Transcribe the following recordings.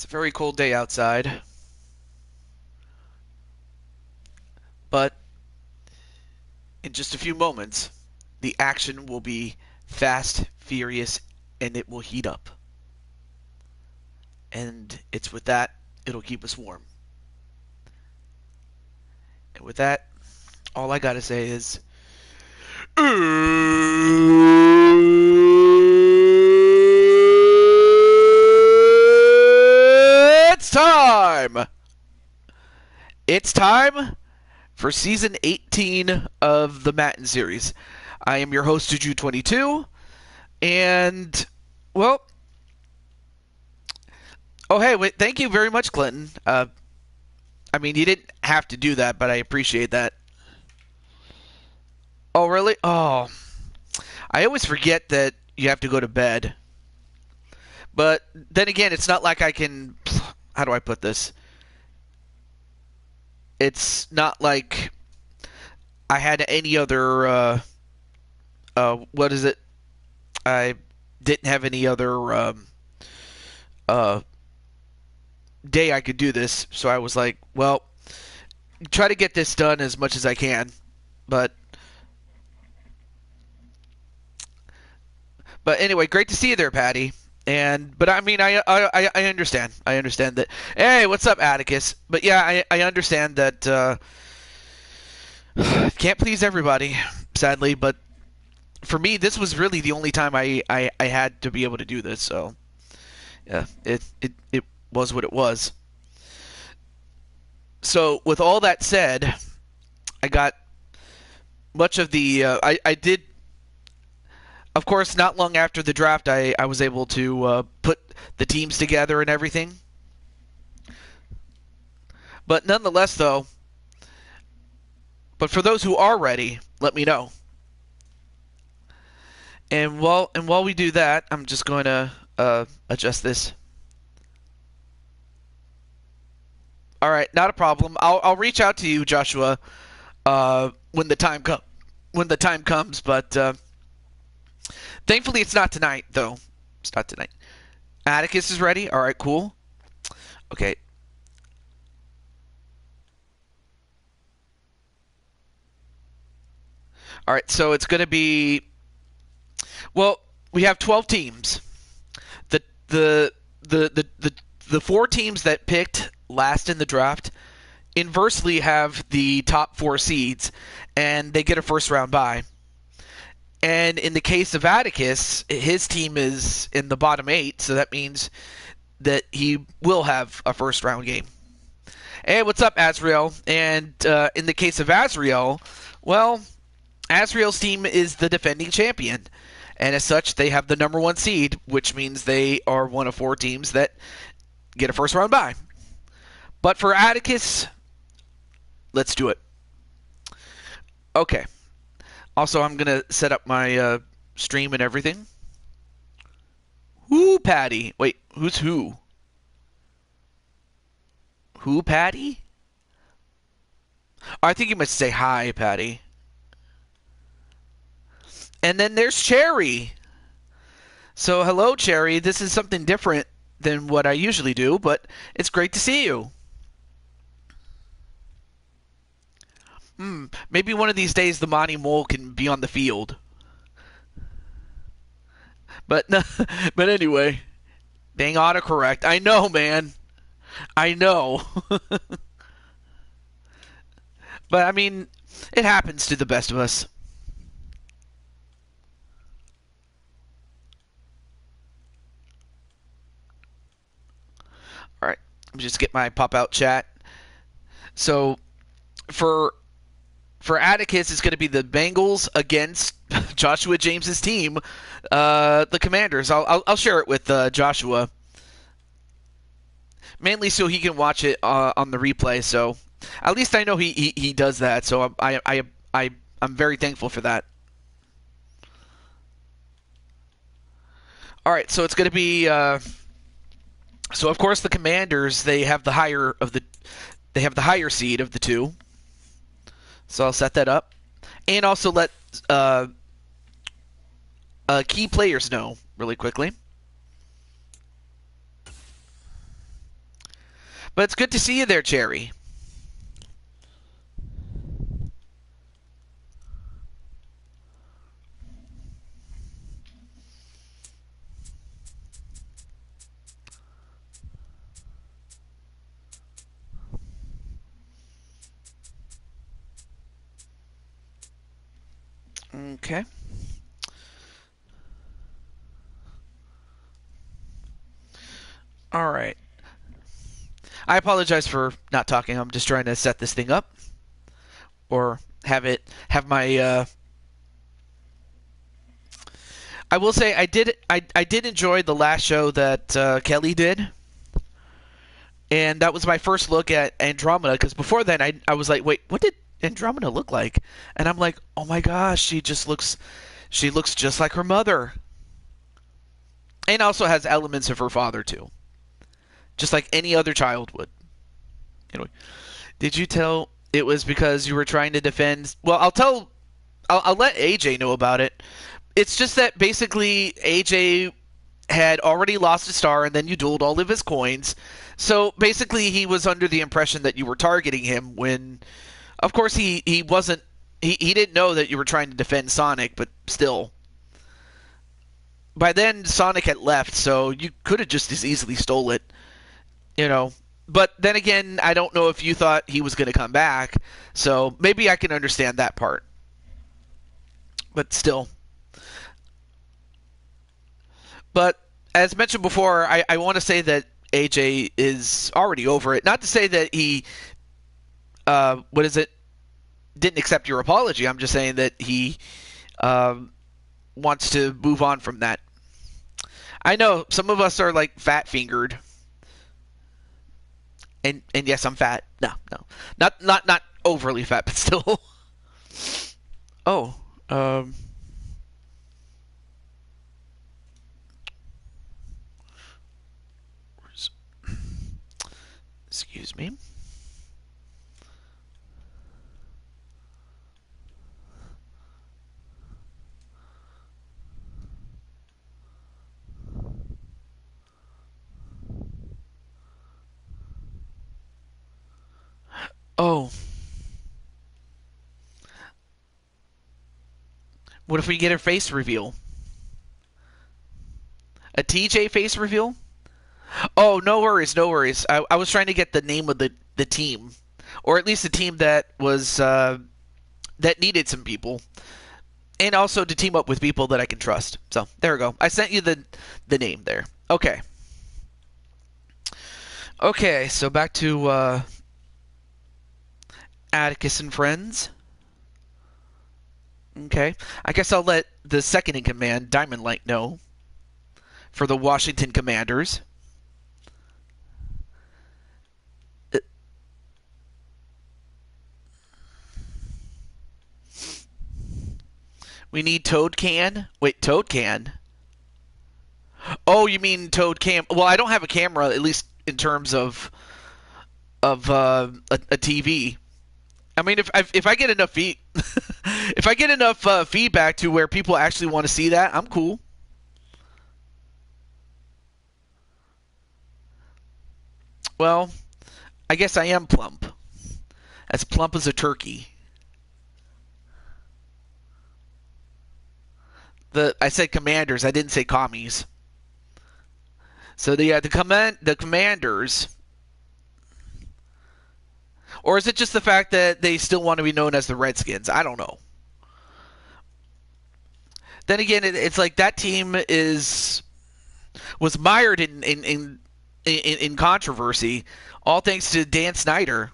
It's a very cold day outside, but in just a few moments, the action will be fast, furious, and it will heat up. And it's with that, it'll keep us warm. And with that, all I gotta say is, it's time! It's time for Season 18 of the Madden series. I am your host, Juju22, and, well, oh, hey, wait, thank you very much, Clinton. I mean, you didn't have to do that, but I appreciate that. Oh, really? Oh, I always forget that you have to go to bed. But then again, it's not like I can. How do I put this? It's not like I had any other. What is it? I didn't have any other uh, day I could do this, so I was like, well, try to get this done as much as I can. But anyway, great to see you there, Patty. But I mean, I understand. I understand that. Hey, what's up, Atticus? But yeah, I understand that can't please everybody, sadly. But for me, this was really the only time I had to be able to do this. So yeah, it was what it was. So with all that said, I got much of the I did. Of course, not long after the draft, I was able to put the teams together and everything. But nonetheless, though, but for those who are ready, let me know. And while we do that, I'm just going to adjust this. All right, not a problem. I'll reach out to you, Joshua, when the time comes. But thankfully, it's not tonight, though. It's not tonight. Atticus is ready. All right, cool. Okay. All right, so it's going to be. Well, we have 12 teams. The the the the the four teams that picked last in the draft inversely have the top four seeds, and they get a first round bye. And in the case of Atticus, his team is in the bottom 8, so that means that he will have a first round game. Hey, what's up, Azrael? And in the case of Azrael, well, Azrael's team is the defending champion. And as such, they have the number 1 seed, which means they are one of 4 teams that get a first round bye. But for Atticus, let's do it. Okay. Also, I'm going to set up my stream and everything. Who, Patty? Wait, who's who? Who, Patty? Oh, I think you must say hi, Patty. And then there's Cherry. So, hello, Cherry. This is something different than what I usually do, but it's great to see you. Maybe one of these days the Monty Mole can be on the field. But but anyway, dang autocorrect. I know, man. I know. But I mean, it happens to the best of us. All right, let me just get my pop-out chat. So, for Atticus, it's going to be the Bengals against Joshua James's team, the Commanders. I'll share it with Joshua, mainly so he can watch it on the replay. So at least I know he does that. So I'm very thankful for that. All right, so it's going to be. So of course the Commanders, they have the higher seed of the two. So I'll set that up, and also let key players know really quickly. But it's good to see you there, Cherry. Okay. All right. I apologize for not talking. I'm just trying to set this thing up, or have my. I will say I did enjoy the last show that Kelly did, and that was my first look at Andromeda. Because before then, I was like, wait, what did Andromeda look like? And I'm like, oh my gosh, she looks just like her mother, and also has elements of her father too, just like any other child would. Anyway, did you tell it was because you were trying to defend? Well, I'll let AJ know about it. It's just that basically AJ had already lost a star, and then you dueled all of his coins. So basically, he was under the impression that you were targeting him when, of course, he wasn't. He didn't know that you were trying to defend Sonic, but still. By then, Sonic had left, so you could have just as easily stole it, you know. But then again, I don't know if you thought he was going to come back, so maybe I can understand that part. But still. But as mentioned before, I want to say that AJ is already over it. Not to say that he, didn't accept your apology. I'm just saying that he wants to move on from that. I know some of us are like fat fingered, and yes, I'm fat. No, not overly fat, but still. Oh, excuse me. Oh, what if we get a face reveal? A TJ face reveal? Oh, no worries, no worries. I was trying to get the name of the team, or at least the team that was that needed some people, and also to team up with people that I can trust. So there we go. I sent you the name there. Okay. Okay. So back to Atticus and friends. Okay. I guess I'll let the second in command, Diamond Light, know for the Washington Commanders. We need Toad Can. Wait, Toad Can? Oh, you mean Toad Cam? Well, I don't have a camera, at least in terms of a TV. I mean, if I get enough if I get enough feedback to where people actually want to see that, I'm cool. Well, I guess I am plump as a turkey. I said commanders. I didn't say commies. So the commanders, or is it just the fact that they still want to be known as the Redskins? I don't know. Then again, it's like that team was mired in controversy, all thanks to Dan Snyder.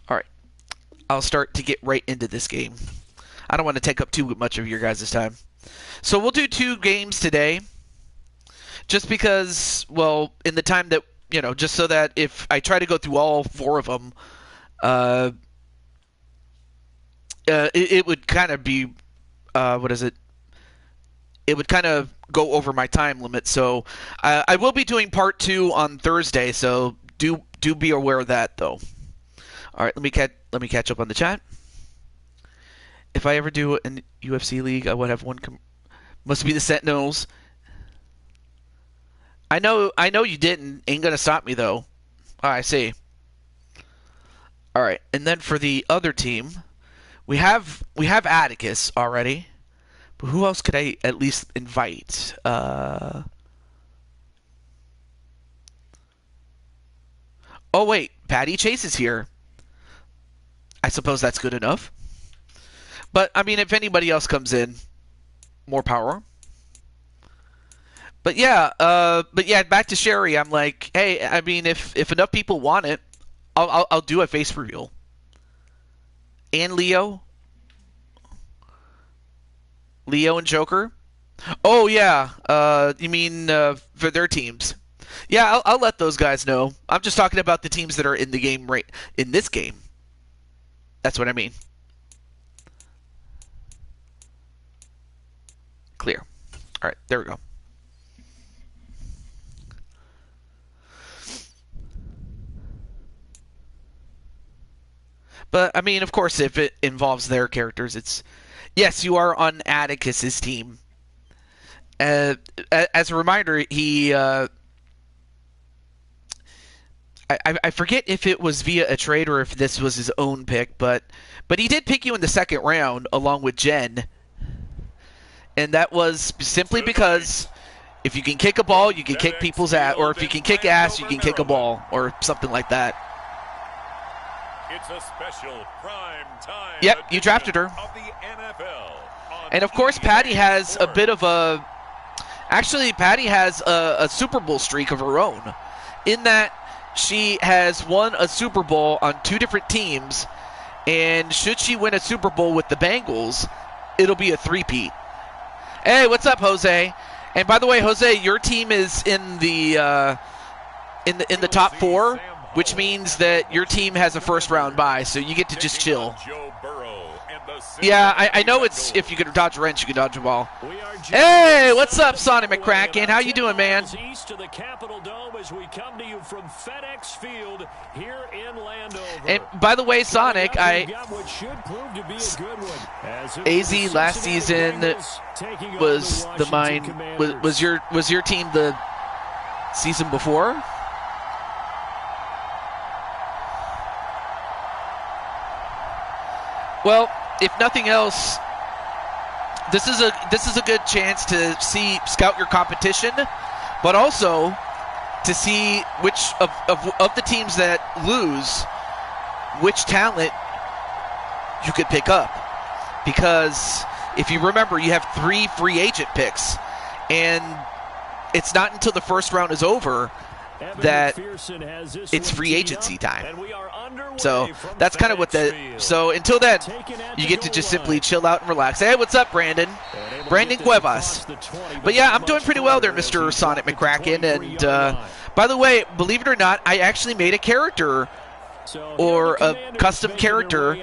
All right, I'll start to get right into this game. I don't want to take up too much of your guys' time. So we'll do 2 games today, just because, well, in the time that, just so that if I try to go through all 4 of them, it would kind of be, what is it? it would kind of go over my time limit. So I will be doing part 2 on Thursday. So do be aware of that, though. All right, let me catch up on the chat. If I ever do an UFC league, I would have one. Must be the Sentinels. I know you didn't. Ain't gonna stop me though. Oh, I see. All right, and then for the other team, we have Atticus already, but who else could I at least invite? Oh wait, Patty Chase is here. I suppose that's good enough. But I mean, if anybody else comes in, more power. But yeah, back to Sherry. I'm like, hey, I mean, if enough people want it, I'll do a face reveal. And Leo and Joker. Oh yeah, you mean for their teams? Yeah, I'll let those guys know. I'm just talking about the teams that are in the game right in this game. That's what I mean. Clear. All right, there we go. But, I mean, of course, if it involves their characters, it's... Yes, you are on Atticus's team. As a reminder, he... I forget if it was via a trade or if this was his own pick, but he did pick you in the second round along with Jen. And that was simply because if you can kick a ball, you can kick people's ass. Or if you can kick ass, you can kick a ball. Or something like that. It's a special prime time. Yep, you drafted her. Of the NFL and of course, Patty has a bit of a... Actually, Patty has a Super Bowl streak of her own. In that she has won a Super Bowl on 2 different teams. And should she win a Super Bowl with the Bengals, it'll be a three-peat. Hey, what's up, Jose? And by the way, Jose, your team is in the top 4, which means that your team has a first-round bye, so you get to just chill. Yeah, I know it's if you can dodge a wrench, you can dodge a ball. Hey, what's up, Sonic McCracken? How you doing, man? East of the Capitol Dome as we come to you from FedEx Field here in Landover. And by the way, Sonic, AZ last season was was your team the season before? Well, if nothing else, this is a good chance to scout your competition, but also to see which of the teams that lose, which talent you could pick up. Because if you remember, you have 3 free agent picks, and it's not until the first round is over that it's free agency time. So that's kind of what so until then, you get to just simply chill out and relax. Hey, what's up, Brandon? Brandon Cuevas. But yeah, I'm doing pretty well there, Mr. Sonic McCracken. And by the way, believe it or not, I actually made a character or a custom character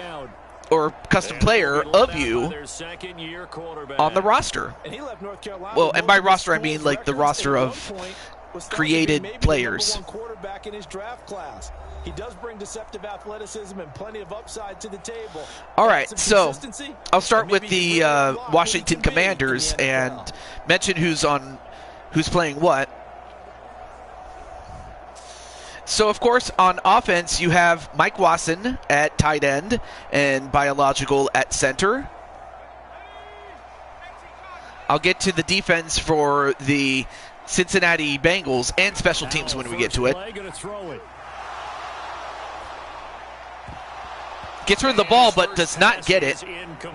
or custom player of you on the roster. Well, and by roster, I mean like the roster of created players. He does bring deceptive athleticism and plenty of upside to the table. All right, so I'll start with the Washington Commanders and mention who's playing what. So, of course, on offense, you have Mike Wasson at tight end and Biological at center. I'll get to the defense for the Cincinnati Bengals and special teams when we get to it. Gets rid of the ball, but does not get it.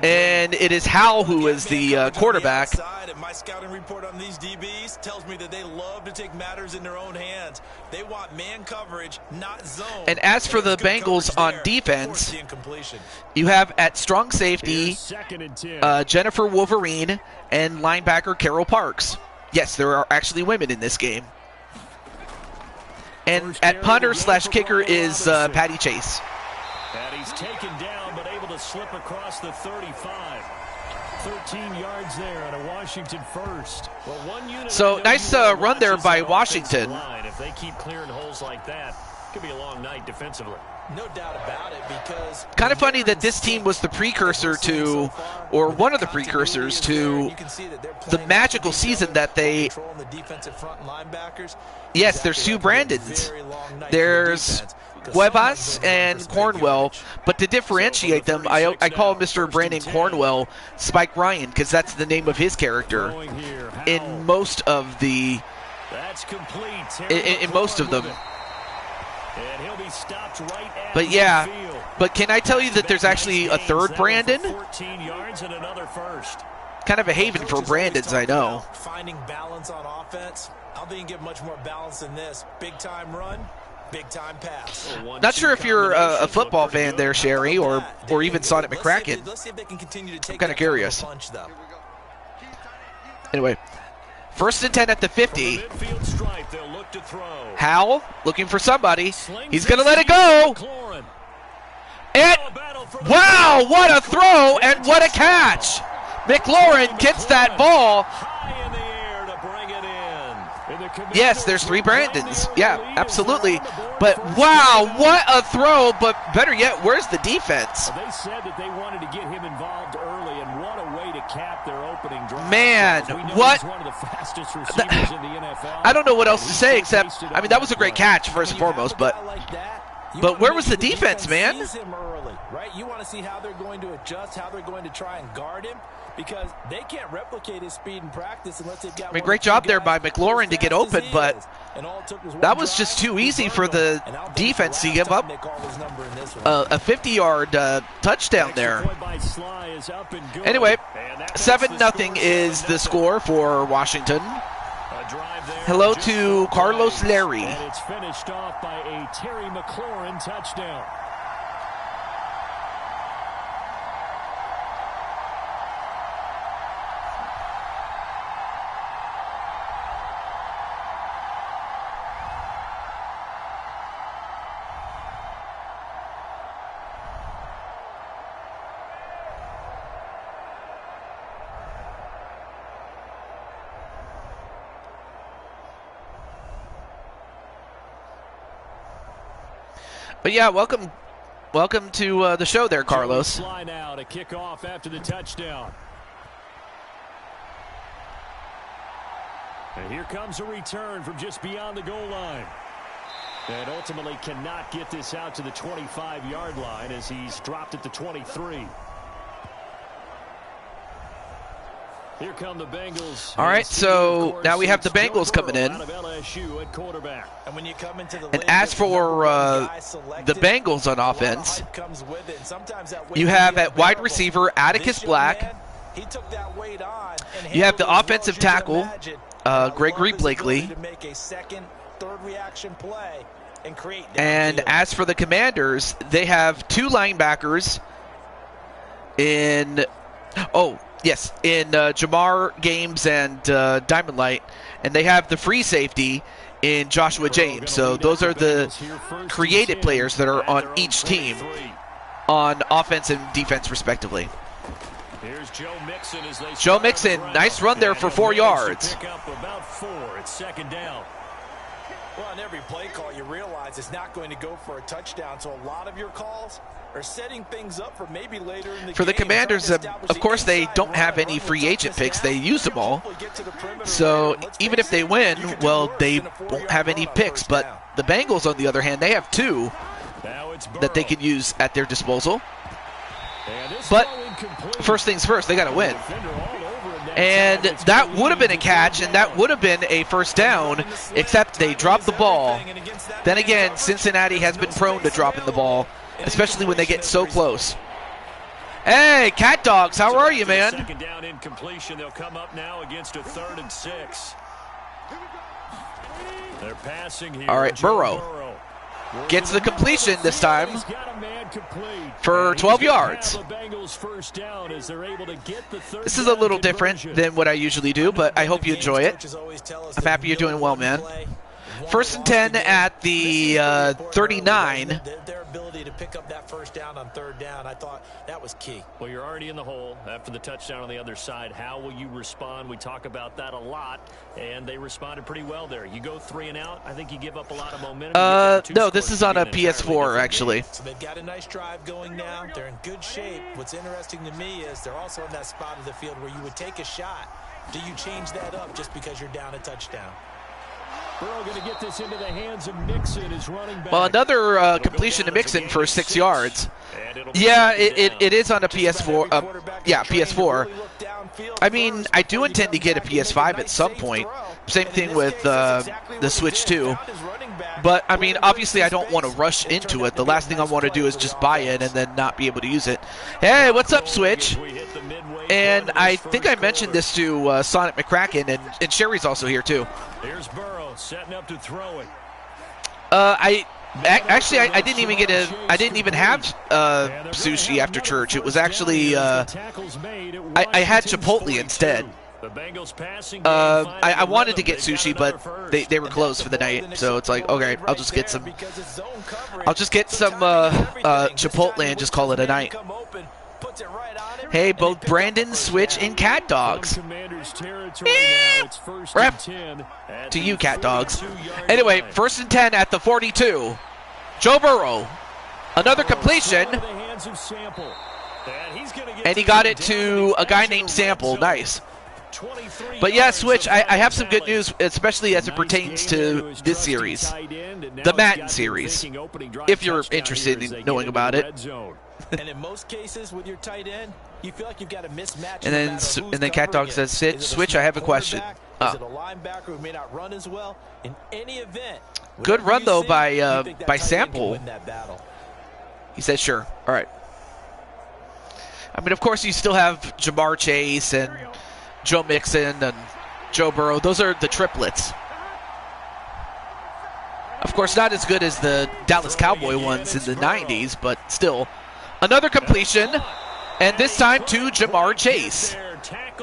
And it is Howell who is the quarterback. My scouting report on these DBs tells me that they love to take matters in their own hands. They want man coverage, not zone. And as for the Bengals on defense, you have at strong safety Jennifer Wolverine and linebacker Carol Parks. Yes, there are actually women in this game. And at punter/kicker is Patty Chase. And he's taken down, but able to slip across the 35. 13 yards there on a Washington first. Well, one unit So nice run there by Washington. If they keep clearing holes like that, it could be a long night defensively. No doubt about it, because Kind of funny that this team was the precursor to, or one of the precursors to, the magical season that they. Yes, there's two Brandons. There's Cuevas and Cornwell, but to differentiate them, I call Mr. Brandon Cornwell Spike Ryan because that's the name of his character in most of the. In most of them. And he'll be stopped right at But yeah, field. but can I tell you that there's actually a third Brandon? 14 yards and another first. Kind of a haven for Brandons, I know. Finding balance on offense. I don't think you can get much more balance than this. Big time run, big time pass. Not sure if you're a football fan there, Sherry, or even Sonic McCracken. Let's see if they can continue to take I'm kind of curious. punch, though. Anyway, 1st and 10 at the 50. From the midfield stripe, they'll look to throw. Howell looking for somebody. He's going to let it go. McLaurin. And wow, what a throw and what a catch. McLaurin gets that ball. High in the air to bring it in. Yes, there's three Brandons. Yeah, absolutely. But wow, what a throw. But better yet, where's the defense? They said that they wanted to get him involved early, and what a way to cap their opening drive. Man, We know what? He's one of the fastest receivers in the NFL. I don't know what else to say except, I mean, that was a great catch first and foremost, but where was the defense, man? Him early, right? You want to see how they're going to adjust, how they're going to try and guard him, because they can't replicate his speed in practice unless they've got. I mean, great job there by McLaurin to get open, but that was just too easy for the defense to give up a 50-yard touchdown there. Anyway, 7-0 is the score for Washington. Hello to Carlos Larry. And it's finished off by a Terry McLaurin touchdown. But yeah, welcome to the show there, Carlos. Fly now to kick off after the touchdown. And here comes a return from just beyond the goal line. And ultimately cannot get this out to the 25-yard line as he's dropped at the 23. Here come the Bengals. All right, so now we have the Bengals coming in. Out of LSU at quarterback. And when you come into the And as for the Bengals on offense, you have at wide receiver Atticus Black. You have the offensive tackle, Gregory Blakely. And as for the Commanders, they have two linebackers in Jamar Games and Diamond Light, and they have the free safety in Joshua James. So those are the creative players that are on each team on offense and defense respectively. Here's Joe Mixon, nice run there for 4 yards. Pick up about 4. It's second down. Well, on every play call, you realize it's not going to go for a touchdown, so a lot of your calls are setting things up for maybe later in the game. For the Commanders, of course, they don't have any free agent picks. They use them all. So even if they win, well, they won't have any picks. But the Bengals, on the other hand, they have two that they can use at their disposal. But first things first, they got to win. And that would have been a catch, and that would have been a first down, except they dropped the ball. Then again, Cincinnati has been prone to dropping the ball, especially when they get so close. Hey, Cat Dogs, how are you, man? Second down incompletion. They'll come up now against a 3rd and 6. They're passing here. All right, Burrow gets the completion this time for 12 yards. This is a little different than what I usually do, but I hope you enjoy it. I'm happy you're doing well, man. First and 10 at the 39. Their ability to pick up that first down on third down, I thought that was key. Well, you're already in the hole after the touchdown on the other side. How will you respond? We talk about that a lot, and they responded pretty well there. You go 3 and out, I think you give up a lot of momentum. No, this is on a PS4, actually. So they've got a nice drive going now. They're in good shape. What's interesting to me is they're also in that spot of the field where you would take a shot. Do you change that up just because you're down a touchdown? Burrow going to get this into the hands of Mixon as running back. Well, another completion to Mixon for 6 yards. Yeah, it is on a PS4. Yeah, PS4. I mean, I do intend to get a PS5 at some point. Same thing with the Switch 2. But, I mean, obviously I don't want to rush into it. The last thing I want to do is just buy it and then not be able to use it. Hey, what's up, Switch? And I think I mentioned this to Sonic McCracken, and Sherry's also here, too. Here's Burrow setting up to throw it. I didn't even get I didn't even have sushi after church. It was actually I had Chipotle instead. I wanted to get sushi, but they were closed for the night, so it's like, okay, I'll just get some Chipotle and just call it a night. Hey, both Brandon, Switch, and Cat Dogs. Rep to you, Cat Dogs. Anyway, first and 10 at the 42. Joe Burrow. Another completion. And he got it to a guy named Sample. Nice. But yeah, Switch, I have some good news, especially as it pertains to this series. The Madden series. If you're interested in knowing about it. And in most cases with your tight end, you feel like you've got a mismatch. And then Cat Dog says, Switch, I have a question. Is it a linebacker who may not run as well? In any event, good run though by Sample. He says, sure. All right. I mean, of course, you still have Jamar Chase and Joe Mixon and Joe Burrow. Those are the triplets. Of course, not as good as the Dallas Cowboy ones in the 90s, but still. Another completion, and this time to Jamar Chase.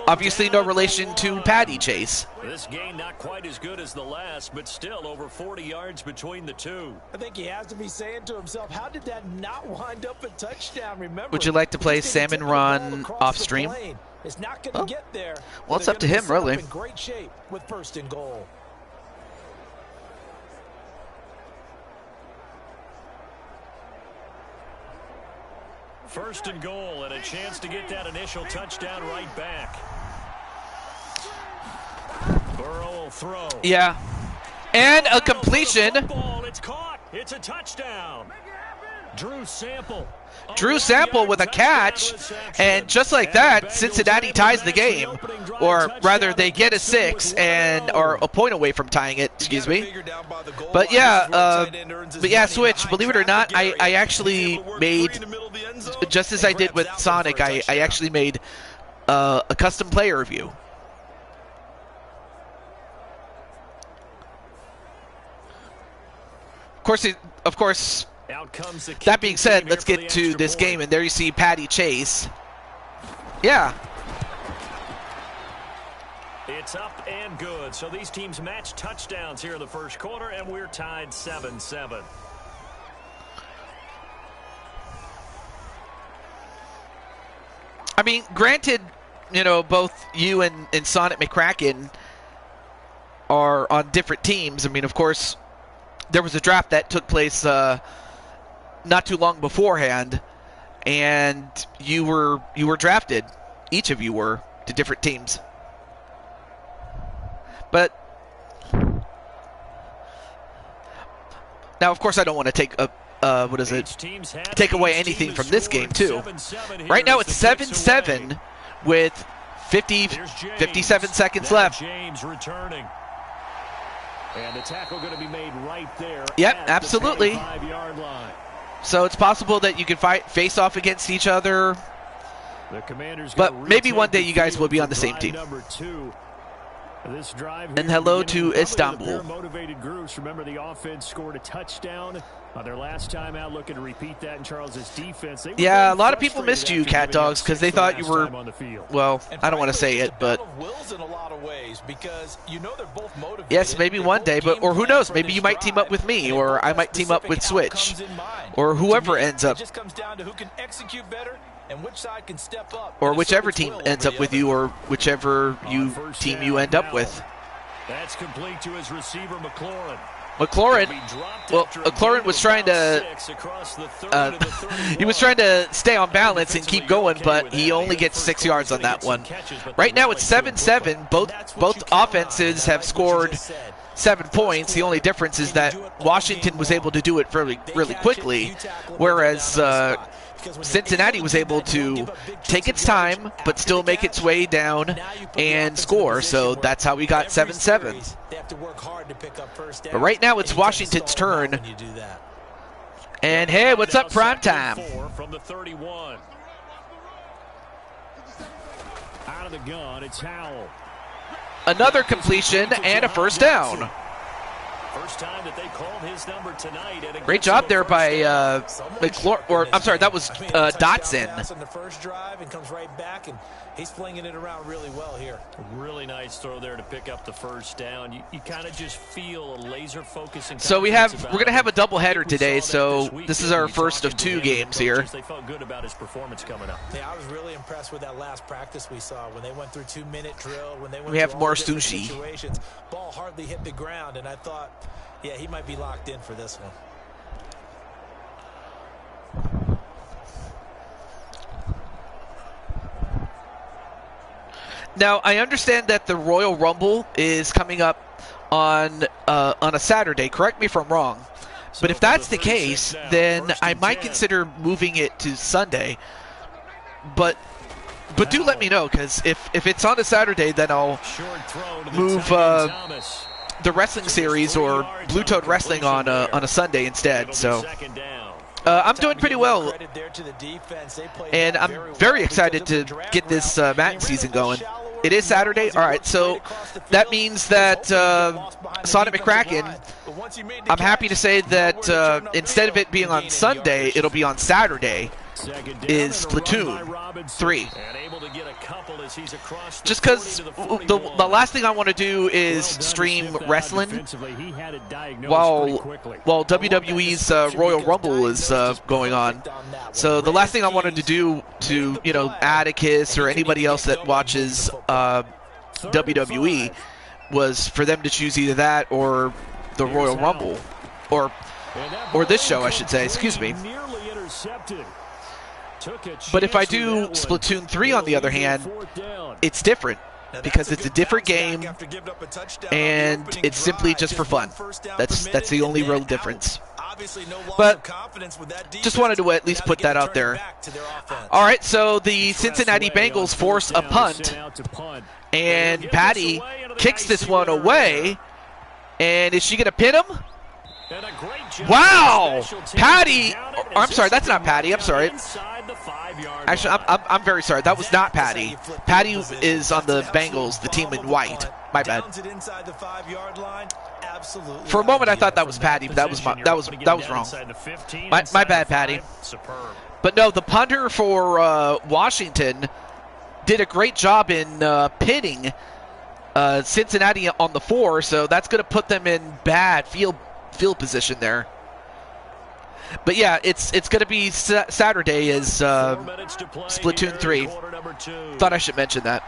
Obviously no relation to Patty Chase. This game not quite as good as the last, but still over 40 yards between the two. I think he has to be saying to himself, how did that not wind up a touchdown? Remember, would you like to play Salmon Run off stream? It's not going to get there. Well, it's up to him, really. In great shape with first and goal. First and goal, and a chance to get that initial touchdown right back. Burrow will throw. Yeah. And a completion. It's caught. It's a touchdown. Drew Sample with a catch, and just like that, Cincinnati ties the game, or rather, they get a 6 and are a point away from tying it. Excuse me. But yeah, Switch. Believe it or not, I actually made, just as I did with Sonic, I actually made a custom player review. Of course. That being said, let's get to this game, and there you see Patty Chase. Yeah. It's up and good. So these teams match touchdowns here in the first quarter, and we're tied 7-7. I mean, granted, you know, both you and Sonic McCracken are on different teams. I mean, of course, there was a draft that took place not too long beforehand, and you were drafted. Each of you were to different teams. But now, of course, I don't want to take take away anything from this game too. Right now, it's 7-7 with 57 seconds left. James returning. And the tackle going to be made right there. Yep, absolutely. The 5-yard line. So it's possible that you can face off against each other. But maybe one day you guys will be on the same team. This drive and hello to Istanbul. Motivated groups. Remember, the offense scored a touchdown Their last time out looking to repeat that in Charles's defense. Yeah, a lot of people missed you, Cat Dogs, because they thought you were, well, I don't want to say it, but yes, maybe one day, but or who knows, maybe you might team up with me, or I might team up with Switch, or whoever ends up, or whichever team ends up with you, or whichever team you end up with. That's complete to his receiver, McLaurin. McLaurin was trying to he was trying to stay on balance and keep going, but he only gets 6 yards on that one. Right now it's 7-7. Both offenses have scored 7 points. The only difference is that Washington was able to do it really quickly, whereas Cincinnati was able to take its time but still make its way down and score. So that's how we got 7-7. But right now it's Washington's turn. And hey, what's up, Primetime? From the 31. Out of the gun, it's Howell. Another completion and a first down. First time that they called his number tonight. Great job there by McLaurin, or I'm sorry, that was Dotson. On the first drive and comes right back, and he's flinging it around really well here. Really nice throw there to pick up the first down. You kind of just feel a laser focus. So we're going to have a doubleheader today. So this is our first of 2 games here. They felt good about his performance coming up. Yeah, I was really impressed with that last practice we saw when they went through 2-minute drill. When they went we have through more all the different sushi. Situations. Ball hardly hit the ground, and I thought, yeah, he might be locked in for this one. Now, I understand that the Royal Rumble is coming up on a Saturday. Correct me if I'm wrong. But if that's the case, then I might consider moving it to Sunday. But do let me know, because if it's on a Saturday, then I'll move the wrestling series or Blue Toad Wrestling on a Sunday instead. So I'm doing pretty well, and I'm very excited to get this Madden season going. It is Saturday. All right, so that means that Sonic McCracken, I'm happy to say that instead of it being on Sunday, it'll be on Saturday, is Splatoon 3. Just because the last thing I want to do is stream wrestling while WWE's Royal Rumble is going on. So the last thing I wanted to do to, Atticus or anybody else that watches WWE was for them to choose either that or the Royal Rumble, or this show, I should say. Excuse me. But if I do Splatoon 3, on the other hand, it's different because it's a different game, and it's simply just for fun. That's the only real difference. But just wanted to at least put that out there. All right, so the Cincinnati Bengals force a punt, and Patty kicks this one away. And is she going to pin him? Wow! Patty, I'm sorry, that's not Patty. I'm sorry. Actually, I'm very sorry. That was not Patty. Patty is on the Bengals, the team in white. My bad. For a moment, I thought that was Patty, but that was wrong. My bad, Patty. But no, the punter for Washington did a great job in pinning Cincinnati on the 4, so that's going to put them in bad field position there. But yeah, it's going to be Saturday is Splatoon 3. Thought I should mention that.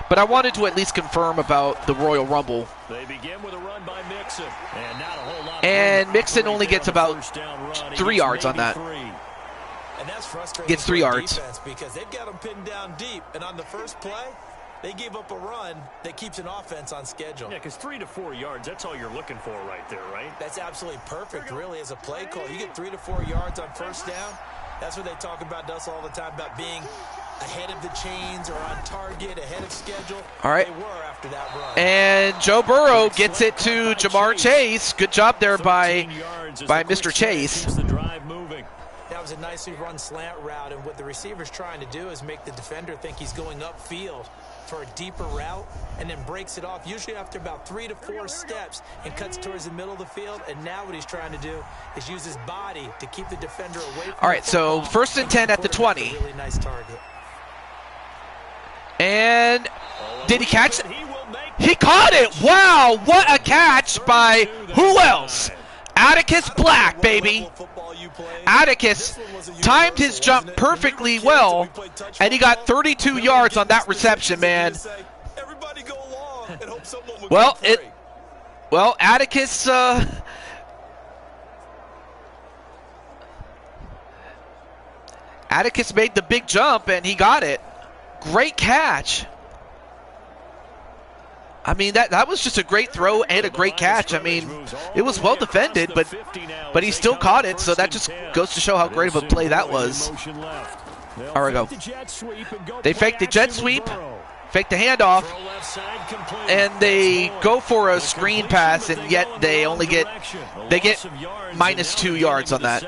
But I wanted to at least confirm about the Royal Rumble. They begin with a run by Mixon. And Mixon only gets about 3 yards on that. And that's frustrating. Gets 3 yards. Because they've got them pinned down deep, and on the first play, they gave up a run that keeps an offense on schedule. Yeah, because 3 to 4 yards, that's all you're looking for right there, right? That's absolutely perfect, really, as a play call. You get 3 to 4 yards on first down. That's what they talk about us all the time, about being ahead of the chains or on target, ahead of schedule. All right. They were after that run. And Joe Burrow gets it to Jamar Chase. Good job there by Mr. Chase. The drive moving. That was a nicely run slant route, and what the receiver's trying to do is make the defender think he's going upfield. for a deeper route and then breaks it off, usually after about 3 to 4 steps, and cuts towards the middle of the field. And now what he's trying to do is use his body to keep the defender away from All right, so 1st and 10 at the 20. Really nice target. And did he catch it? He caught it! Wow, what a catch by who else? Atticus Black, baby. Atticus timed his jump perfectly well, and he got 32 yards on that reception, man. Well, Atticus, Atticus made the big jump, and he got it. Great catch. I mean, that was just a great throw and a great catch. I mean, it was well defended, but he still caught it, so that just goes to show how great of a play that was. All right, go. They fake the jet sweep, fake the handoff, and they go for a screen pass, and yet they only get -2 yards on that.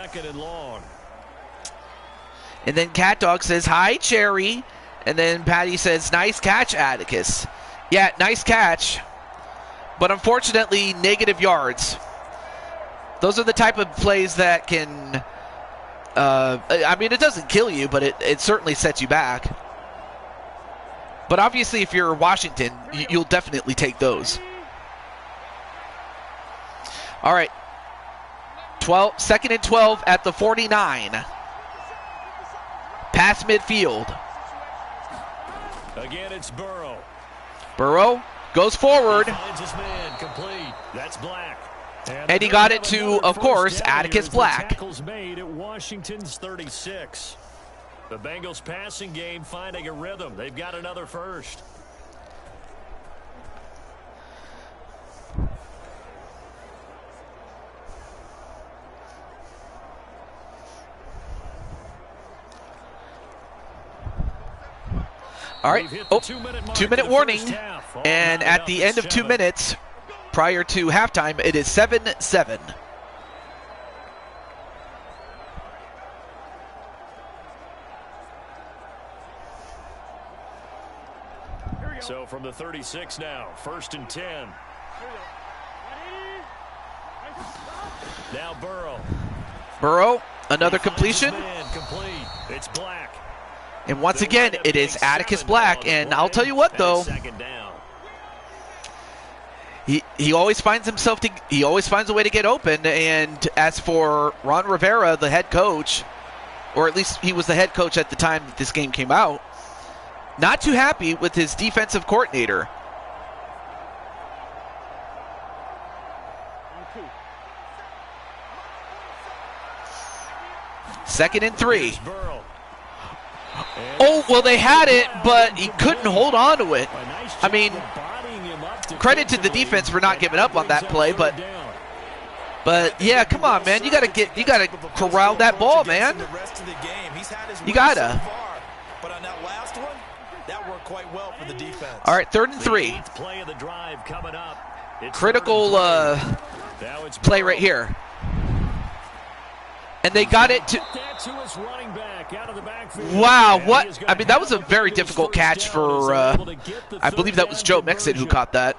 And then Cat Dog says, "Hi, Cherry," and then Patty says, "Nice catch, Atticus." Yeah, nice catch, but unfortunately, negative yards. Those are the type of plays that can, I mean, it doesn't kill you, but it certainly sets you back. But obviously, if you're Washington, you'll definitely take those. All right, 2nd and 12 at the 49. Pass midfield. Again, it's Burrow. Burrow goes forward, That's Black. and he got it to, of course, Atticus Black. Tackles made at Washington's 36. The Bengals passing game finding a rhythm. They've got another first. All right, 2-minute warning, and at the end of 2 minutes, prior to halftime, it is 7-7. So from the 36 now, 1st and 10. Now Burrow. Burrow, another completion. It's Black. And once again, it is Atticus Black. And I'll tell you what, though, he always finds he always finds a way to get open. And as for Ron Rivera, the head coach, or at least he was the head coach at the time that this game came out, not too happy with his defensive coordinator. Second and 3. Oh, well, they had it, but he couldn't hold on to it. I mean, credit to the defense for not giving up on that play, but yeah, come on, man, you gotta corral that ball, man. You gotta. But on that last one, that worked quite well for the defense. All right, 3rd and 3. Play of the drive coming up. Critical play right here. And they got it to... Wow, what? I mean, that was a very difficult catch for, I believe that was Joe Mixon who caught that.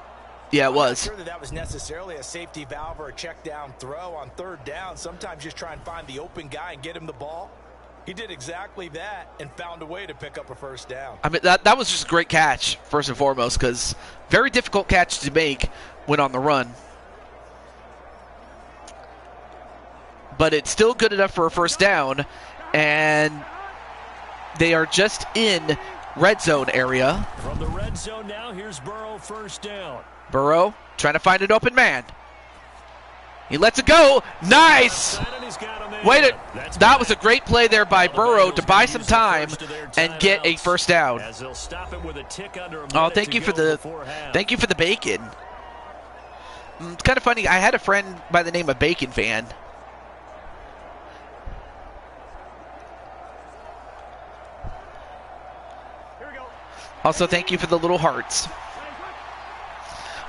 Yeah, it was. I'm not sure that was necessarily a safety valve or a check down throw on 3rd down. Sometimes just try and find the open guy and get him the ball. He did exactly that and found a way to pick up a 1st down. I mean, that was just a great catch, first and foremost, because very difficult catch to make when on the run. But it's still good enough for a 1st down, and they are just in red zone area. From the red zone now, here's Burrow, 1st down. Burrow trying to find an open man. He lets it go. Nice! That was a great play there by Burrow to buy some time and get a 1st down. Oh, thank you for the bacon. It's kind of funny. I had a friend by the name of Bacon Fan. Also, thank you for the little hearts.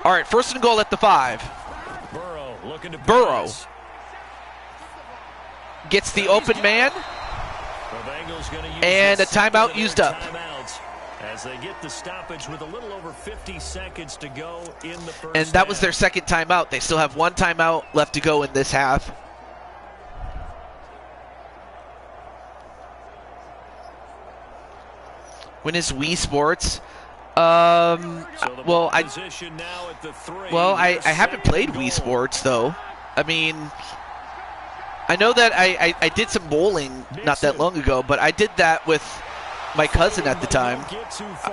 All right, 1st and goal at the 5. Burrow gets the open man, and a timeout used up. As they get the stoppage with a little over 50 seconds to go in the first And that half. was their second timeout. They still have one timeout left to go in this half. When is Wii Sports? Well, I haven't played Wii Sports though. I mean, I know that I did some bowling not that long ago, but I did that with my cousin at the time.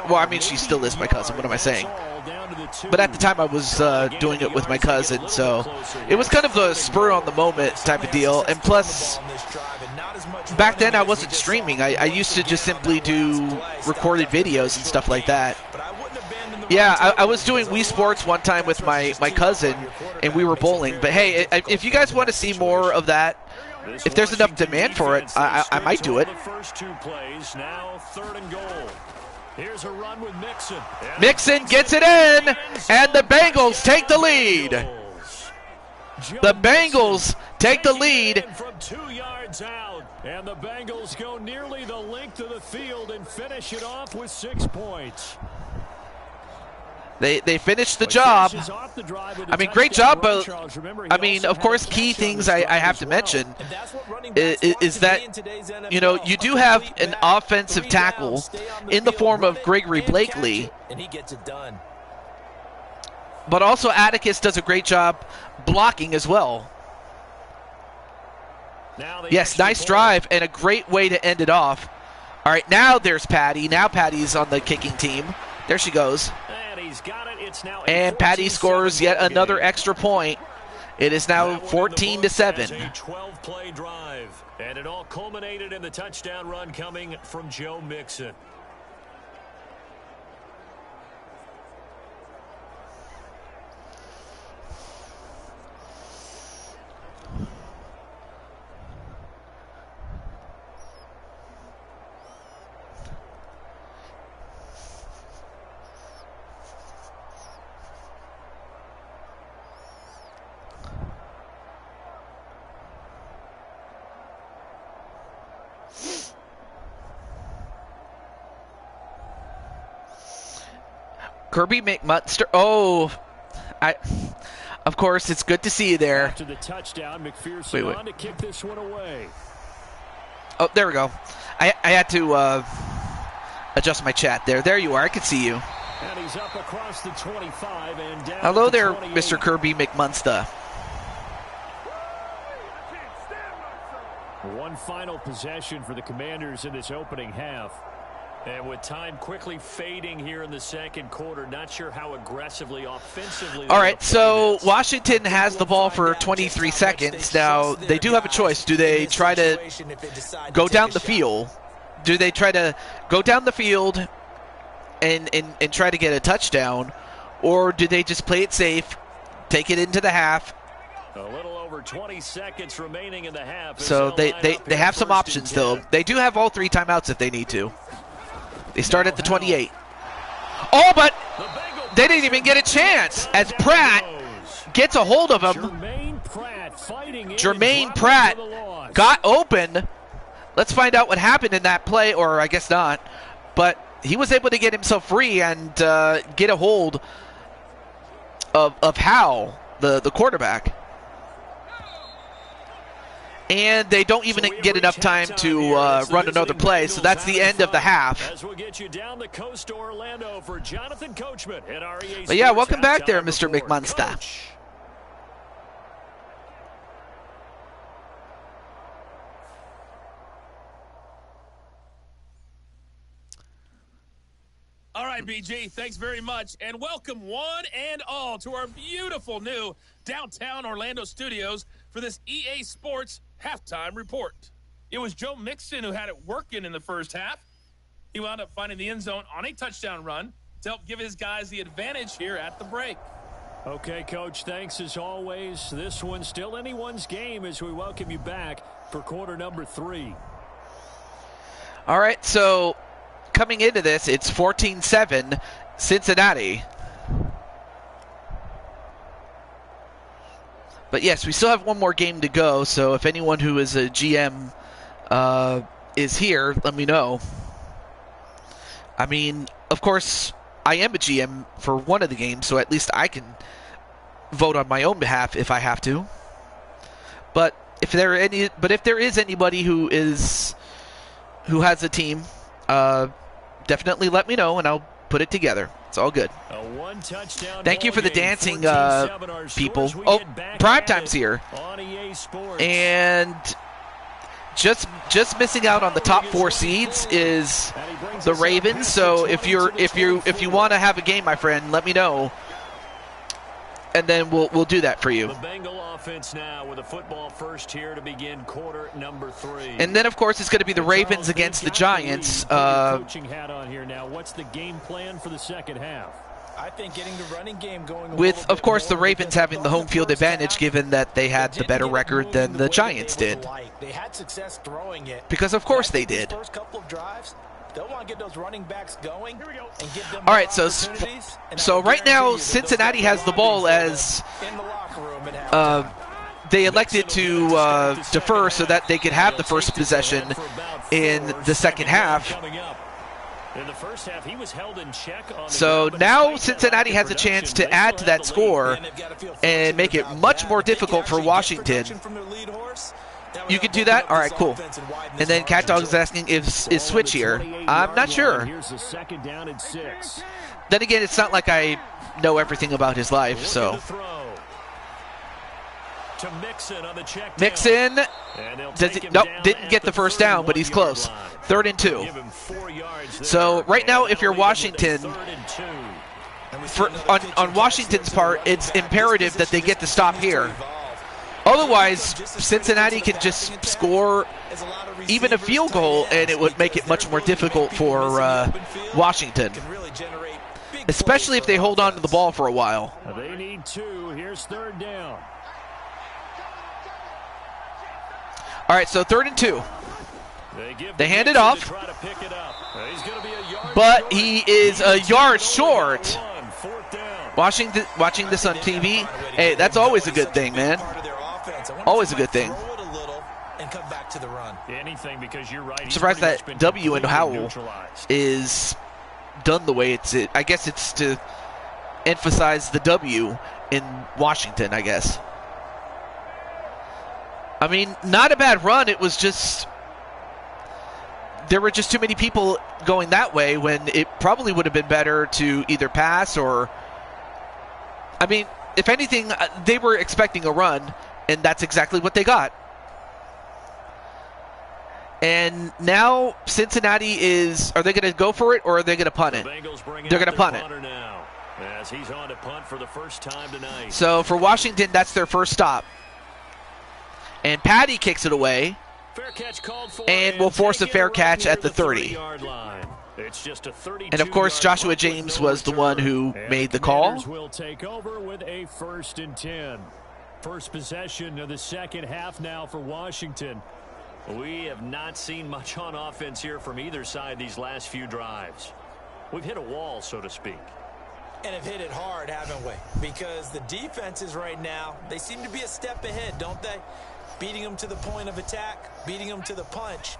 Well, I mean, she still is my cousin. What am I saying? But at the time, I was doing it with my cousin, so it was kind of a spur-on-the-moment type of deal. And plus, back then, I wasn't streaming. I used to just simply do recorded videos and stuff like that. Yeah, I was doing Wii Sports one time with my cousin, and we were bowling. But hey, if you guys want to see more of that, if there's enough demand for it, I might do it. First two plays, now 3rd and goal. Here's a run with Mixon. Mixon gets it in, and the Bengals take the lead. The Bengals take the lead. From 2 yards out, and the Bengals go nearly the length of the field and finish it off with 6 points. They finished the job. I mean, great job, but I mean, of course, key things I have to mention is that, you know, you do have an offensive tackle in the form of Gregory Blakely, but also Atticus does a great job blocking as well. Yes, nice drive and a great way to end it off. All right, now there's Patty. Now Patty's on the kicking team. There she goes. And Patty scores yet another extra point. It is now 14-7. A 12-play drive, and it all culminated in the touchdown run coming from Joe Mixon. Kirby McMunster. Oh, of course, it's good to see you there. After the touchdown, McPherson on to kick this one away. Oh, there we go. I had to adjust my chat there. There you are. I can see you. And he's up across the 25 and down. Hello there, 28. Mr. Kirby McMunster. One final possession for the Commanders in this opening half. And with time quickly fading here in the second quarter, not sure how aggressively, offensively. All right, so Washington has the ball for 23 seconds. Now, they do have a choice. Do they try to go down the field? Do they try to go down the field and try to get a touchdown? Or do they just play it safe, take it into the half? A little over 20 seconds remaining in the half. So they have some options, though. They do have all 3 timeouts if they need to. They start at the 28. Oh, but they didn't even get a chance as Pratt gets a hold of him. Jermaine Pratt got open. Let's find out what happened in that play, or I guess not. But he was able to get himself free and get a hold of Howell, the quarterback. And they don't even get enough time to run another play, so that's the end of the half. As we'll get you down the coast to Orlando for Jonathan Coachman at REA. But yeah, welcome back there, Mr. McMunster. All right, BG, thanks very much. And welcome one and all to our beautiful new downtown Orlando studios for this EA Sports halftime report. It was Joe Mixon who had it working in the first half. He wound up finding the end zone on a touchdown run to help give his guys the advantage here at the break. Okay, Coach, thanks as always. This one's still anyone's game as we welcome you back for quarter number 3. All right, so coming into this, it's 14-7 Cincinnati. But yes, we still have one more game to go, so if anyone who is a GM is here, let me know. I mean, of course, I am a GM for one of the games, so at least I can vote on my own behalf if I have to. But if there is anybody who has a team, definitely let me know and I'll put it together. It's all good. Thank you for the dancing, people. Oh, Primetime's here, and just missing out on the top 4 seeds is the Ravens. So if you want to have a game, my friend, let me know, and then we'll do that for you. The Bengal offense now with a football first here to begin quarter number 3. And then, of course, it's going to be the Ravens against the Giants. Coaching hat on here now. What's the game plan for the second half? I think getting the running game going with, of course, the Ravens having the home field advantage, given that they had the better record than the Giants did. They had success throwing it. Because, of course, they did. First couple of drives, they'll want to get those running backs going and give them all right, so right now Cincinnati has the ball as they elected to defer so that they could have the first possession in the second half. In the first half, he was held in check on so now Cincinnati has a chance to add to that score and make it much more difficult for Washington. You can do that? All right, cool. And then Cat Dog is asking, is Switch here? I'm not sure. Then again, it's not like I know everything about his life, so. Mixon, nope, didn't get the first down, but he's close. 3rd and 2. So right now, if you're Washington, on Washington's part, it's imperative that they get the stop here. Otherwise, Cincinnati can just score even a field goal, and it would make it much more difficult for Washington, especially if they hold on to the ball for a while. They need 2. Here's 3rd down. All right, so 3rd and 2. They hand it off, but he is a yard short. Washington, watching this on TV, hey, that's always a good thing, man. Always a good thing. I'm surprised that W in Howell is done the way it's. I guess it's to emphasize the W in Washington, I guess. I mean, not a bad run. It was just there were just too many people going that way when it probably would have been better to either pass or. I mean, if anything, they were expecting a run, and that's exactly what they got. And now Cincinnati is, are they going to go for it or are they going to punt it? They're going to punt it. As he's on to punt for the first time tonight. So for Washington, that's their first stop. And Patty kicks it away and will force a fair catch at the 30. And of course, Joshua James was the one who made the call. Will take over with a 1st and 10. First possession of the second half now for Washington. We have not seen much on offense here from either side these last few drives. We've hit a wall, so to speak. And have hit it hard, haven't we? Because the defenses right now, they seem to be a step ahead, don't they? Beating them to the point of attack, beating them to the punch.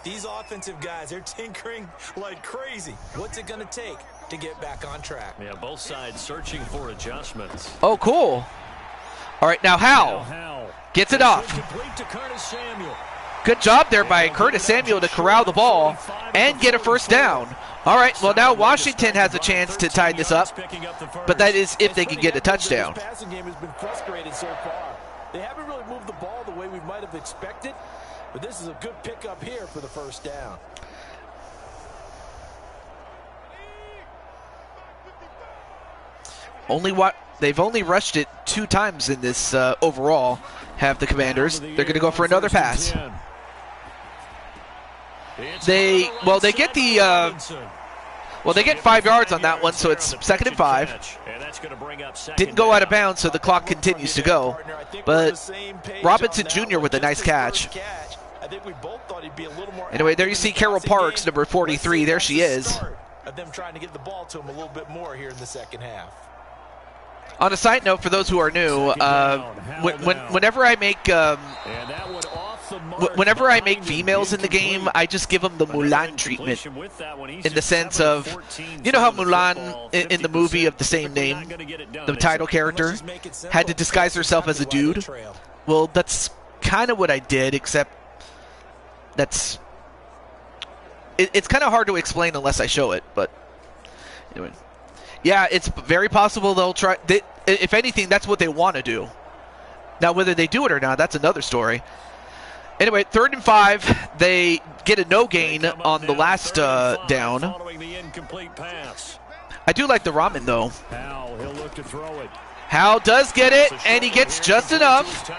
These offensive guys, they're tinkering like crazy. What's it going to take to get back on track? Yeah, both sides searching for adjustments. Oh, cool. All right, now Howell gets it off. Good job there by Curtis Samuel to corral the ball and get a first down. All right, well, now Washington has a chance to tie this up, but that is if they can get a touchdown. The passing game has been frustrated so far. They haven't really moved the ball the way we might have expected, but this is a good pickup here for the first down. They've only rushed it 2 times in this overall. Have the Commanders? They're going to go for another pass. They get the they get 5 yards on that one, so it's 2nd and 5. Didn't go out of bounds, so the clock continues to go. But Robinson Jr. with a nice catch. Anyway, there you see Carol Parks, number 43. There she is. Them trying to get the ball to him a little bit more here in the second half. On a side note, for those who are new, whenever I make whenever I make females in the game, I just give them the Mulan treatment, in the sense of, you know how Mulan in the movie of the same name, the title character, had to disguise herself as a dude? Well, that's kind of what I did, except it's kind of hard to explain unless I show it, but anyway. Yeah, it's very possible they'll try. If anything, that's what they want to do. Now, whether they do it or not, that's another story. Anyway, 3rd and 5. They get a no gain on the last down. I do like the ramen, though. Hal does get it, and he gets just enough.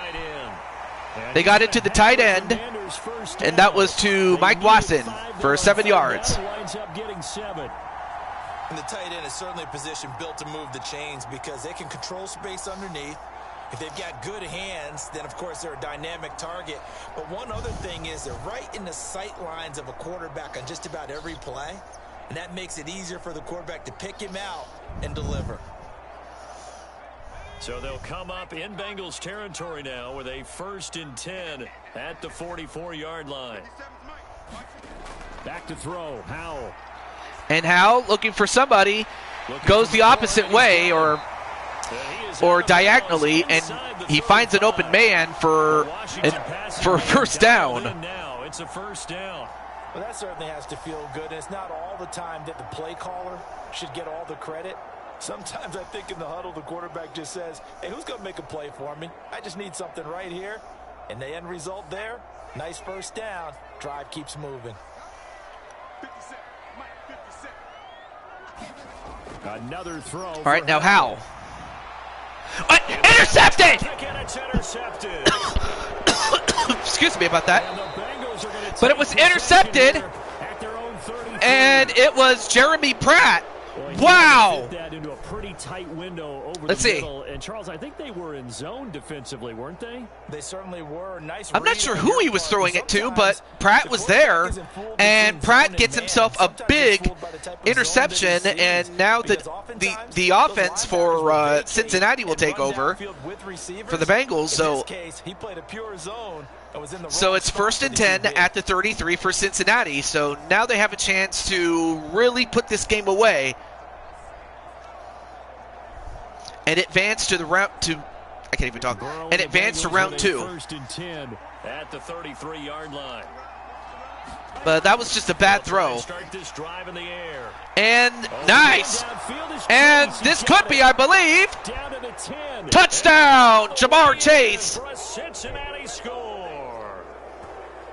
They got it to the tight end, and that was to Mike Watson for 7 yards. And the tight end is certainly a position built to move the chains because they can control space underneath. If they've got good hands, then of course they're a dynamic target. But one other thing is they're right in the sight lines of a quarterback on just about every play. And that makes it easier for the quarterback to pick him out and deliver. So they'll come up in Bengals territory now with a 1st and 10 at the 44-yard line. Back to throw, Howell. And Hal, looking for somebody, goes the opposite way or diagonally, and he finds an open man for a first down. Now it's a first down. Well, that certainly has to feel good. And it's not all the time that the play caller should get all the credit. Sometimes I think in the huddle, the quarterback just says, hey, who's going to make a play for me? I just need something right here. And the end result there, nice first down. Drive keeps moving. Another throw. All right, now Hal. Intercepted! Excuse me about that. But it was intercepted, and it was Jeremy Pratt. Wow! Into a pretty tight window over Let's see. And Charles, I think they were in zone defensively, weren't they? They certainly were. Nice. I'm not sure who he was throwing it to, but Pratt was there, and Pratt gets himself a big interception, and now the offense for Cincinnati will take over for the Bengals. So it's 1st and 10 at the 33 for Cincinnati. So now they have a chance to really put this game away and advance to the round to. I can't even talk. And advance to round 2. 1st and 10 at the 33-yard line. But that was just a bad throw. Start this drive in the air. And nice. And this could be, I believe, touchdown, Jamar Chase. Cincinnati score.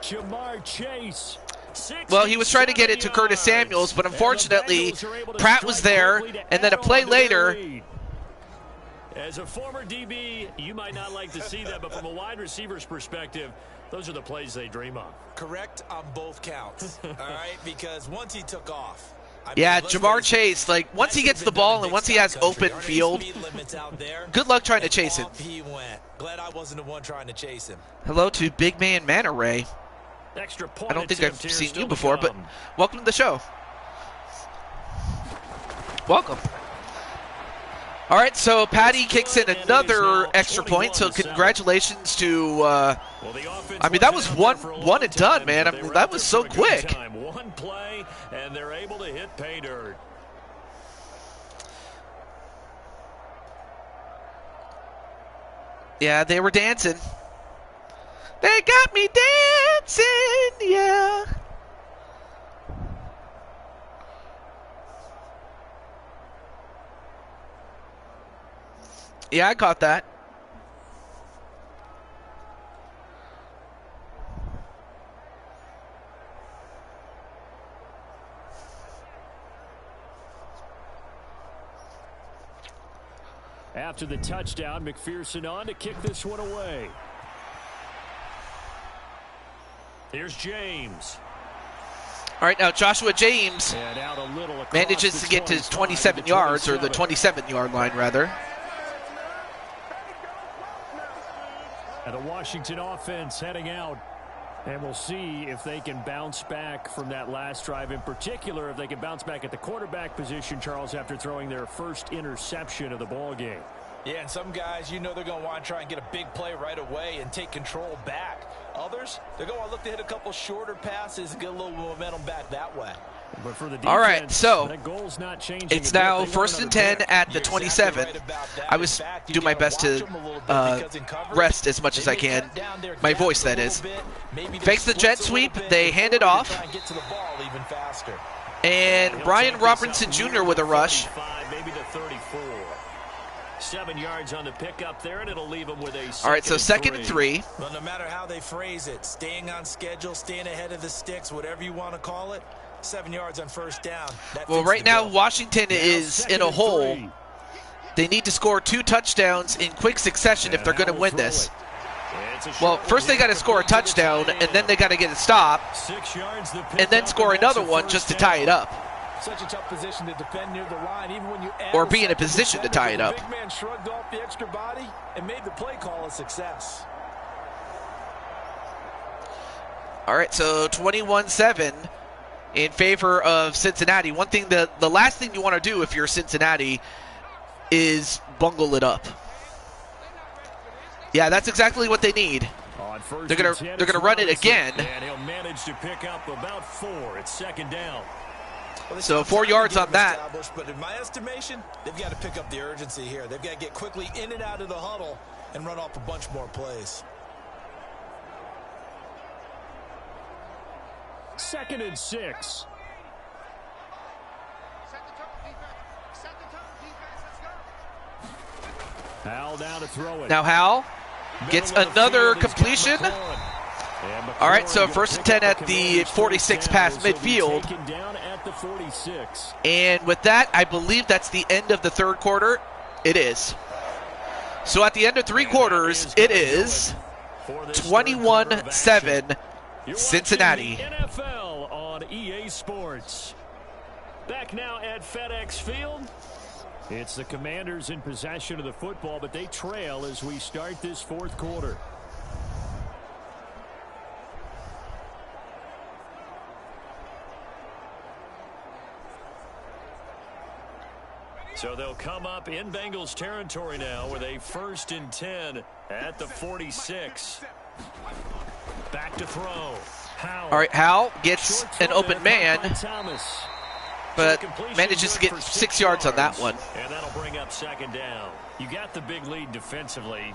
Jamar Chase. Well, he was trying to get it to Curtis Samuels, but unfortunately, Pratt was there, and then a play later. As a former DB, you might not like to see that, but from a wide receiver's perspective, those are the plays they dream of. Correct on both counts, all right? Because once he took off. Yeah, Jamar Chase, like, once he gets the ball and once he has open field, good luck trying to chase him. He went. Glad I wasn't the one trying to chase him. Hello to Big Man Manta Ray. Extra point. I don't think I've seen you before, but welcome to the show. Welcome. All right, so Patty kicks in another extra point, so congratulations to, I mean, that was one and done, man. I mean, that was so quick. One play, and they're able to hit pay dirt. Yeah, they were dancing. They got me dancing, yeah. Yeah, I caught that. After the touchdown, McPherson on to kick this one away. Here's James. All right, now Joshua James manages to get to his 27 yards, or the 27-yard line, rather. And the Washington offense heading out. And we'll see if they can bounce back from that last drive. In particular, if they can bounce back at the quarterback position, Charles, after throwing their first interception of the ball game. Yeah, and some guys, you know they're going to want to try and get a big play right away and take control back. Others, they're going to want to look to hit a couple shorter passes and get a little momentum back that way. But for the defense, All right, so that goal's not changing it's a bit. now They want 1st and another 10 pick. at the You're 27. exactly right about that. I was In fact, you doing my gotta best watch to them a little bit because in coverage, rest as much as they I may can. cut down their My gap voice, a that little is. bit. Maybe they Fakes the split jet a little sweep. bit They hand it before they off. try and get to the ball even faster. And He'll Brian take this Robertson up Jr. near with a the rush. 35, maybe the 34. 7 yards on the pickup there, and it'll leave him with a All right, so second and 3. Well, no matter how they phrase it, staying on schedule, staying ahead of the sticks, whatever you want to call it, 7 yards on first down. That Well, fits right the now, bill. Washington is Second in a and hole. 3. They need to score 2 touchdowns in quick succession if they're going to win this. Well, first they got to score a touchdown, and then they got to get a stop, 6 yards the and then pickup, score and that's another a one first just to down. tie it up. Such a tough position to defend near the line, even when you add Or a be in a second position to defender, tie it the up. Big man shrugged off the extra body and made the play call a success. All right, so 21-7 in favor of Cincinnati. One thing, the last thing you want to do if you're Cincinnati is bungle it up. Yeah, that's exactly what they need. On first They're and 10, gonna run it Robinson, again. And he'll manage to pick up about 4. It's second down. Well, So it's 4 time to yards get on them that. established, but in my estimation, they've got to pick up the urgency here. They've got to get quickly in and out of the huddle and run off a bunch more plays. Second and 6. Hal now to throw it. Now Hal gets Middle of the another field, he's got completion. McLaurin. And All right, McLaurin so gonna first and pick 10 up at the the Commanders' 46 first past down, as he'll be midfield. taken down at the 46. And with that, I believe that's the end of the third quarter. It is. So at the end of 3 quarters, it is For this third quarter of action. 21-7 You're Cincinnati. watching the NFL on EA Sports. Back now at FedEx Field. It's the Commanders in possession of the football, but they trail as we start this fourth quarter. So they'll come up in Bengals territory now with a 1st and 10 at the 46. Back to throw. Howell. All right, Hal gets Short an throw open there, man, caught by Thomas. but Completion manages to good get for 6 yards on that one. And that'll bring up second down. You got the big lead defensively.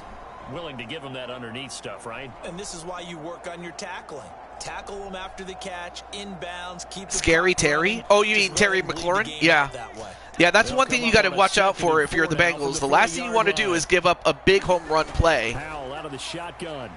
Willing to give them that underneath stuff, right? And this is why you work on your tackling. Tackle them after the catch, inbounds, keep the Scary clock Terry? running. Oh, you Just mean go Terry ahead and lead McLaurin? the game Yeah. out that way. Yeah, that's They'll one thing come you got up to on a watch out 2nd for and if you're the 4 now from Bengals. the The last thing you want to 40-yard do line. is give up a big home run play. Howell out of the shotgun.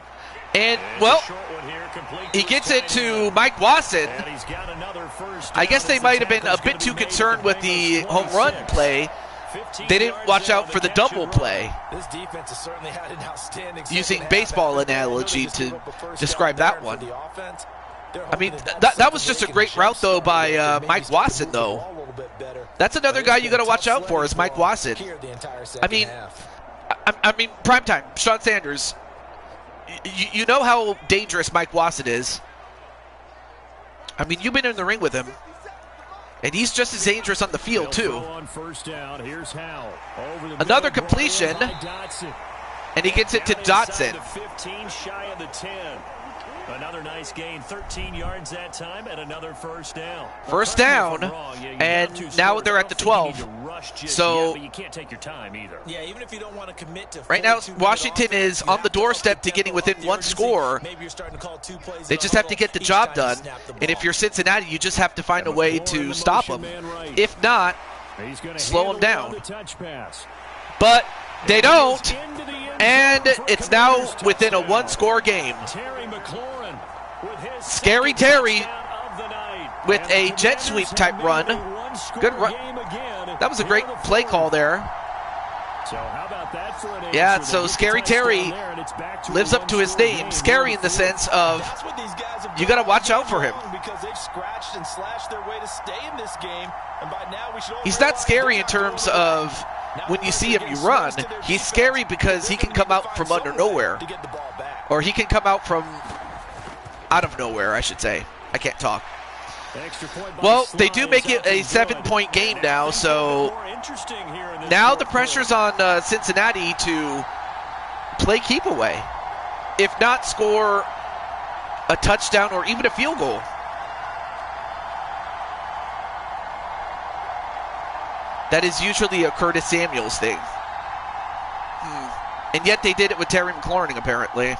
And, There's well, a short one here, complete he to gets his it tight to end. Mike Watson. And he's got another first I down guess as they the might have been a tackle's bit gonna too be made concerned at with the home run 26. play. 15 They didn't yards watch now out to for the catch and double run. play. This defense has certainly had an outstanding Using second half baseball after that. I know they analogy just to gave up a first describe down that there one. for the offense. They're I mean, hoping that that that's was something just a they can great route, though, jumpstart by with to maybe Mike start to Watson, move the though. ball a little bit better. That's another But guy it's you been got to tough watch out for sledding is Mike them Watson. here the entire I second mean, half. I mean, primetime, Sean Sanders. You know how dangerous Mike Watson is. I mean, you've been in the ring with him. And he's just as dangerous on the field, They'll too. throw on first down. Here's Howell. Over the Another middle, brought completion. in by Dotson. And he gets it to Down inside Dotson. the 15, shy of the 10. Another nice gain, 13 yards that time, and another first down. First Correct me if down, I'm wrong. Yeah, you and got two now scores. they're I at the don't think you 12. need to rush just So- yet, but you can't take your time either. Yeah, even if you don't want to commit to Right now, 42-minute Washington offense, is you on have the to up doorstep to tempo, getting up within the one urgency. score. Maybe you're starting to call 2 plays They in a just have to huddle get the each job time you done. snap the And if ball. you're Cincinnati, you just have to find a And way McLaurin to in stop motion, them. man right. If not, He's gonna slow handle him down. it on the touch pass. but they And don't. he is into the end And zone for it's now Commanders within a touchdown. one-score game. Terry McLaurin with his Scary second Terry touchdown of the night. with And a the jet Commanders sweep have type made run. a one-score Good run. game again. That was a Here great in the play fourth. call there. So how about that for an Yeah, answer? so They get the Scary touchdown Terry there, and it's back to a Lives up to his one-score name. game Scary here in the fourth. sense of That's what these guys have you done got to watch all out for him. long because they've scratched and slashed their way to stay in this game. And by now we should all he's not realize scary they're in not terms going away. of Now when you first see they're him, you getting run. switched to their He's defense. scary because he They're can gonna come need out to from find under some way nowhere. to get the ball back. Or he can come out from out of nowhere, I should say. I can't talk. Well, they do make it a 7-point game now, so now the pressure's on Cincinnati to play keep away. If not, score a touchdown or even a field goal. That is usually a Curtis Samuels thing. And yet they did it with Terry McLaurin, apparently.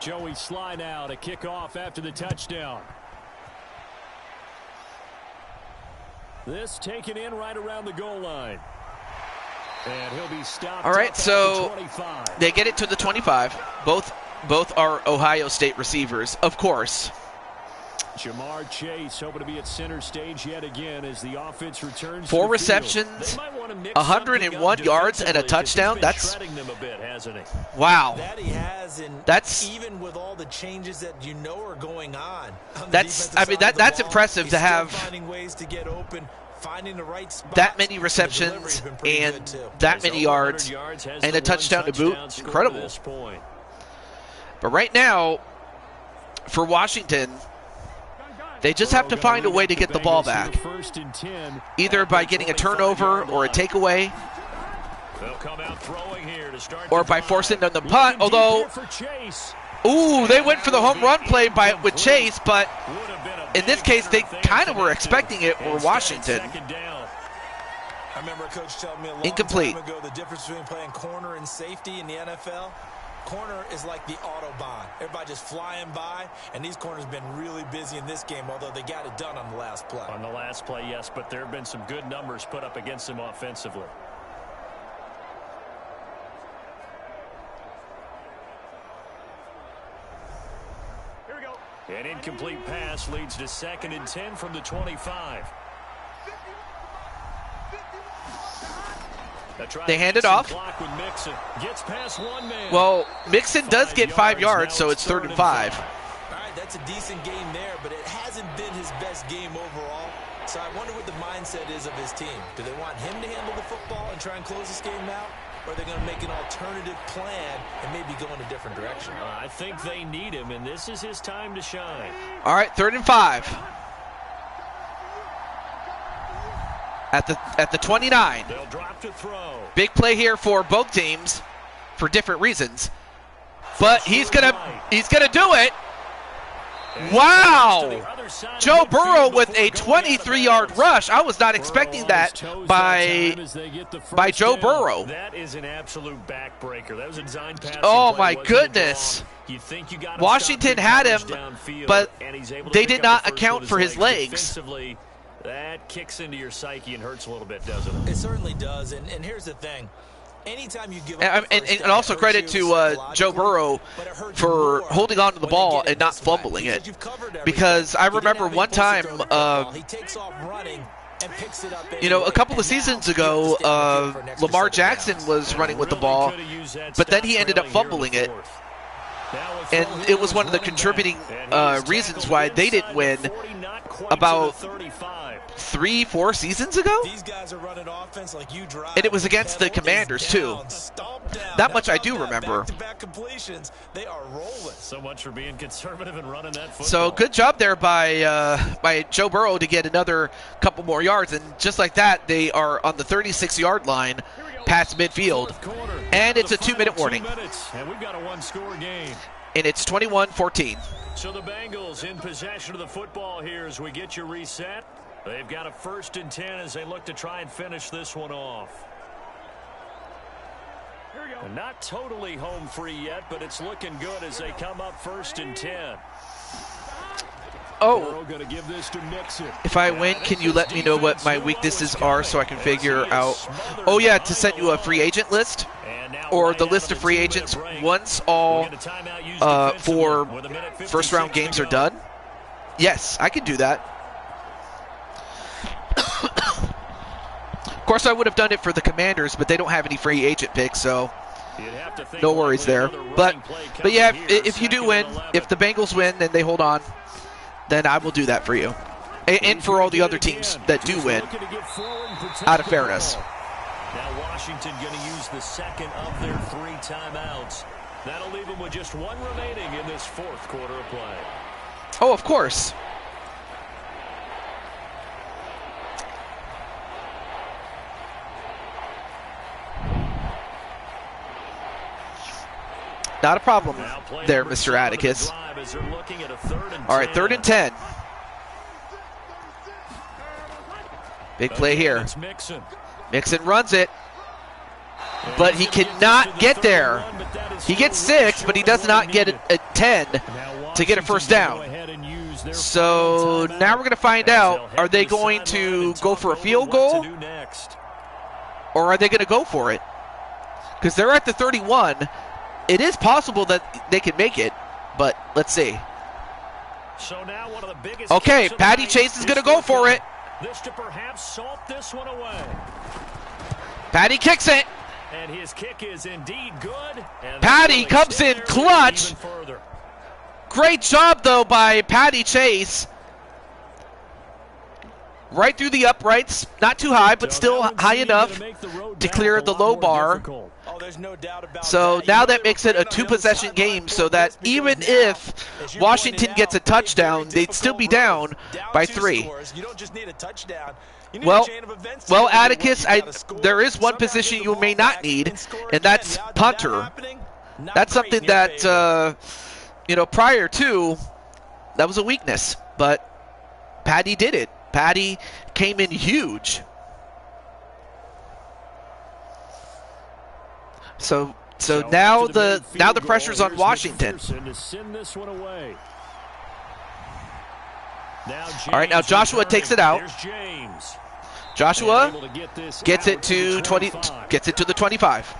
Joey Sly now to kick off after the touchdown. This taken in right around the goal line. And he'll be stopped. All right, so they get it to the 25. Both are Ohio State receivers, of course. Jamar Chase hoping to be at center stage yet again as the offense returns. 4 receptions, 101 yards, and a touchdown. That's them a bit, hasn't he? Wow. That he has, and That's even with all the changes that are going on. That's that's impressive to have finding ways to get open, finding the right spot. That many receptions and that many yards and a touchdown to boot. Incredible. But right now, for Washington, they just have to find a way to get the ball back, either by getting a turnover or a takeaway, or by forcing them to punt. Although, ooh, they went for the home run play with Chase, but in this case, they kind of were expecting it for Washington. I remember a coach telling me a long Incomplete. time ago the difference between playing corner and safety in the NFL. Corner is like the Autobahn. Everybody just flying by, and these corners have been really busy in this game, although they got it done on the last play. On the last play, yes, but there have been some good numbers put up against them offensively. Here we go. An incomplete pass leads to 2nd and 10 from the 25. They hand it off. Well, Mixon does get 5 yards, so it's 3rd and 5. All right, that's a decent game there, but it hasn't been his best game overall. So I wonder what the mindset is of his team. Do they want him to handle the football and try and close this game out? Or are they going to make an alternative plan and maybe go in a different direction? I think they need him, and this is his time to shine. All right, 3rd and 5. At the 29. They'll drop to throw. Big play here for both teams for different reasons. But he's gonna do it. Wow! Joe Burrow with a 23-yard rush. I was not expecting that by Joe Burrow. That is an absolute backbreaker. That was a design pass. Oh my goodness. Washington had him, but they did not account for his legs. That kicks into your psyche and hurts a little bit, doesn't it? It certainly does. And here's the thing. Anytime you give up and also credit to Joe Burrow for holding on to the ball and not fumbling it. Because I remember one time, you know, a couple of seasons ago, Lamar Jackson was running with the ball, but then he ended up fumbling it. And it was one of the contributing reasons why they didn't win about 3-4 seasons ago. These guys are running offense like you drive. And it was against the Commanders too. That much I do remember. Back-to-back completions. They are rolling. So much for being conservative and running that football. So good job there by Joe Burrow to get another couple more yards, and just like that, they are on the 36-yard line past midfield, and it's a 2-minute warning. And we've got a one-score game. And it's 21-14. So the Bengals in possession of the football here as we get you reset. They've got a 1st and 10 as they look to try and finish this one off. Here we go. Not totally home free yet, but it's looking good as they come up 1st and 10. Oh, Gonna give this to Mixon. if I win, can you let me know what my weaknesses are so I can figure out? Oh yeah, to send you a free agent list, or the list of free agents once all 4 first-round games are done. Yes, I can do that. Of course, I would have done it for the Commanders, but they don't have any free agent picks, so No worries there. But yeah, if you do win, if the Bengals win and they hold on, then I will do that for you. And for all the other teams that do win, out of fairness. Now Washington going to use the second of their 3 timeouts. That'll leave them with just 1 remaining in this 4th quarter of play. Oh, of course. Not a problem there, Mr. Atticus. All right, 3rd and 10. Big play here. Mixon runs it, but he cannot get there. He gets 6, but he does not get a 10 to get a first down. So now we're going to find out, are they going to go for a field goal, or are they going to go for it? Because they're at the 31. It is possible that they can make it, but let's see. Okay, Patty Chase is going to go for it. This to perhaps salt this one away. Patty kicks it. And his kick is indeed good. Patty comes in clutch. Great job, though, by Patty Chase. Right through the uprights. Not too high, but still high enough to clear the low bar. So now that makes it a 2-possession game, so that even if Washington gets a touchdown, they'd still be down by 3. Well, Atticus, there is one position you may not need, and that's punter. That's something that, prior to, that was a weakness, but Patty did it. Patty came in huge. So now the pressure's on Washington. All right, now Joshua takes it out. Joshua gets it to the 25.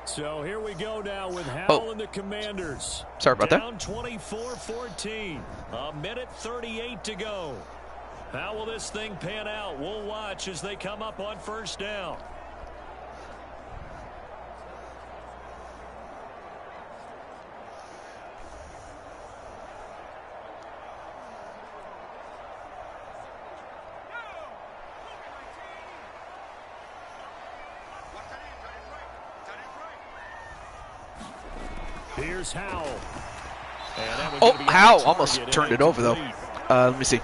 So here we go now with Howell and the Commanders. Sorry about that. Down 24-14. A minute 38 to go. How will this thing pan out? We'll watch as they come up on first down. Here's Howell. Oh, Howell almost turned it over, though. Let me see.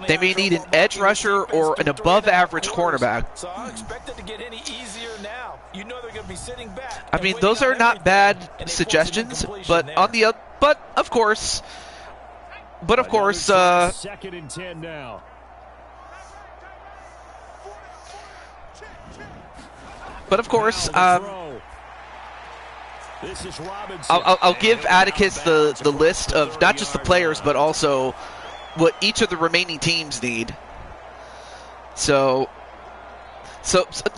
They may need an edge rusher or an above-average cornerback. So I expect it to get any easier now. You know they're going to be sitting back. I mean, those are not bad suggestions, but of course, second and 10 now. But of course, I'll give Atticus the list of not just the players, but also what each of the remaining teams need. So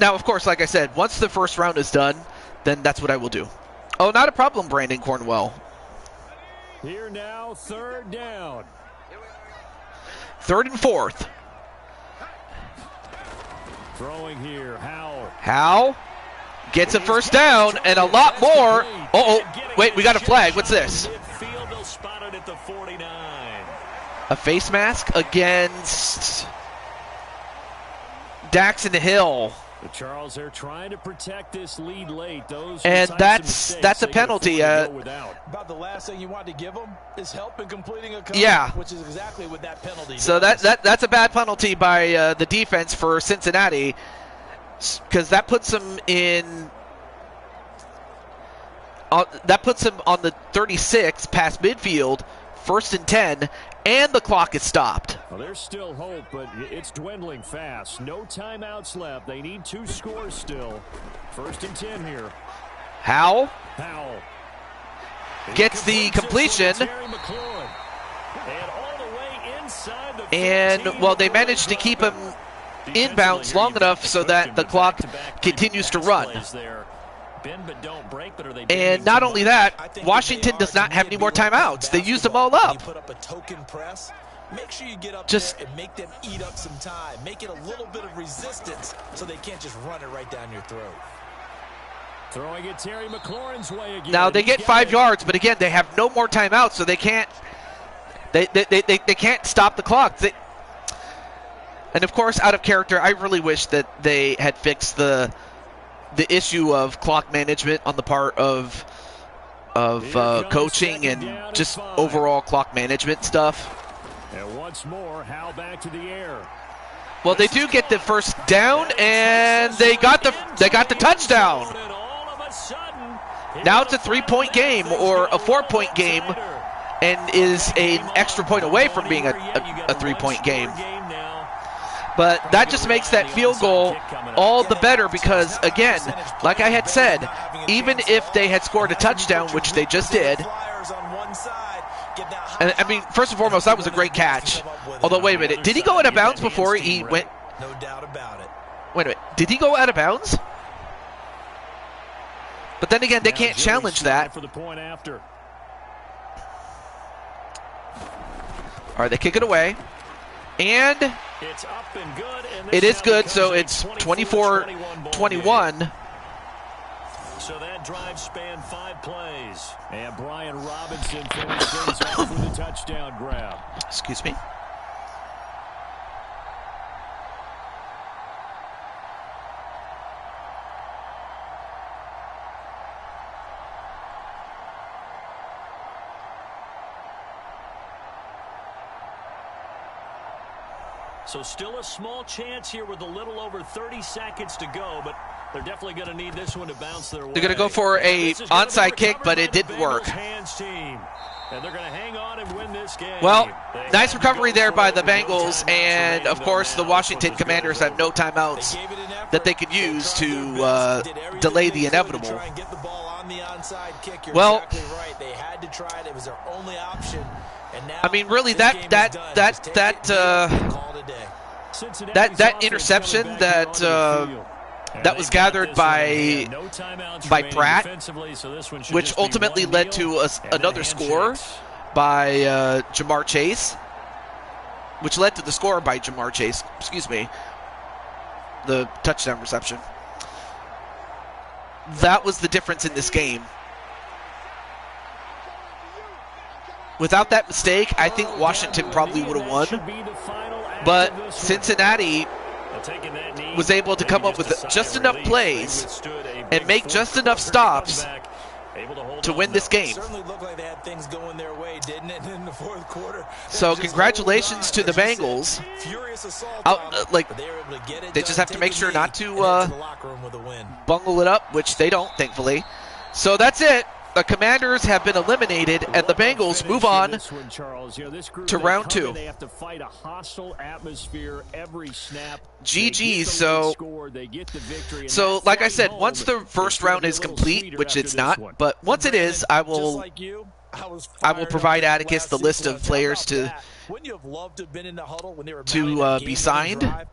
now, of course, like I said, once the first round is done, then that's what I will do. Oh, not a problem, Brandon Cornwell. Here now, 3rd down. 3rd and 4th. Throwing here, Howell. Howell gets a first down and a lot more. Wait, we got a flag. What's this? A face mask against Daxon Hill. Charles, they're trying to protect this lead late. And that's a penalty. About the last thing you want to give them is help in completing a cover, yeah, which is exactly what that penalty so does. That's a bad penalty by the defense for Cincinnati, because that puts them in. That puts them on the 36 past midfield, 1st and 10, and the clock is stopped. Well, there's still hope, but it's dwindling fast. No timeouts left. They need 2 scores still. 1st and 10 here. Howell He gets the completion. And, well, they managed to keep him inbounds long enough so that the clock continues to run. And not only that, Washington does not have any more timeouts. They used them all up. You put up a token press, Make sure you get up Just there and make them eat up some time. Make it a little bit of resistance so they can't just run it right down your throat. Throwing it Terry McLaurin's way again. now they get 5 yards, but again, they have no more timeouts, so they can't. They can't stop the clock. And of course, out of character, I really wish that they had fixed the issue of clock management on the part of coaching and just overall clock management stuff. And once more, Hal back to the air. Well, they do get the first down, and they got the touchdown. Now it's a 3-point game or a 4-point game, and is an extra point away from being a 3-point game. But that just makes that field goal all the better because, again, like I had said, even if they had scored a touchdown, which they just did, and I mean, first and foremost, that was a great catch. Although, wait a minute, did he go out of bounds before he went? No doubt about it. Wait a minute, did he go out of bounds? But then again, they can't challenge that. For the point after. All right, they kick it away. And It's up and good. And it is good, so it's 24-21. So that drive spanned 5 plays. And Brian Robinson finished things off with a touchdown grab. Excuse me. So still a small chance here with a little over 30 seconds to go, but they're definitely going to need this one to bounce their way. They're going to go for a onside kick, but it didn't work. And they're going to hang on and win this game. Well, nice recovery there by the Bengals, and of course the Washington Commanders have no timeouts that they could use to delay the inevitable. Well, they had to try it. It was their only option. I mean, really, that interception that was gathered by Pratt, which ultimately led to another score by Jamar Chase, which led to the score by Jamar Chase. Excuse me, the touchdown reception. That was the difference in this game. Without that mistake, I think Washington probably would have won. But Cincinnati was able to come up with just enough plays and make just enough stops to win this game. So congratulations to the Bengals. They just have to make sure not to bungle it up, which they don't, thankfully. So that's it. The Commanders have been eliminated, and the Bengals move on to round 2. They have to fight a hostile atmosphere every snap. GG. So like I said, once the first round is complete, which it's not, but once it is, I will provide Atticus the list of players to be signed.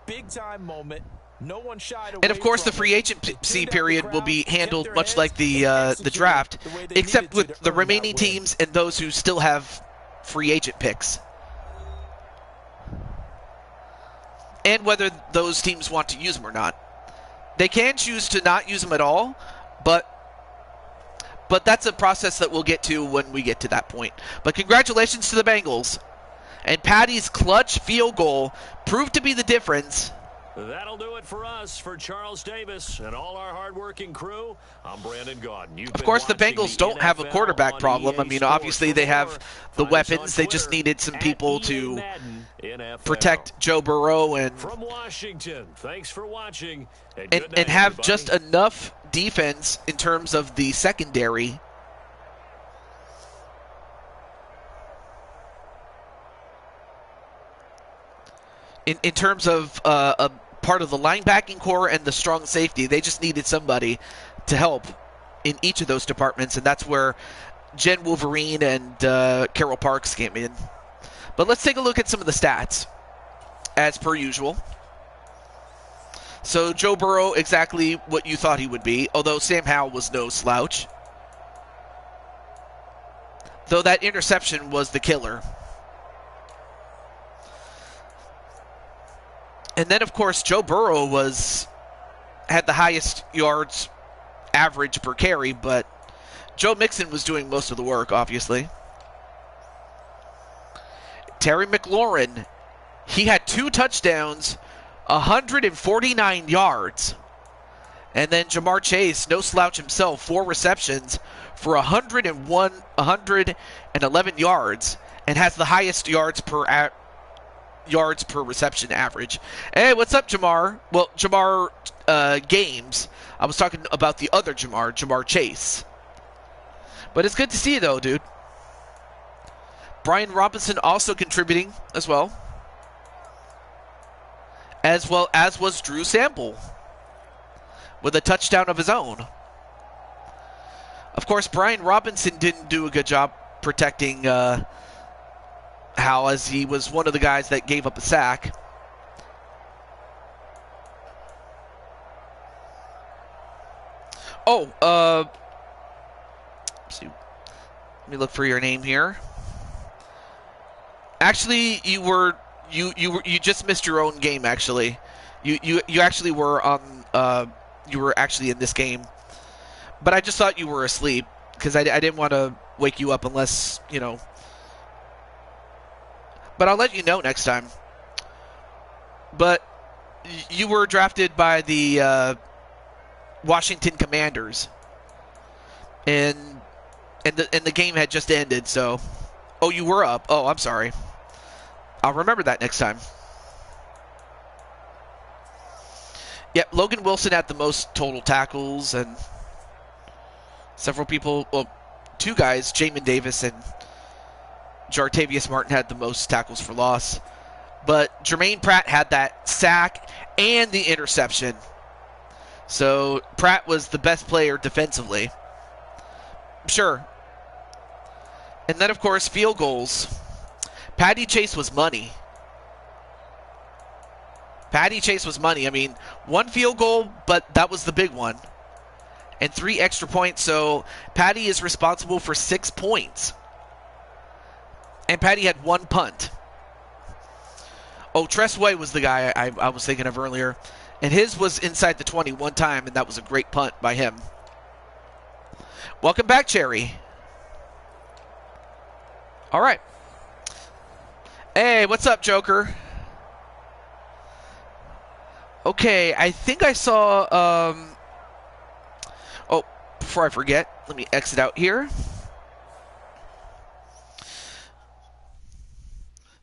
Big time moment. No one shied away. And of course, the free agency period will be handled much like the draft, except with the remaining teams and those who still have free agent picks, and whether those teams want to use them or not. They can choose to not use them at all, but that's a process that we'll get to when we get to that point. But congratulations to the Bengals, and Patty's clutch field goal proved to be the difference. That'll do it for us. For Charles Davis and all our hardworking crew, I'm Brandon Gaudin. Of course, the Bengals don't have a quarterback problem. I mean, obviously they have the weapons. They just needed some people to protect Joe Burrow and from Washington. Thanks for watching, and have just enough defense in terms of the secondary in terms of a part of the linebacking core and the strong safety. They just needed somebody to help in each of those departments, and that's where Jen Wolverine and Carol Parks came in. But let's take a look at some of the stats, as per usual. So Joe Burrow, exactly what you thought he would be, although Sam Howell was no slouch. Though that interception was the killer. And then, of course, Joe Burrow had the highest yards average per carry, but Joe Mixon was doing most of the work, obviously. Terry McLaurin, he had 2 touchdowns, 149 yards. And then Jamar Chase, no slouch himself, 4 receptions for 111 yards, and has the highest yards per reception average. Hey, what's up, Jamar? Well, Jamar Games. I was talking about the other Jamar Chase. But it's good to see you, though, dude. Brian Robinson also contributing as well as was Drew Sample with a touchdown of his own. Of course, Brian Robinson didn't do a good job protecting Hal, as he was one of the guys that gave up a sack. Oh, let's see. Let me look for your name here. Actually, you just missed your own game. Actually, you actually were on. You were actually in this game, but I just thought you were asleep because I didn't want to wake you up unless, you know. But I'll let you know next time. But you were drafted by the Washington Commanders, and the game had just ended. So, oh, you were up. Oh, I'm sorry. I'll remember that next time. Yep, Logan Wilson had the most total tackles, and several people, well, 2 guys, Jamin Davis and Jartavius Martin, had the most tackles for loss. But Jermaine Pratt had that sack and the interception. So Pratt was the best player defensively. Sure. And then, of course, field goals. Patty Chase was money. Patty Chase was money. I mean, 1 field goal, but that was the big one. And 3 extra points, so Patty is responsible for 6 points. And Patty had 1 punt. Oh, Tress Way was the guy I was thinking of earlier. And his was inside the 20 one time, and that was a great punt by him. Welcome back, Cherry. All right. Hey, what's up, Joker? Okay, I think I saw, oh, before I forget, let me exit out here.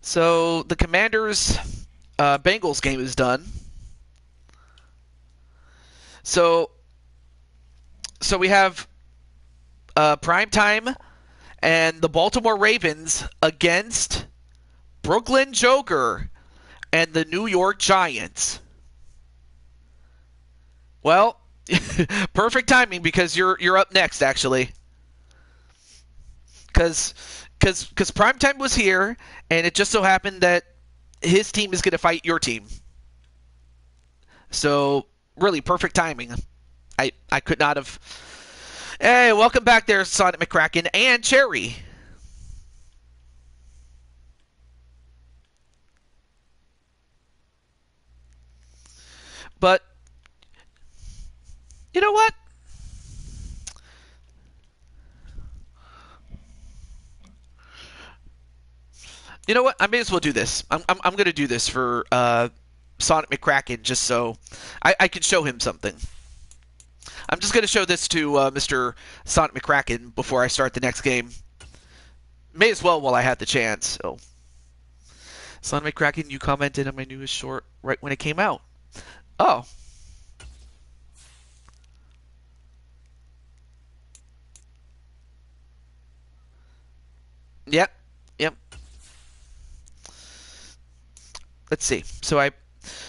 So, the Commanders Bengals game is done. So we have prime time and the Baltimore Ravens against Brooklyn Joker and the New York Giants. Well, perfect timing because you're up next, actually. Because primetime was here, and it just so happened that his team is going to fight your team. So, really, perfect timing. I could not have... Hey, welcome back there, Sonic McCracken and Cherry. But... you know what? You know what? I may as well do this. I'm going to do this for Sonic McCracken just so I can show him something. I'm just going to show this to Mr. Sonic McCracken before I start the next game. May as well while I had the chance. So, Sonic McCracken, you commented on my newest short right when it came out. Oh. Yep. Let's see.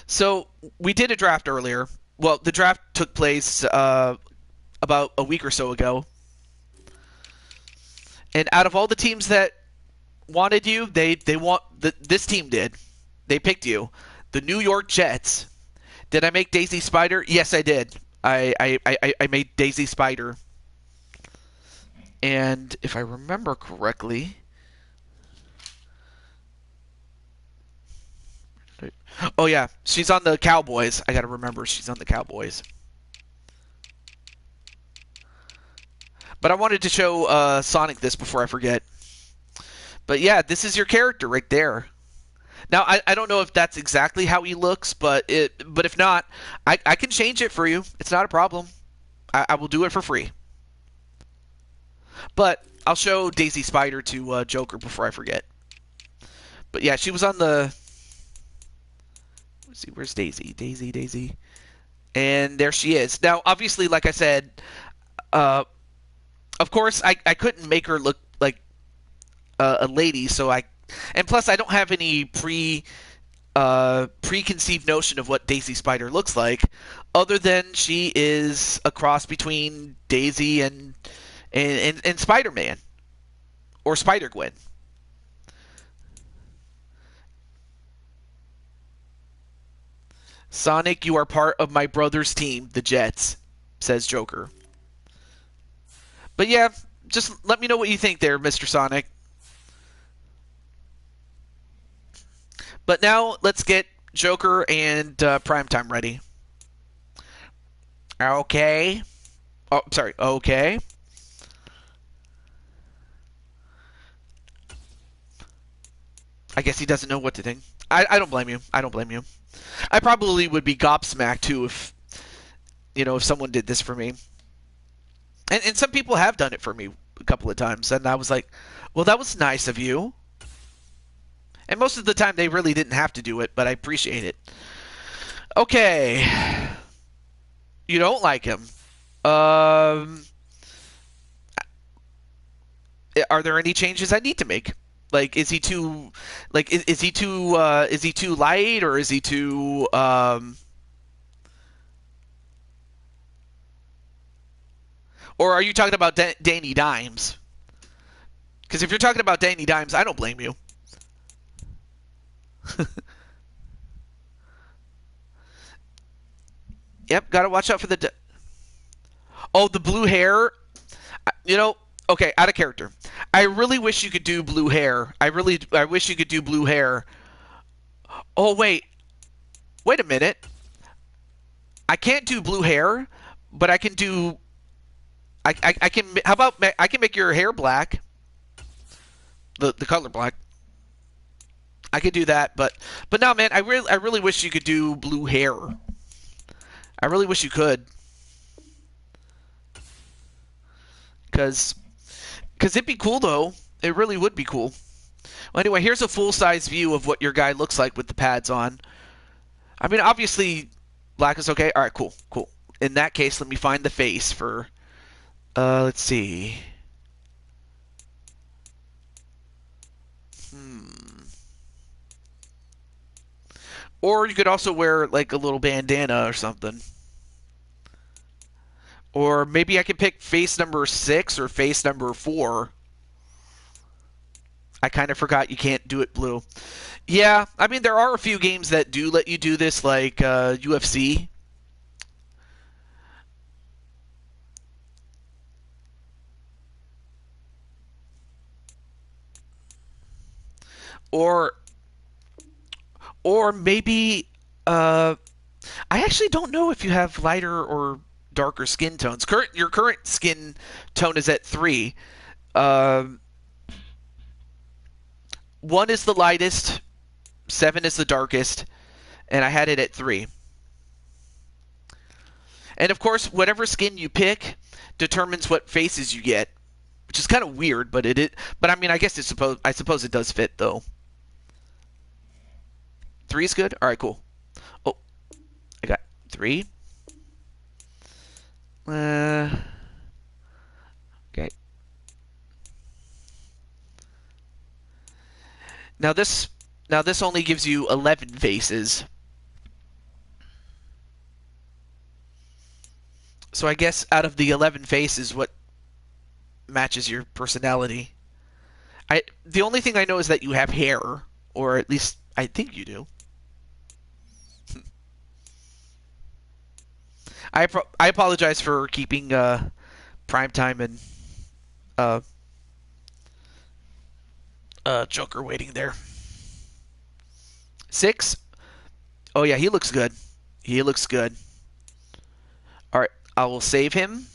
So we did a draft earlier. Well, the draft took place about a week or so ago. And out of all the teams that wanted you, this team did. They picked you. The New York Jets. Did I make Daisy Spider? Yes, I did. I made Daisy Spider. And if I remember correctly, Oh yeah, she's on the Cowboys. I gotta remember she's on the Cowboys. But I wanted to show Sonic this before I forget. But yeah, this is your character right there. Now I don't know if that's exactly how he looks, but if not, I can change it for you. It's not a problem. I will do it for free. But I'll show Daisy Spider to Joker before I forget. But yeah, she was on the. Let's see, where's Daisy? Daisy. And there she is. Now, obviously, like I said, of course, I couldn't make her look like a lady, and plus I don't have any preconceived notion of what Daisy Spider looks like, other than she is a cross between Daisy and Spider-Man or Spider-Gwen. Sonic, you are part of my brother's team, the Jets, says Joker. But yeah, just let me know what you think there, Mr. Sonic. But now let's get Joker and Primetime ready. Okay. Oh, sorry. Okay. I guess he doesn't know what to think. I don't blame you. I don't blame you. I probably would be gobsmacked too if someone did this for me. And some people have done it for me a couple of times, and I was like, well, that was nice of you. And most of the time they really didn't have to do it, but I appreciate it. Okay. You don't like him. Are there any changes I need to make? Like, is he too light, or is he too or are you talking about Danny Dimes? Because if you're talking about Danny Dimes, I don't blame you. Yep, gotta watch out for the. Oh, the blue hair. Okay, out of character. I really wish you could do blue hair. I wish you could do blue hair. Oh wait a minute. I can't do blue hair, but I can do. I can. How about I can make your hair black? The color black. I could do that, but no, man. I really wish you could do blue hair. I really wish you could. Because it'd be cool, though. It really would be cool. Well, anyway, here's a full-size view of what your guy looks like with the pads on. I mean, obviously, black is okay. All right, cool. In that case, let me find the face for... let's see. Or you could also wear, like, a little bandana or something. Or maybe I could pick face number 6 or face number 4. I kind of forgot you can't do it blue. Yeah, I mean, there are a few games that do let you do this, like UFC. Or maybe... I actually don't know if you have lighter or darker skin tones. Your current skin tone is at 3. 1 is the lightest, 7 is the darkest, and I had it at 3. And of course, whatever skin you pick determines what faces you get, which is kind of weird, but but I mean, I guess I suppose it does fit though. 3 is good. All right, cool. Oh, I got 3. Okay. Now this only gives you 11 faces. So I guess out of the 11 faces, what matches your personality? The only thing I know is that you have hair, or at least I think you do. I apologize for keeping Primetime and Joker waiting there. 6, Oh, yeah, he looks good. He looks good. All right, I will save him.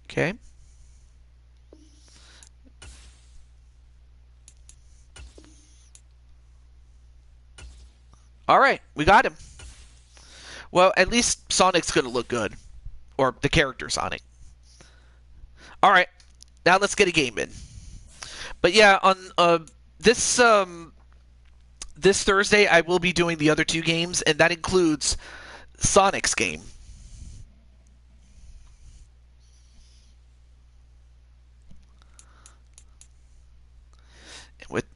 Okay. All right, we got him. Well, at least Sonic's going to look good. Or the character Sonic. All right, now let's get a game in. But yeah, on this Thursday, I will be doing the other 2 games, and that includes Sonic's game.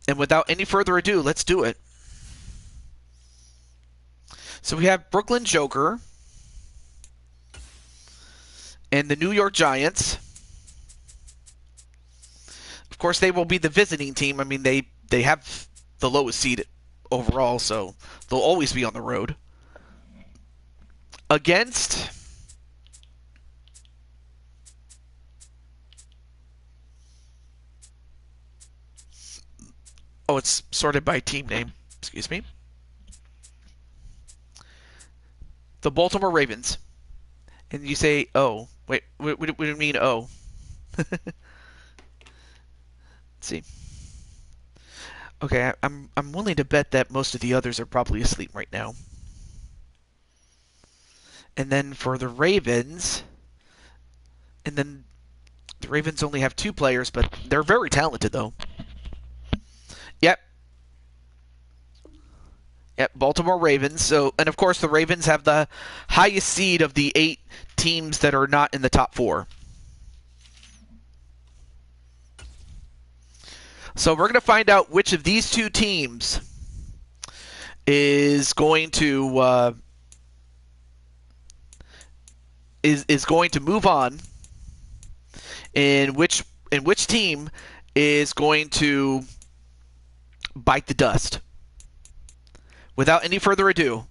And without any further ado, let's do it. So we have Brooklyn Joker and the New York Giants. Of course, they will be the visiting team. I mean, they have the lowest seed overall, so they'll always be on the road. Against it's sorted by team name. Excuse me. The Baltimore Ravens. And you say, oh. Wait, what do you mean, oh? Let's see. Okay, I'm willing to bet that most of the others are probably asleep right now. And then for the Ravens, and then the Ravens only have 2 players, but they're very talented, though. Yep. Yep, Baltimore Ravens. So, and of course, the Ravens have the highest seed of the 8 teams that are not in the top 4. So we're going to find out which of these 2 teams is going to is going to move on, and which team is going to bite the dust. Without any further ado,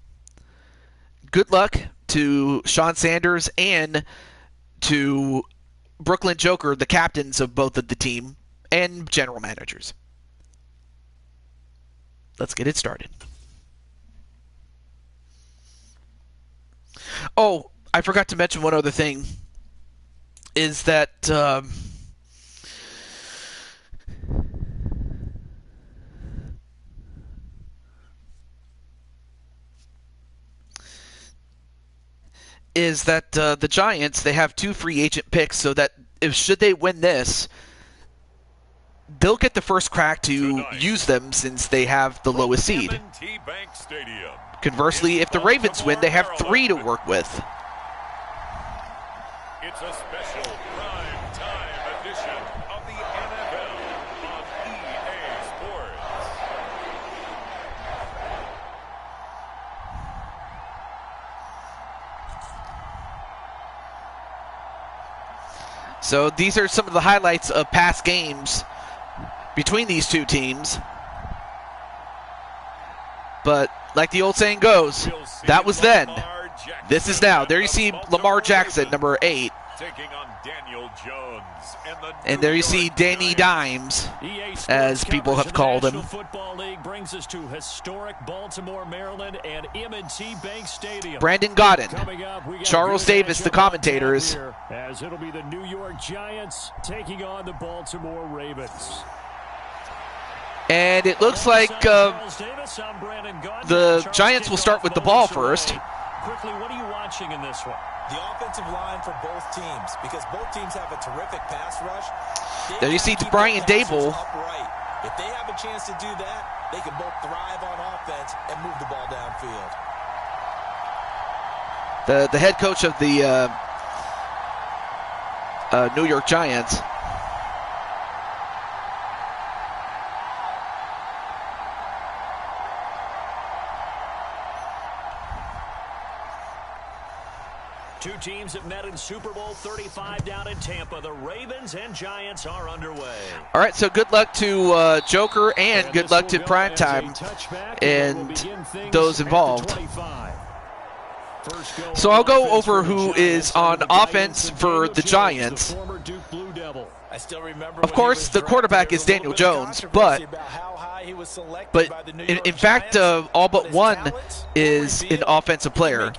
good luck to Sean Sanders and to Brooklyn Joker, the captains of both of the team and general managers. Let's get it started. Oh, I forgot to mention one other thing. Is that the Giants, they have 2 free agent picks, so that should they win this, they'll get the first crack to use them since they have the lowest seed. Conversely, if the Ravens win, they have 3 to work with. It's a special prime time edition of the NFL on EA Sports. So these are some of the highlights of past games between these 2 teams. But like the old saying goes, that was then. This is now. There you see Lamar Jackson, number 8. Taking on Daniel Jones And there you see Danny Dimes, as people have called him. Football League brings us to historic Baltimore, Maryland, and M&T Bank Stadium. Brandon Godden, Charles Davis, the commentators. As it'll be the New York Giants taking on the Baltimore Ravens. And it looks like the Giants will start with the ball first. Quickly, what are you watching in this one? The offensive line for both teams, because both teams have a terrific pass rush. There you see Brian Dable. If they have a chance to do that, they can both thrive on offense and move the ball downfield. The head coach of the New York Giants. Two teams that met in Super Bowl 35 down in Tampa. The Ravens and Giants are underway. All right, so good luck to Joker and good luck to Primetime and those involved. So I'll go over who is on offense for the Giants. Of course, the quarterback is Daniel Jones, but in fact, all but one is an offensive player.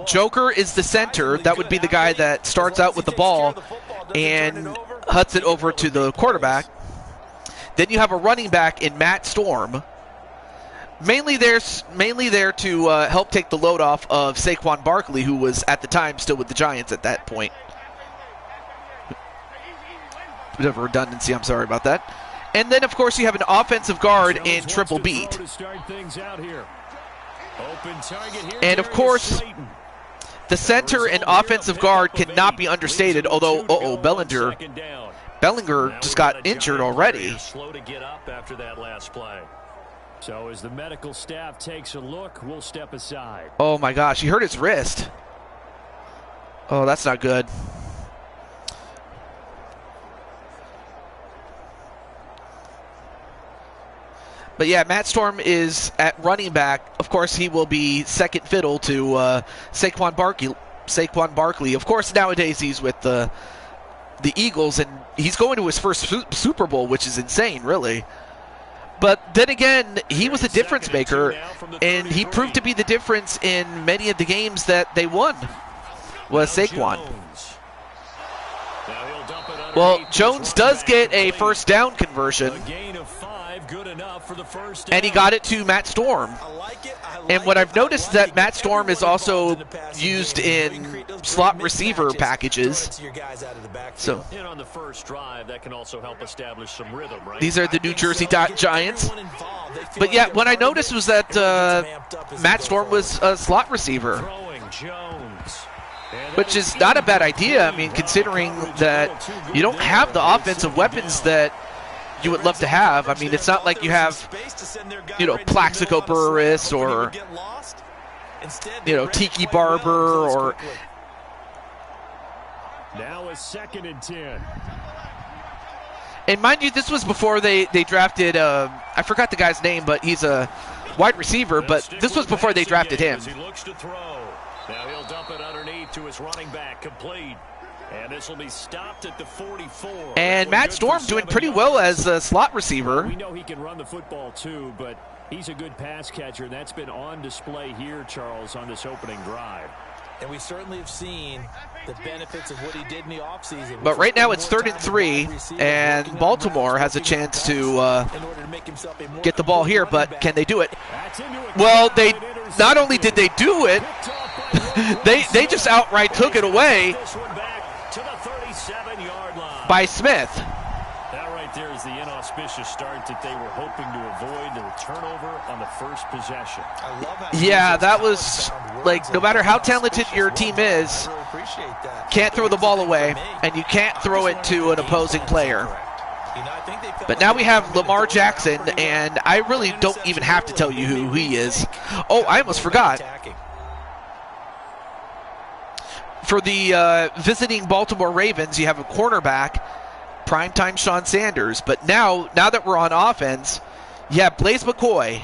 Joker is the center. That would be the guy that starts out with the ball and huts it over to the quarterback. Then you have a running back in Matt Storm, mainly there to help take the load off of Saquon Barkley, who was at the time still with the Giants at that point. Bit of a redundancy, I'm sorry about that. And then, of course, you have an offensive guard in Triple Beat. And, of course, the center and offensive guard cannot be understated, although, Bellinger just got injured already. Slow to get up after that last play. So as the medical staff takes a look, we'll step aside. Oh, my gosh, he hurt his wrist. Oh, that's not good. But yeah, Matt Storm is at running back. Of course, he will be second fiddle to Saquon Barkley. Of course, nowadays he's with the Eagles, and he's going to his first Super Bowl, which is insane, really. But then again, he was a difference maker, and he proved to be the difference in many of the games that they won, was Saquon. Well, Jones does get a first down conversion, and he got it to Matt Storm. And what I've noticed is that Matt Storm is also used in slot receiver packages. So on the first drive, that can also help establish some rhythm, right? These are the New Jersey Giants. But yeah, what I noticed was that Matt Storm was a slot receiver, which is not a bad idea. I mean, considering that you don't have the offensive weapons that you would love to have. I mean, it's not like you have, Plaxico Burress or, Tiki Barber or. Now a 2nd and 10. And mind you, this was before they drafted, I forgot the guy's name, but he's a wide receiver, but this was before they drafted him. He looks to throw. Now he'll dump it underneath to his running back, complete. And this will be stopped at the 44. And Matt Storm doing pretty well as a slot receiver. We know he can run the football too, but he's a good pass catcher, and that's been on display here, Charles, on this opening drive. And we certainly have seen the benefits of what he did in the offseason. But right now it's 3rd and 3, and Baltimore has a chance to get the ball here, but can they do it? Well, they not only did they do it, they just outright took it away by Smith. That right there is the inauspicious start that they were hoping to avoid, the turnover on the first possession. Yeah, that was like, no matter how talented your team is, can't throw the ball away, and you can't throw it to an opposing player. But now we have Lamar Jackson, and I really don't even have to tell you who he is. Oh, I almost forgot. For the visiting Baltimore Ravens, you have a cornerback, primetime Sean Sanders. But now that we're on offense, you have Blaise McCoy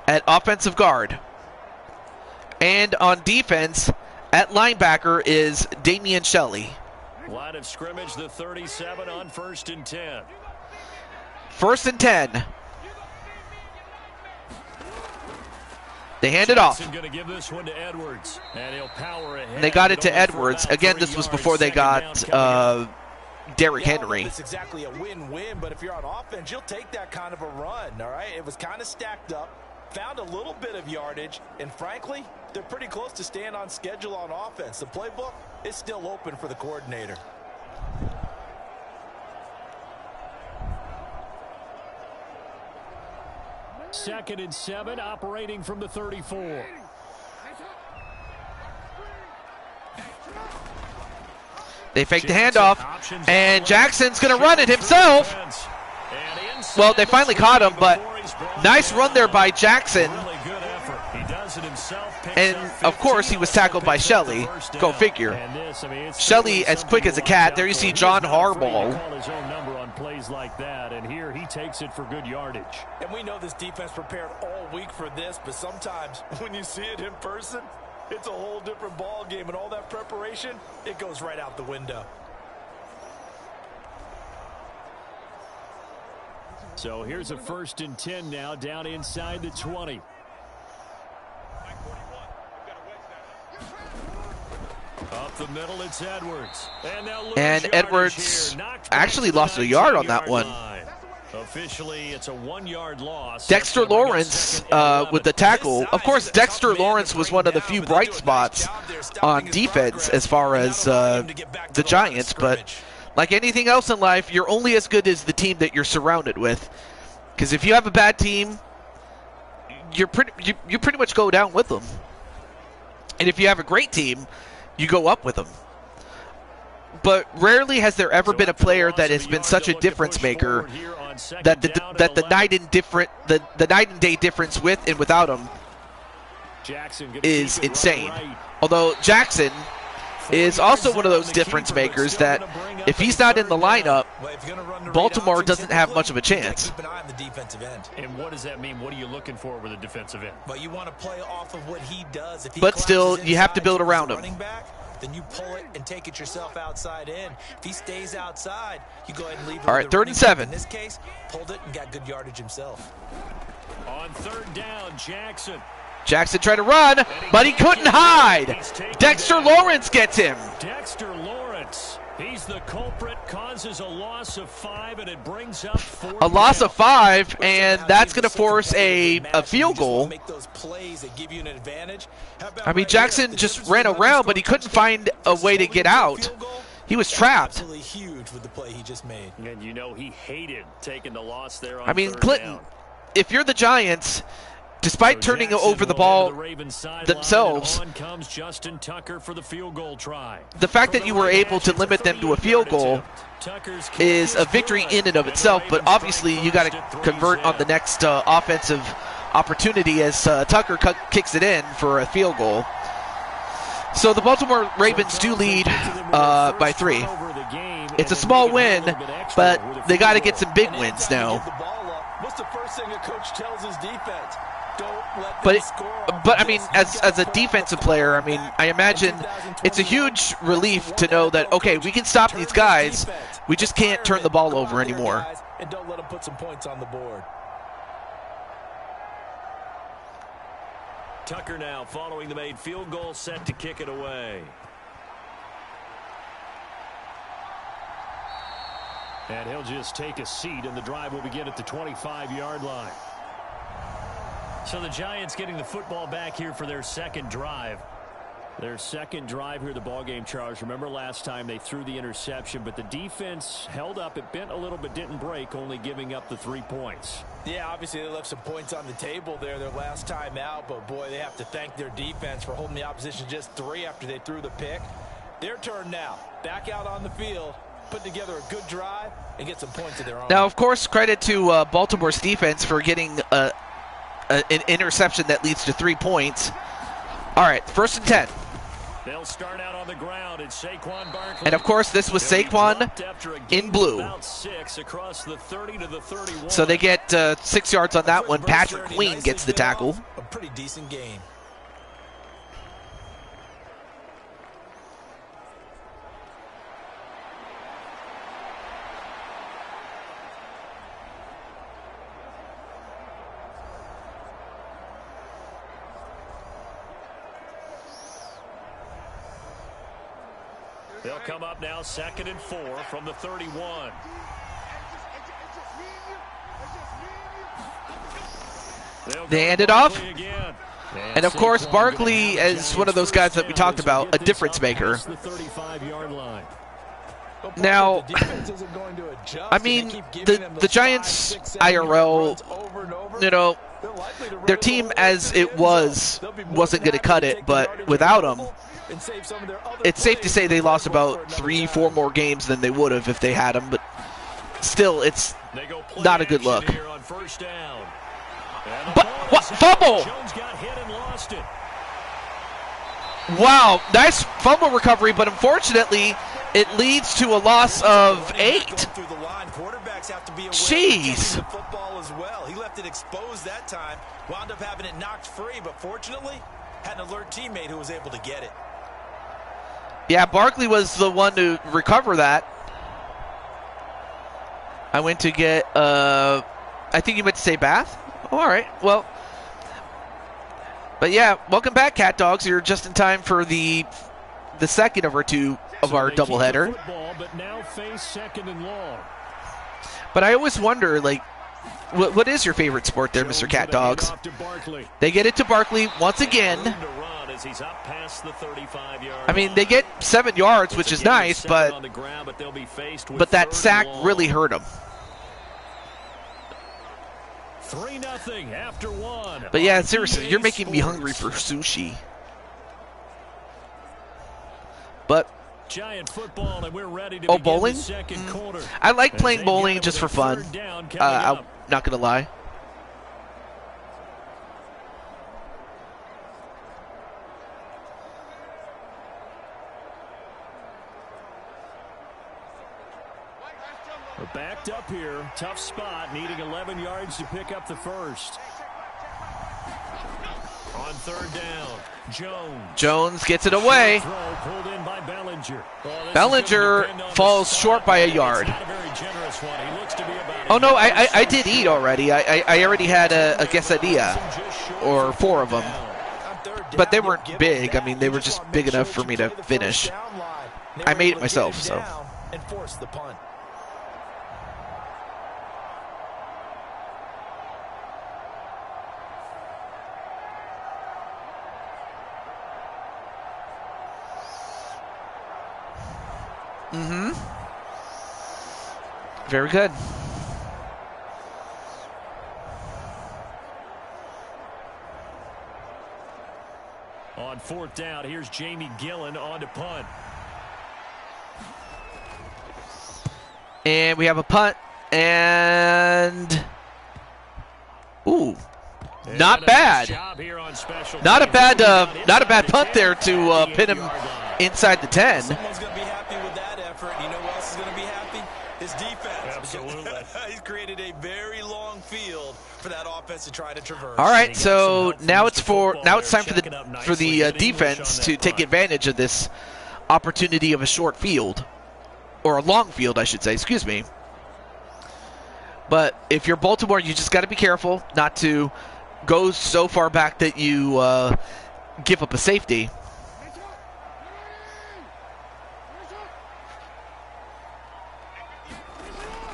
at offensive guard. And on defense, at linebacker is Damian Shelley. Line of scrimmage, the 37 on 1st and 10. 1st and 10. They hand it off. Going to give this one to Edwards, and he'll power ahead. And they got it to Edwards. Again, this was before they got Derrick Henry. It's exactly a win-win, but if you're on offense, you'll take that kind of a run, all right? It was kind of stacked up, found a little bit of yardage, and frankly, they're pretty close to staying on schedule on offense. The playbook is still open for the coordinator. Second and 7, operating from the 34. They fake the handoff, and Jackson's going to run it himself. Well, they finally caught him, but nice run there by Jackson. Really good effort. He does it himself, And, of course, he was tackled by Shelley. Go figure. Shelley as quick as a cat. There you see John Harbaugh. Plays like that, and here he takes it for good yardage. And we know this defense prepared all week for this, but sometimes when you see it in person, it's a whole different ball game, and all that preparation, it goes right out the window. So here's a 1st and 10 now, down inside the 20. Up the middle, it's Edwards. And Edwards actually lost a yard on that one. Officially, it's a 1-yard loss. Dexter Lawrence with the tackle. Of course, Dexter Lawrence was one of the few bright spots on defense as far as the Giants. But like anything else in life, you're only as good as the team that you're surrounded with. Because if you have a bad team, you pretty much go down with them. And if you have a great team, you go up with them. But rarely has there ever been a player that has been such a difference maker that the night and day difference with and without him is insane. Although Jackson is also one of those difference makers that if he's not in the lineup, Baltimore doesn't have much of a chance. Keep an eye on the defensive end. And what does that mean? What are you looking for with a defensive end? But you want to play off of what he does. If he But still, you have to inside build as a around him. running back, then you pull it and take it yourself outside in. If he stays outside, you go ahead and leave it. All right, with the 3rd running and back. 7. In this case, pulled it and got good yardage himself. On 3rd down, Jackson. Jackson tried to run, but he couldn't hide. Dexter Lawrence gets him. Dexter Lawrence. He's the culprit, causes a loss of 5, and it brings up 4. A loss of 5, and that's going to force a field goal. I mean, Jackson just ran around, but he couldn't find a way to get out. He was trapped. Absolutely huge with the play he just made. And you know he hated taking the loss there on I mean, 3rd Clinton, down. if you're the Giants, despite turning over the ball themselves, on comes Justin Tucker for the field goal try. the fact that you were able to limit them to a field goal is a victory in and of itself, but obviously you got to convert on the next offensive opportunity as Tucker kicks it in for a field goal. So the Baltimore Ravens do lead by 3. It's a small win, but they got to get some big wins now. What's the first thing a coach tells his defense? Don't let them But score. I mean, as a defensive player, I mean, I imagine it's a huge relief to know that, okay, we can stop these guys. We just can't turn the ball over anymore. And don't let them put some points on the board. Tucker now following the made field goal, set to kick it away. And he'll just take a seat, and the drive will begin at the 25-yard line. So the Giants getting the football back here for their second drive. Their second drive here, the ballgame, Charles. Remember last time they threw the interception, but the defense held up. It bent a little but didn't break, only giving up the 3 points. Yeah, obviously they left some points on the table there their last time out, but boy, they have to thank their defense for holding the opposition just 3 after they threw the pick. Their turn now. Back out on the field, put together a good drive, and get some points of their own. Now, of course, credit to Baltimore's defense for getting an interception that leads to 3 points. All right, 1st and 10. They'll start out on the ground. It's Saquon Barkley. And, of course, this was Saquon in blue. About 6 across the 30 to the 31. So they get 6 yards on that one. Patrick Queen gets the tackle. A pretty decent game. They'll come up now 2nd and 4 from the 31. They hand it off. And, of course, Barkley is one of those guys that we talked about, a difference maker. The 35-yard line. Now, I mean, the Giants IRL, you know, their team as it wasn't going to cut it, but without him, it's safe to say they lost about 3-4 more games than they would have if they had him, but still, it's not a good look. But what? Fumble! Jones got hit and lost it. Wow, nice fumble recovery, but unfortunately, it leads to a loss of 8. Through the line, quarterbacks have to be aware Jeez. of the football as well. He left it exposed that time, wound up having it knocked free, but fortunately, had an alert teammate who was able to get it. Yeah, Barkley was the one to recover that. I went to get, I think you meant to say Bath? Oh, all right, well. But yeah, welcome back, Cat Dogs. You're just in time for the second of our doubleheader. But now face second and long. But I always wonder, like, what is your favorite sport there, Mr. Cat Dogs? They get it to Barkley once again. I mean, they get 7 yards, which is nice, but that sack really hurt them. 3-0 after 1. But yeah, seriously, you're making me hungry for sushi. But Giant football, and we're ready to bowling? the second quarter. I like playing bowling just for fun. I'm not gonna lie. We're backed up here. Tough spot, needing 11 yards to pick up the first. On third down, Jones gets it away. Pulled in by Bellinger. Bellinger falls short by a yard. Oh no, I did eat already. I already had a quesadilla, or 4 of them. But they weren't big. I mean, they were just big enough for me to finish. I made it myself, so. And force the punt. Very good. On fourth down, here's Jamie Gillen on to punt. And we have a punt, and ooh, not bad. Not a bad punt there to pin him inside the 10. Someone's going to be happy with that effort. You know who else is going to be happy? His defense. Absolutely. He's created a very long field for that offense to try to traverse. All right, so now it's time for the defense to take advantage of this opportunity of a short field, or a long field, I should say. Excuse me. But if you're Baltimore, you just got to be careful not to go so far back that you give up a safety.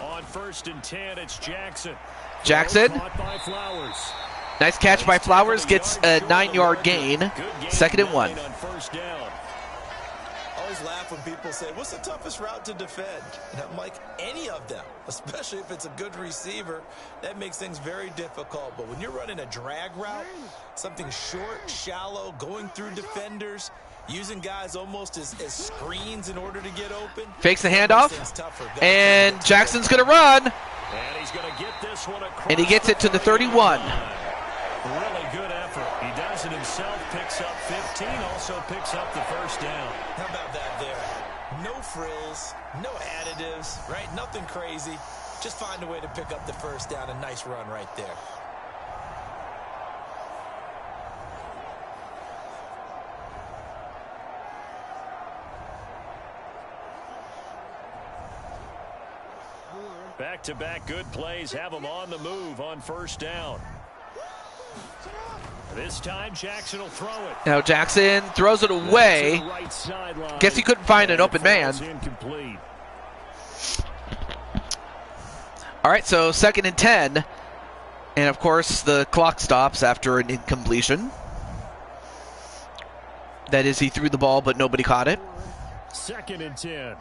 On 1st and 10, it's Jackson. Caught by Flowers. Nice catch by Flowers, gets a 9-yard gain. 2nd and 1. I always laugh when people say, what's the toughest route to defend? And I'm like, any of them, especially if it's a good receiver. That makes things very difficult. But when you're running a drag route, something short, shallow, going through defenders, using guys almost as screens in order to get open. Fakes the handoff, and Jackson's going to run. And he's going to get this one across. And he gets it to the 31. Really good effort. He does it himself, picks up 15, also picks up the first down. How about that there? No frills, no additives, right? Nothing crazy. Just find a way to pick up the first down. A nice run right there. Back-to-back good plays have him on the move on first down. This time Jackson will throw it. Now Jackson throws it away. Guess he couldn't find an open man. All right, so 2nd and 10. And of course the clock stops after an incompletion. That is, he threw the ball but nobody caught it. 2nd and 10.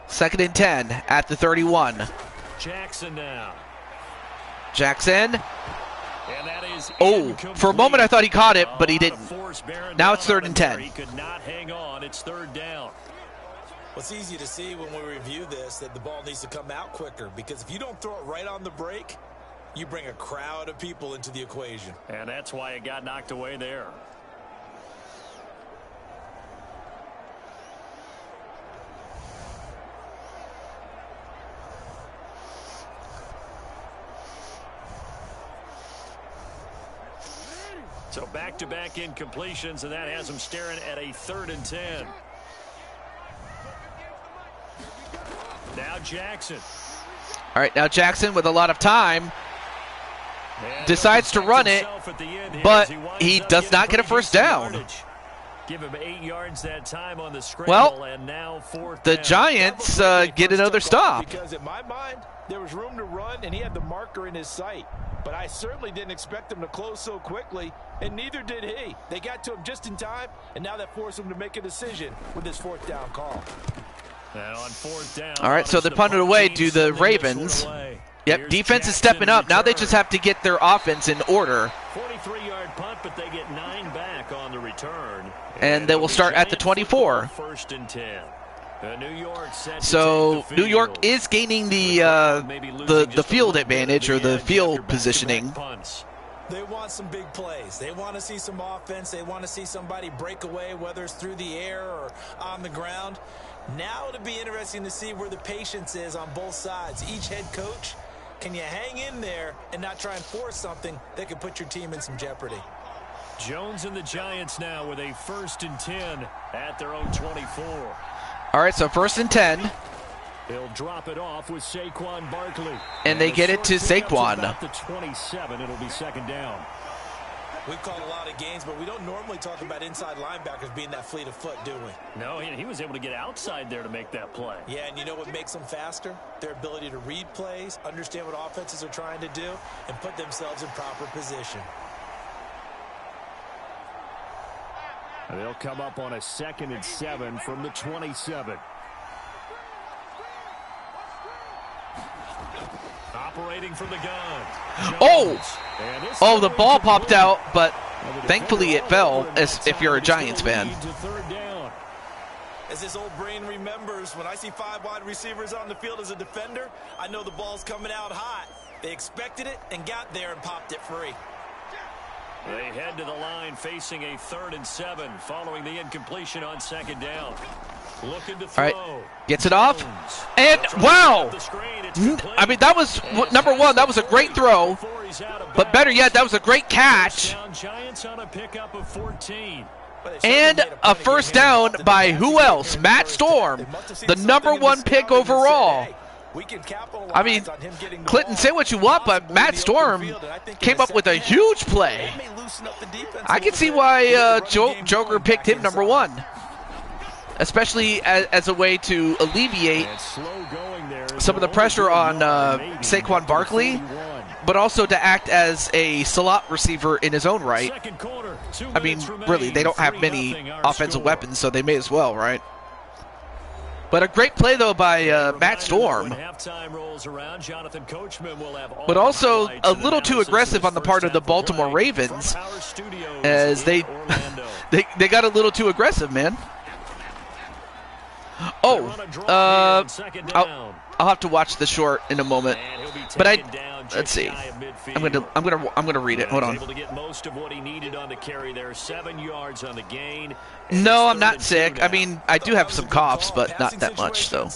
2nd and 10 at the 31. Jackson now. Jackson. And that is for a moment I thought he caught it, but he didn't. Now it's 3rd and 10. He could not hang on. It's 3rd down. It's easy to see when we review this that the ball needs to come out quicker, because if you don't throw it right on the break, you bring a crowd of people into the equation. And that's why it got knocked away there. So back-to-back incompletions, and that has him staring at a 3rd and 10. Now Jackson. All right, now Jackson with a lot of time decides to run it, but he does not get a first down. Give him 8 yards that time on the scramble, Well, and now 4th the down. Giants get another stop. Because in my mind, there was room to run, and he had the marker in his sight. But I certainly didn't expect him to close so quickly, and neither did he. They got to him just in time, and now that forced him to make a decision with his 4th down call. And on 4th down, All right, so they punted away to the Ravens. Yep, defense is stepping up. Now they just have to get their offense in order. 43-yard punt, but they get 9 back on the return. And they will start at the 24. 1st and 10. New York set to So take the New York field. is gaining the field advantage or the field positioning. They want some big plays. They want to see some offense. They want to see somebody break away, whether it's through the air or on the ground. Now it'll be interesting to see where the patience is on both sides. Each head coach, can you hang in there and not try and force something that could put your team in some jeopardy? Jones and the Giants now with a 1st and 10 at their own 24. All right, so 1st and 10. They'll drop it off with Saquon Barkley. And they get it to Saquon. About the 27. It'll be 2nd down. We've called a lot of games, but we don't normally talk about inside linebackers being that fleet of foot, do we? No, he was able to get outside there to make that play. Yeah, and you know what makes them faster? Their ability to read plays, understand what offenses are trying to do, and put themselves in proper position. And they'll come up on a 2nd and 7 from the 27. Operating from the gun. Oh, the ball popped out, but thankfully it fell, as if you're a Giants fan. As this old brain remembers, when I see 5 wide receivers on the field as a defender, I know the ball's coming out hot. They expected it and got there and popped it free. They head to the line facing a 3rd and 7 following the incompletion on 2nd down. Looking to throw. All right, gets it off, and wow! I mean, that was, number one, that was a great throw, but better yet, that was a great catch. Giants on a pickup of 14. And a 1st down by who else? Matt Storm, the number 1 pick overall. I mean, Clinton, say what you want, but Matt Storm came up with a huge play. I can see why Joker picked him number 1. Especially as a way to alleviate some of the pressure on Saquon Barkley, but also to act as a slot receiver in his own right. I mean, really, they don't have many offensive weapons, so they may as well, right? But a great play, though, by Matt Storm. But also a little too aggressive on the part of the Baltimore Ravens, as they got a little too aggressive, man. Oh, I'll have to watch the short in a moment. But let's see. I'm gonna read it. Hold on. Able to get most of what he needed on the carry there. 7 yards on the gain. No, I'm not sick. I mean, I do have some coughs, but not that much. So, all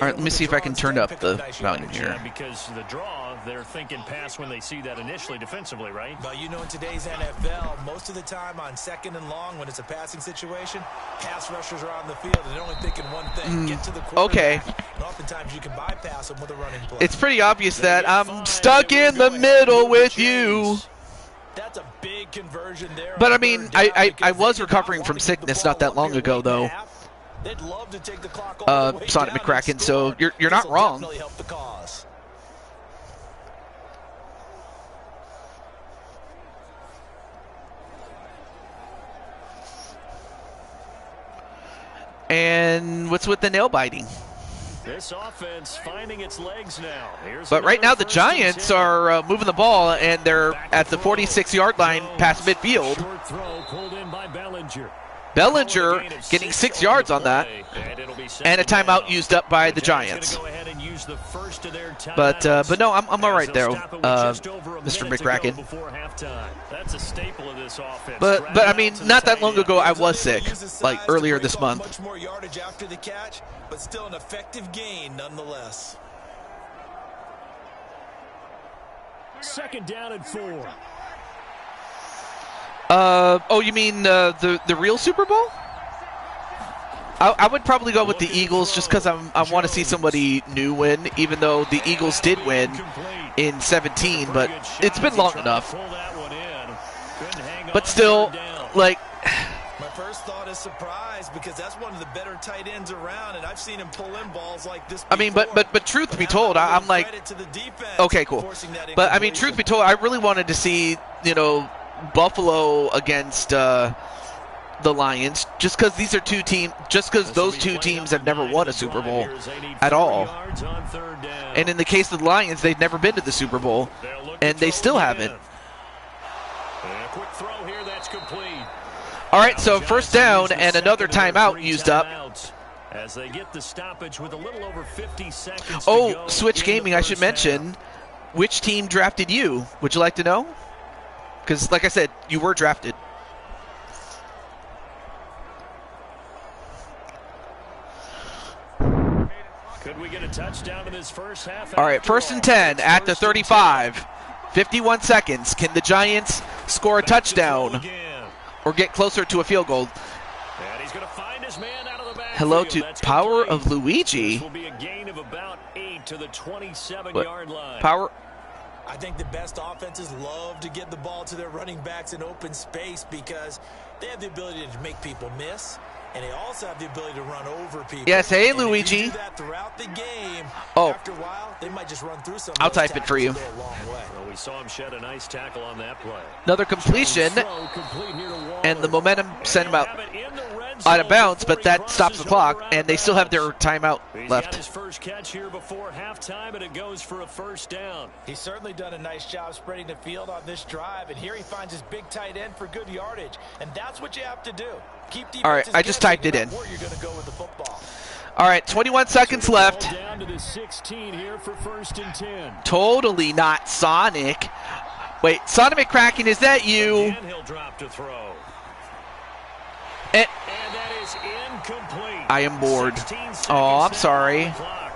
right, let me see if I can turn up the volume here. Because the draw, they're thinking pass when they see that initially defensively, right? Well, you know, in today's NFL, most of the time on 2nd and long, when it's a passing situation, pass rushers are on the field and they're only thinking one thing: get to the quarterback. Okay. And oftentimes you can bypass them with a running play. It's pretty obvious that I'm stuck in the middle with you. That's a big conversion there. But I mean, I was recovering from sickness not that long ago, though. Sonic McCracken, so you're not wrong. And what's with the nail biting? This offense finding its legs now. But right now the Giants are moving the ball, and they're at the 46-yard line past midfield. Short throw pulled in by Bellinger. Bellinger getting 6 yards on that, and a timeout used up by the Giants. Go ahead and use use the first of their But no, I'm all right As there, they'll stop it with just over a Mr. minute to go McCracken. before halftime. That's a staple of this offense. But I mean, Drag it out to the not that tight long end. ago I was He's able sick, to use his like size to earlier break this off month. Much more yardage after the catch, but still an effective gain nonetheless. Second down and 4. Oh, you mean the real Super Bowl? I would probably go with the Eagles just because I want to see somebody new win, even though the Eagles did win in 17, but it's been long enough. But still, like, My first thought is surprise because that's one of the better tight ends around, and I've seen him pull in balls like this before. I mean, but truth be told, I'm like, credit to the defense okay, cool. forcing that But I mean, truth incompletion. be told, I really wanted to see, Buffalo against the Lions, just because these are two teams, just because those two teams have never won a Super Bowl at all. And in the case of the Lions, they've never been to the Super Bowl, and they still haven't. A quick throw here, that's complete. All right, so first down and another timeout used up. As they get the stoppage with a little over 50 seconds to Oh, go Switch in the Gaming, I should first half. mention, which team drafted you? Would you like to know? Because, like I said, you were drafted. Could we get a touchdown in this first half? All right, after first all? and 10 It's at the first and 35. 51 seconds. Can the Giants score a 10. Back to throw touchdown again. or get closer to a field goal? And he's going to find his man out of the backfield. Hello to That's Power complete. of Luigi. This will be a gain of about 8 to the But 27-yard line. Power. I think the best offenses love to get the ball to their running backs in open space because they have the ability to make people miss, and they also have the ability to run over people. Yes, hey, And if Luigi. you do that throughout the game, Oh. after a while, they might just run through some of I'll those type it for tackles you. and go a long way. Well, we saw him shed a nice tackle on that play. Another completion, Throw complete here to Waller. and the momentum sent him They'll out have it in the red out zone of bounds, before but he that stops the crosses clock, over out and of they still have their bounds. timeout He's got left. his first catch here before halftime, and it goes for a first down. He's certainly done a nice job spreading the field on this drive, and here he finds his big tight end for good yardage, and that's what you have to do. Keep All right, defenses I just guessing typed it about in. where you're going to go with the football. All right, 21 seconds left. Ball down to the 16 here for first and 10. Totally not Sonic. Wait, Sonic McCracken, is that you? Again, he'll drop to throw. Eh, And that is incomplete. I am bored. 16 seconds Oh, I'm now sorry. on the clock.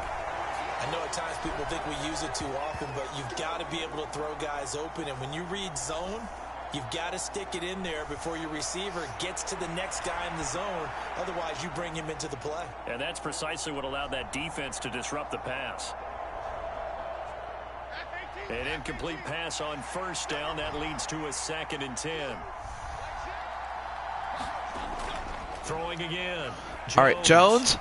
I know at times people think we use it too often, but you've got to be able to throw guys open. And when you read zone, you've got to stick it in there before your receiver gets to the next guy in the zone. Otherwise, you bring him into the play. And that's precisely what allowed that defense to disrupt the pass. An incomplete pass on first down. That leads to a second and 10. Throwing again. all right, Jones.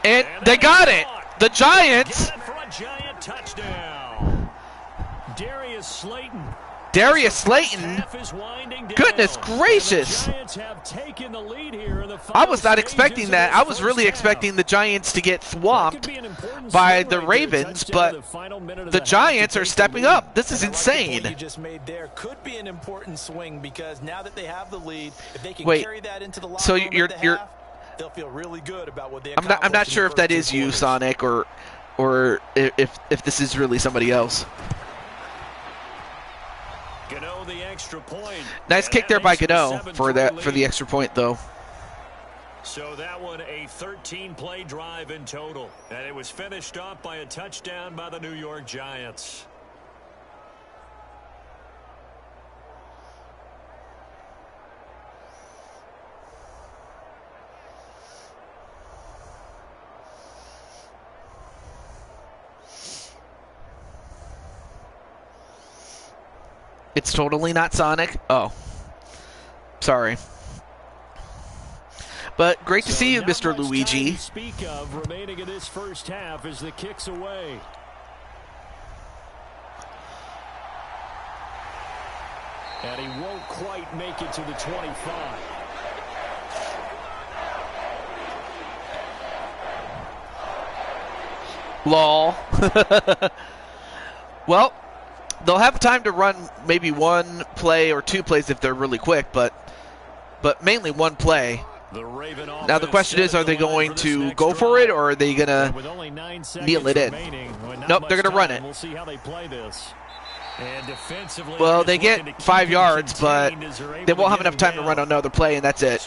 And they got it. The Giants. Get it for a giant touchdown. Darius Slayton. Darius Slayton. Half is winding down. Goodness And gracious. the Giants have taken the lead here in the I final was not stages expecting of that. this I was first really half. expecting the Giants to get That could swamped be an important by swing the right there. Ravens, Touchdown but to the final minute of the half to Giants take are the stepping lead. up. This is And I like the point insane. you just made there. Could be an important swing because now that they have the lead, if they can Wait, carry that into the locker so room you're- at the you're- half, they'll feel really good about what they I'm not accomplished in sure the if that first is two you, quarters. Sonic, or if this is really somebody else. Gano the extra point. Nice And kick that there by makes it a Gano 7-3 for the lead. extra point, though. So that one a 13-play drive in total. And it was finished off by a touchdown by the New York Giants. It's totally not Sonic. Oh, sorry. But great to see you, Not Mr. much time Luigi. to speak of remaining in this first half as the kick's away. And he won't quite make it to the 25. Lol. Well, they'll have time to run maybe one play or two plays if they're really quick, but mainly one play. Now the question is, are they going to go for it, or are they going to kneel it in? Nope, they're going to run it. We'll see how they play this. And defensively, Well, they get 5 yards, but they won't have enough time to run another play, and that's it.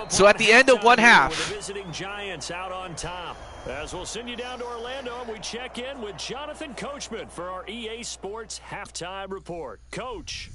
So at the end of one half, the visiting Giants out on top. As we'll send you down to Orlando, and we check in with Jonathan Coachman for our EA Sports Halftime Report. Coach.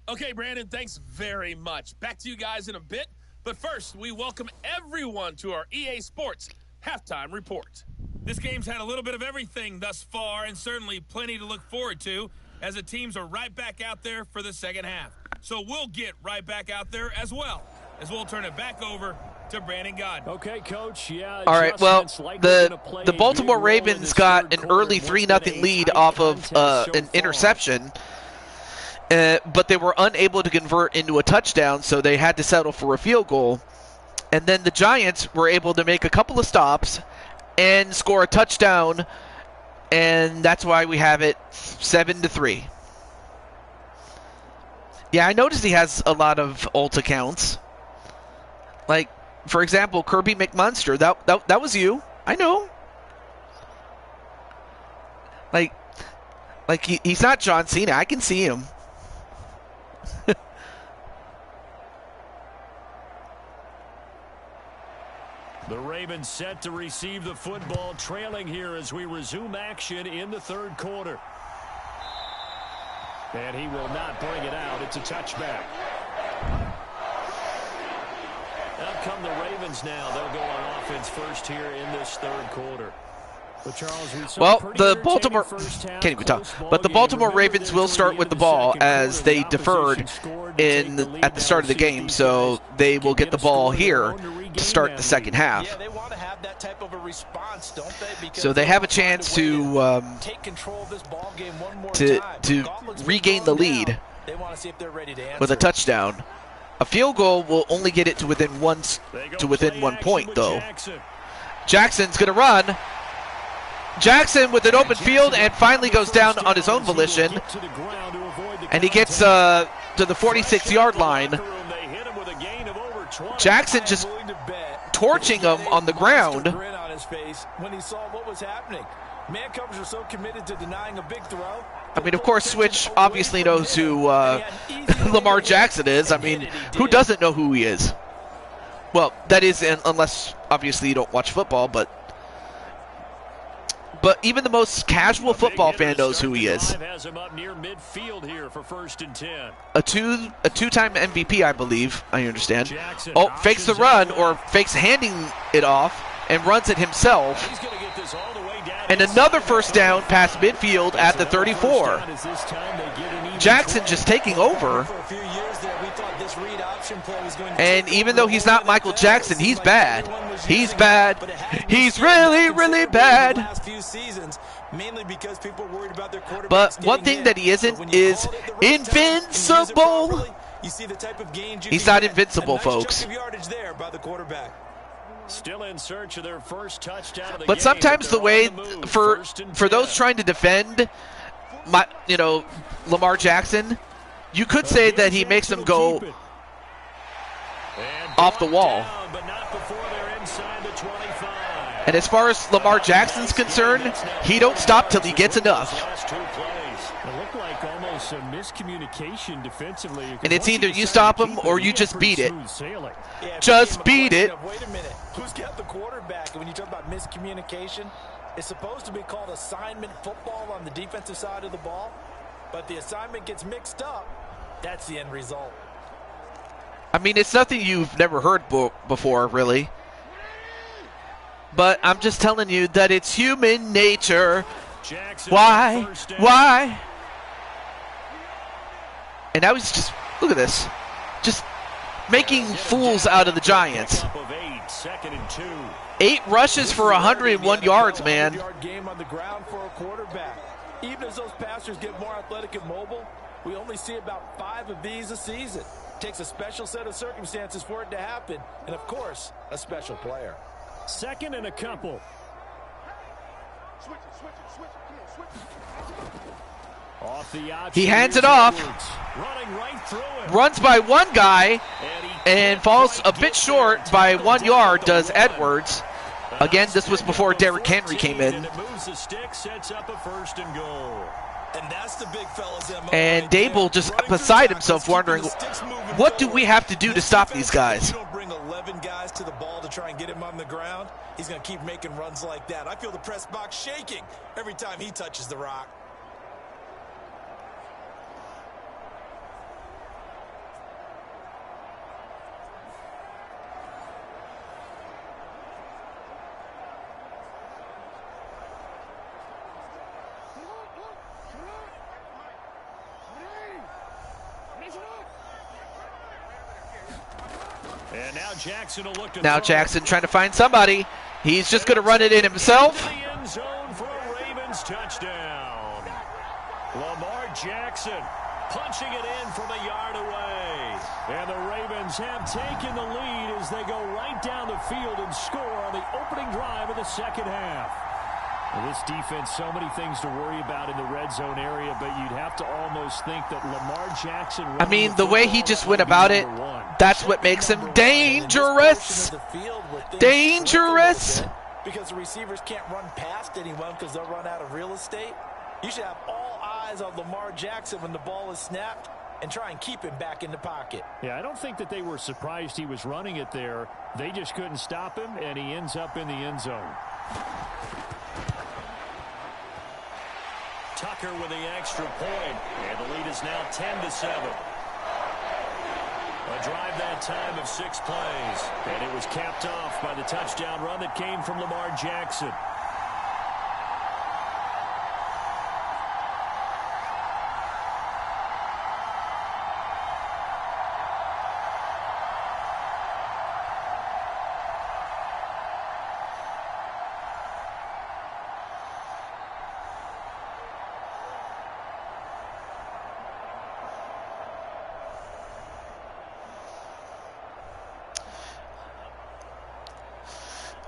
Okay, Brandon, thanks very much. Back to you guys in a bit. But first, we welcome everyone to our EA Sports Halftime Report. This game's had a little bit of everything thus far, and certainly plenty to look forward to, as the teams are right back out there for the second half. So we'll get right back out there as well, as we'll turn it back over to Brandon Godden. Okay, Coach. Yeah. All right. Well, the Baltimore Ravens got an early 3-0 lead off of an interception, but they were unable to convert into a touchdown, so they had to settle for a field goal. And then the Giants were able to make a couple of stops and score a touchdown, and that's why we have it 7-3. Yeah, I noticed he has a lot of alt accounts. Like, for example, Kirby McMunster. That was you. I know. Like he's not John Cena. I can see him. The Ravens set to receive the football, trailing here as we resume action in the third quarter. And he will not bring it out. It's a touchback. Out come the Ravens now. They'll go on offense first here in this third quarter. Well, the Baltimore can't even talk, but the Baltimore Ravens will start with the ball as they deferred at the start of the game, so they will get the ball here to start the second half. Yeah, they want to have that type of a response, don't they? Because so they have a chance to take control of this ball game one more time. to regain the lead They want to see if they're ready to answer. with a touchdown. A field goal will only get it to within 1 point, though. Jackson's going to run. Jackson with an open field and finally goes down on his own volition. And he gets to the 46-yard line. Jackson just torching him on the ground. When he saw what was happening. Man coverage was so committed to denying a big throw. I mean, of course, Switch obviously knows who Lamar Jackson is. I mean, who doesn't know who he is? Well, that is, unless obviously you don't watch football, but even the most casual football fan knows who he is. A two-time MVP, I believe. I understand. Oh, fakes the run, or fakes handing it off and runs it himself. And another first down past midfield at the 34. Jackson just taking over. And even though he's not Michael Jackson, he's bad. He's bad. He's really, really bad. But one thing that he isn't is invincible. He's not invincible, folks. Still in search of their first touchdown of the but game, sometimes the way for those trying to defend Lamar Jackson, you could say that he makes them go off the wall. down, but not before they're inside the 25. And as far as Lamar Jackson's concerned, he don't stop till he gets enough. Last 2 plays. It looked like almost a miscommunication defensively. And it's either you stop him or you just beat it. Just beat it. Wait a minute. Who's got the quarterback? And when you talk about miscommunication, it's supposed to be called assignment football on the defensive side of the ball. But the assignment gets mixed up. That's the end result. I mean, it's nothing you've never heard before, really. But I'm just telling you that it's human nature. Why? Why? And now he's just, look at this. Just making fools out of the Giants. 8 rushes for 101 yards, man. Game on the ground for a quarterback. Even as those passers get more athletic and mobile, we only see about 5 of these a season. It takes a special set of circumstances for it to happen, and of course, a special player. Second and a couple. Off the he hands it off. Running right through him. Runs by one guy And falls a bit short by 1 yard, does Edwards. Again, this was before Derrick Henry came in. And it moves the stick, sets up a 1st and goal. And that's the big fella's MO And right there. Dable just Running beside through himself tackles, wondering, keeping the sticks moving what do forward. we have to do to This stop defense, these guys? You don't bring 11 guys to the ball to try and get him on the ground. He's going to keep making runs like that. I feel the press box shaking every time he touches the rock. And now Jackson will look to Now throw. Jackson trying to find somebody. He's just going to run it in himself. Into the end zone for a Ravens touchdown. Lamar Jackson punching it in from a yard away. And the Ravens have taken the lead as they go right down the field and score on the opening drive of the second half. Well, this defense, so many things to worry about in the red zone area, but you'd have to almost think that Lamar Jackson... I mean, the way he just went about it, that's what makes him dangerous. Dangerous. Because the receivers can't run past anyone because they'll run out of real estate. You should have all eyes on Lamar Jackson when the ball is snapped and try and keep him back in the pocket. Yeah, I don't think that they were surprised he was running it there. They just couldn't stop him, and he ends up in the end zone. Tucker with the extra point, and the lead is now 10-7. A drive that time of 6 plays, and it was capped off by the touchdown run that came from Lamar Jackson.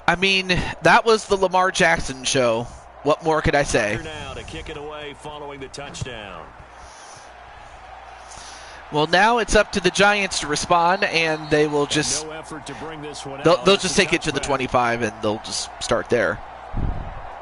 I mean, that was the Lamar Jackson show. What more could I say? Tucker now to kick it away following the touchdown. Well, now it's up to the Giants to respond, and they will just No effort to bring this one they'll out. just It's a take it to the touchback. 25, and they'll just start there.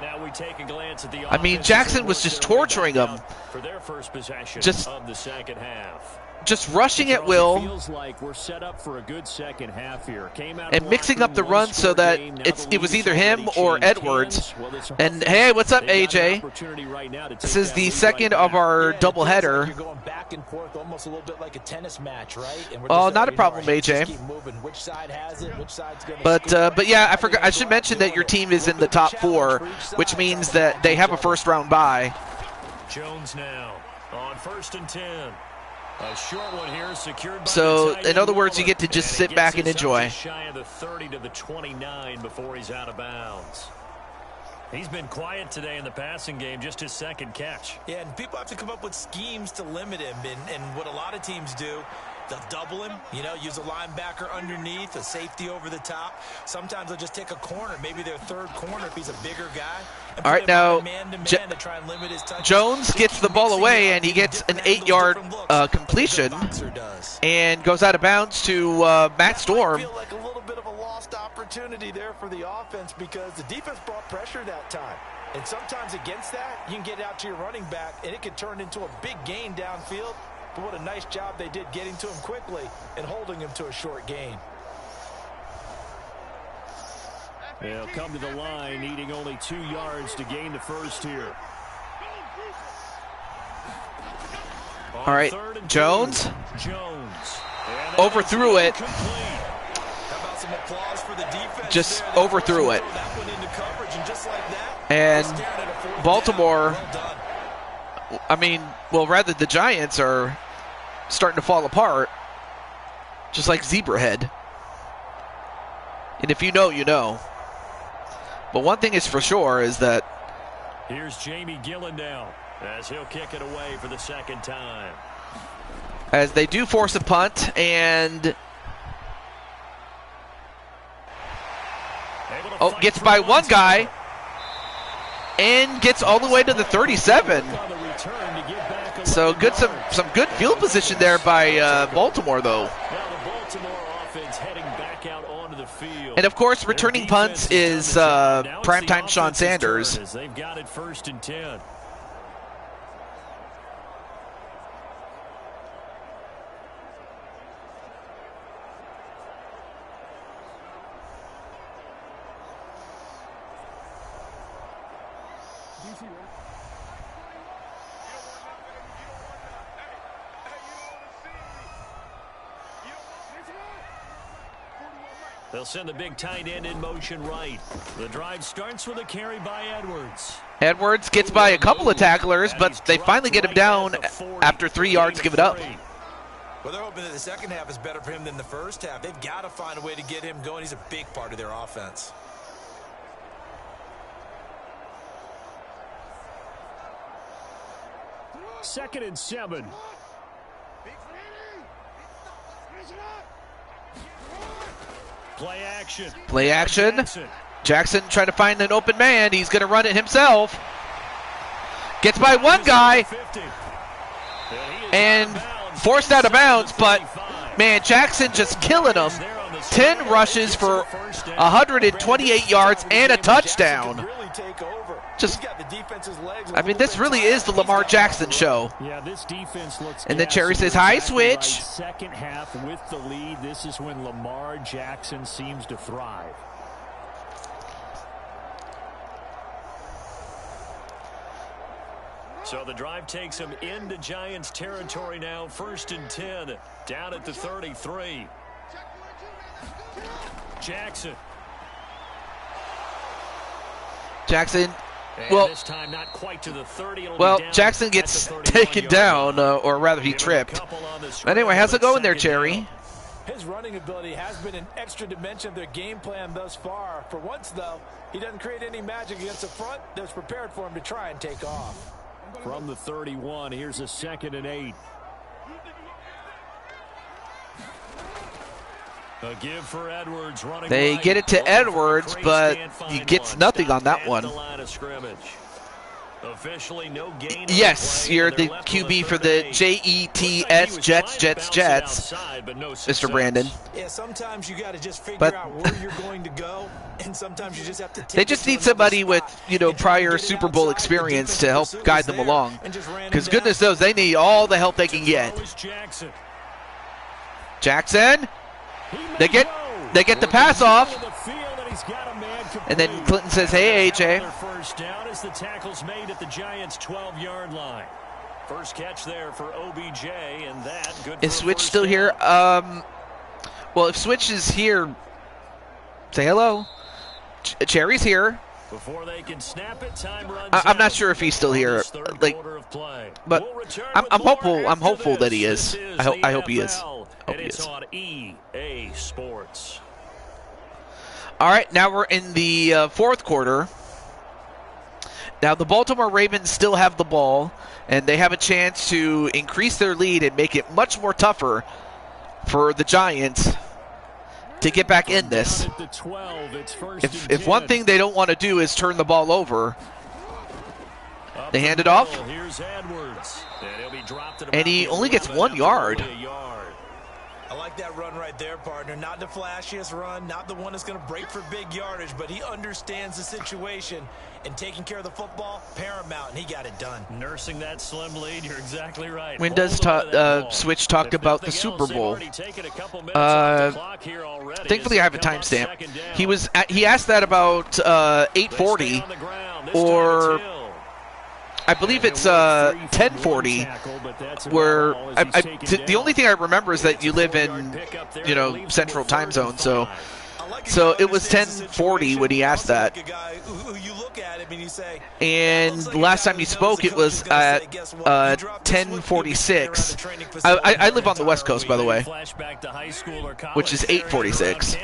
Now we take a glance at the I mean, offense Jackson as they was work just their way torturing back him. out for their first possession Just- of the second half. Just rushing at It will feels like we're set up for a good second half here. Came out and of mixing locker up the room, run so one-score that game. Now it the was lead either has him already or changed Edwards. hands. Well, this And offense, hey, what's up, they've got an AJ? opportunity right now to This take is that the lead second right of back. our Yeah, it feels doubleheader. like you're going back and forth, almost a little bit like a tennis match, right? And we're Oh, just not a saying, problem, our hips AJ. just keep moving. Which side has it? Which side's going to But yeah, I forgot. I should mention that your team is in the top 4, which means that they have a first-round bye. Jones now on 1st and 10. A short one here, secured by So, the tight in end other words, you Waller. get to just And sit it back gets and us up enjoy. just shy of the 30 to the 29 before he's out of bounds. He's been quiet today in the passing game, just his second catch. Yeah, and people have to come up with schemes to limit him. And what a lot of teams do, they'll double him, use a linebacker underneath, a safety over the top. Sometimes they'll just take a corner, maybe their third corner if he's a bigger guy. And All put right, him now, on a man-to-man to try and limit his touches. Jones Just gets keep the ball mixing away, it up, and he getting gets an different angles, 8-yard different looks, like a good completion, boxer does. and goes out of bounds to Matt That Storm. might feel like a little bit of a lost opportunity there for the offense because the defense brought pressure that time. And sometimes against that, you can get out to your running back, and it could turn into a big gain downfield. But what a nice job they did getting to him quickly and holding him to a short gain. They'll come to the line, needing only 2 yards to gain the first here. All right, Jones Jones. overthrew it. How about some applause for the defense Just there? They overthrew forced it. him to throw that one into coverage, and just like that, And they're staring at a fourth Baltimore, down. Well done. I mean, well, rather the Giants are starting to fall apart, just like Zebrahead. And if you know, you know. But one thing is for sure is that Here's Jamie Gillen now as he'll kick it away for the second time. as they do force a punt, and gets by one guy and gets all the way to the 37. So good, some good field position there by Baltimore, though. Now the Baltimore And of course, returning punts is primetime Sean Sanders. They've got it 1st and 10. They'll send the big tight end in motion right. The drive starts with a carry by Edwards. Edwards gets by a couple of tacklers, but they finally get him down after 3 yards give it up. Well, they're hoping that the second half is better for him than the first half. They've got to find a way to get him going. He's a big part of their offense. Second and 7. Play action. Play action. Jackson trying to find an open man. He's going to run it himself. Gets by one guy and forced out of bounds, but man, Jackson just killing him. 10 rushes for 128 yards and a touchdown. Just, I mean, this really is the Lamar Jackson show. Yeah, this defense looks. And then Cherry says, "Hi, switch." Second half with the lead. This is when Lamar Jackson seems to thrive. So the drive takes him into Giants territory now. 1st and 10, down at the 33. Jackson. Well, this time not quite to the 30. Jackson gets taken down, or rather he tripped. Anyway, how's it going there, Cherry? His running ability has been an extra dimension of their game plan thus far. For once, though, he doesn't create any magic against the front that's prepared for him to try and take off. From the 31, here's a 2nd and 8. A give for Edwards running They right. get it to Edwards, but he gets nothing on that one. Officially no gain. Yes, you're the QB for the Jets, Jets, Mr. Brandon. Yeah, sometimes you got to just figure out where you're going to go, and sometimes you just have to take They just need somebody with, prior Super Bowl experience to help guide them along. Because goodness knows they need all the help they can get. Jackson. They get the pass off. And then Clinton says, "Hey, AJ." First down as the tackle's made at the Giants' 12-yard line. First catch there for OBJ, and that good. Is Switch still here? Well, if Switch is here, say hello. Cherry's here. Before they can snap it, time runs I'm not sure if he's still here, but I'm hopeful. I'm hopeful that he is. I hope he is. And it's on EA Sports. All right, now we're in the fourth quarter. Now the Baltimore Ravens still have the ball, and they have a chance to increase their lead and make it much more tougher for the Giants to get back in this. If one thing they don't want to do is turn the ball over. They hand it off, and he only gets 1 yard. I like that run right there, partner. Not the flashiest run, not the one that's going to break for big yardage, but he understands the situation, and taking care of the football, paramount, and he got it done. Nursing that slim lead, you're exactly right. When does Switch talk about the Super Bowl? Thankfully, I have a timestamp. He asked that about 8:40, or I believe it's 10:40, where the only thing I remember is that you live in, Central Time Zone, so it was 10:40 when he asked that. And the last time he spoke, it was at 10:46. I live on the West Coast, by the way, which is 8:46.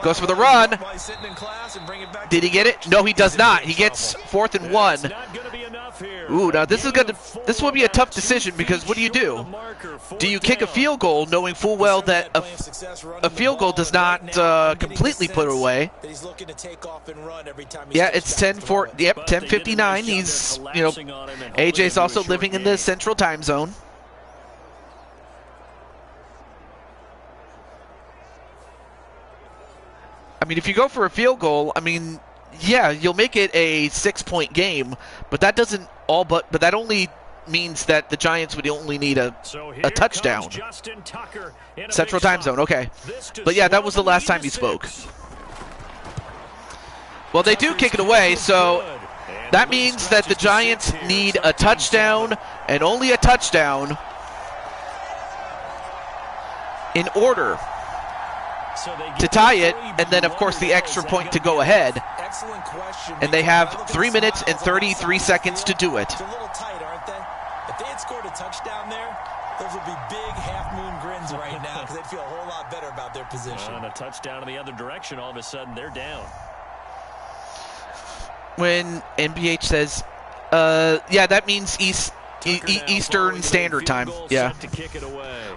Goes for the run. Did he get it? No, he does not. He gets 4th and 1. Ooh, now this will be a tough decision, because what do you do? Do you kick a field goal knowing full well that a field goal does not completely put it away? Yeah, it's 10:59. He's, AJ's also living in the Central Time Zone. mean, if you go for a field goal, I mean, yeah, you'll make it a 6-point game, but that doesn't but that only means that the Giants would only need a touchdown. Central Time Zone, okay. But yeah, that was the last time he spoke. Well, they do kick it away, so that means that the Giants need a touchdown and only a touchdown in order to tie it, and then, of course, the extra point to go ahead. Excellent question. And they have 3 minutes and 33 seconds to do it. It's a little tight, aren't they? If they had scored a touchdown there, those would be big half-moon grins right now because they'd feel a whole lot better about their position. And a touchdown in the other direction, all of a sudden, they're down. When NBH says, yeah, that means Eastern Standard Time. Yeah.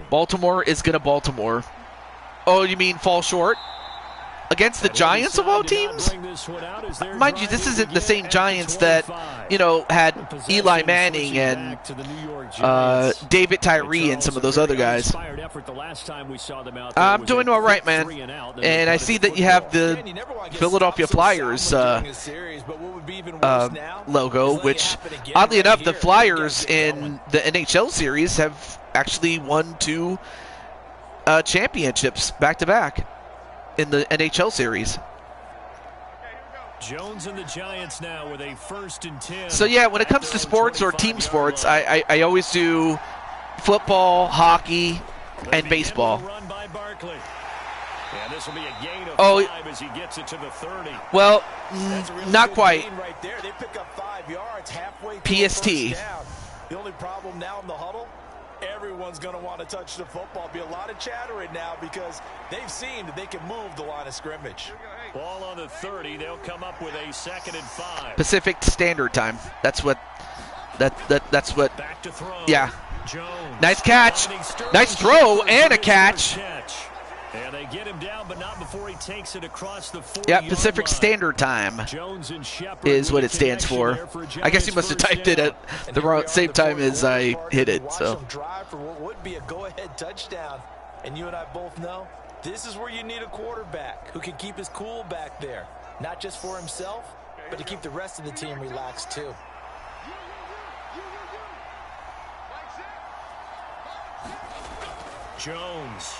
Baltimore is going to Baltimore. Oh, you mean fall short? Against the Giants of all teams? Mind you, this isn't the same Giants that, you know, had Eli Manning and David Tyree and some of those other guys. I'm doing all right, man. And I see that you have the Philadelphia Flyers logo, which, oddly enough, the Flyers in the NHL series have actually won 2 championships back-to-back in the NHL series. Jones and the Giants now with a 1st and 10. So yeah, when it comes to sports or team sports, I always do football, hockey, and baseball. And this will be a gain of 5 as he gets it to the 30. Well, not quite. Right there. They pick up 5 yards halfway PST. The only problem now in the huddle, everyone's going to want to touch the football. Be a lot of chattering now because they've seen that they can move the line of scrimmage. Ball on the 30. They'll come up with a 2nd and 5. Pacific Standard Time. That's what. That's what. Back to throw. Yeah. Jones. Nice catch. Nice throw and a catch. And they get him down, but not before he takes it across the 40-yard Yeah, Pacific Standard Time is what it stands for. I guess you must have typed it at the same time as I hit it. So. Drive for what would be a go-ahead touchdown, and you and I both know this is where you need a quarterback who can keep his cool back there, not just for himself, but to keep the rest of the team relaxed too. Jones.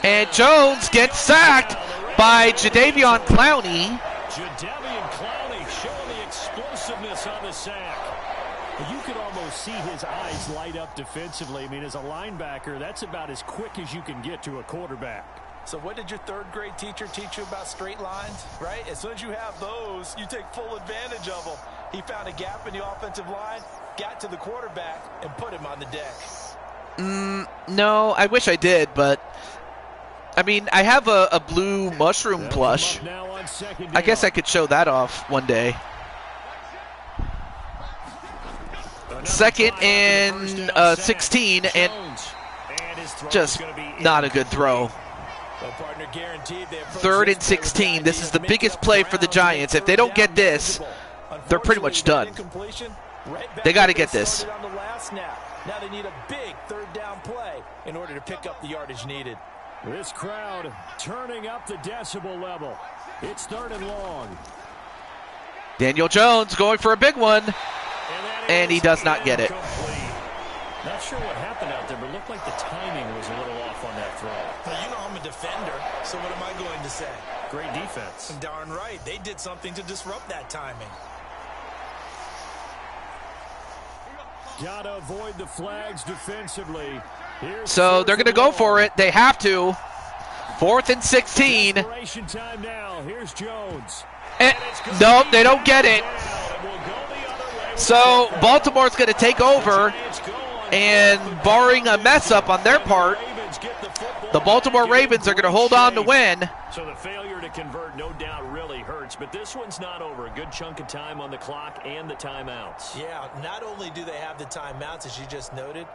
And Jones gets sacked by Jadeveon Clowney. Jadeveon Clowney showing the explosiveness on the sack. You could almost see his eyes light up defensively. I mean, as a linebacker, that's about as quick as you can get to a quarterback. So what did your 3rd grade teacher teach you about straight lines, right? As soon as you have those, you take full advantage of them. He found a gap in the offensive line, got to the quarterback, and put him on the deck. No, I wish I did, but I mean, I have a blue mushroom plush. I guess I could show that off one day. 2nd and 16, and just not a good throw. 3rd and 16. This is the biggest play for the Giants. If they don't get this, they're pretty much done. They got to get this. Now they need a big 3rd down play in order to pick up the yardage needed. This crowd turning up the decibel level. It's 3rd and long. Daniel Jones going for a big one, and he does not get it. Not sure what happened out there, but it looked like the timing was a little off on that throw. Well, you know I'm a defender, so what am I going to say? Great defense. Darn right. They did something to disrupt that timing. Gotta avoid the flags defensively. So they're going to go for it. They have to. 4th and 16. Time now. Here's Jones. And, no, they don't get it. So Baltimore's going to take over, and barring a mess up on their part, the Baltimore Ravens are going to hold on to win. So the failure to convert, no doubt, really hurts. But this one's not over. A good chunk of time on the clock and the timeouts. Yeah, not only do they have the timeouts, as you just noted,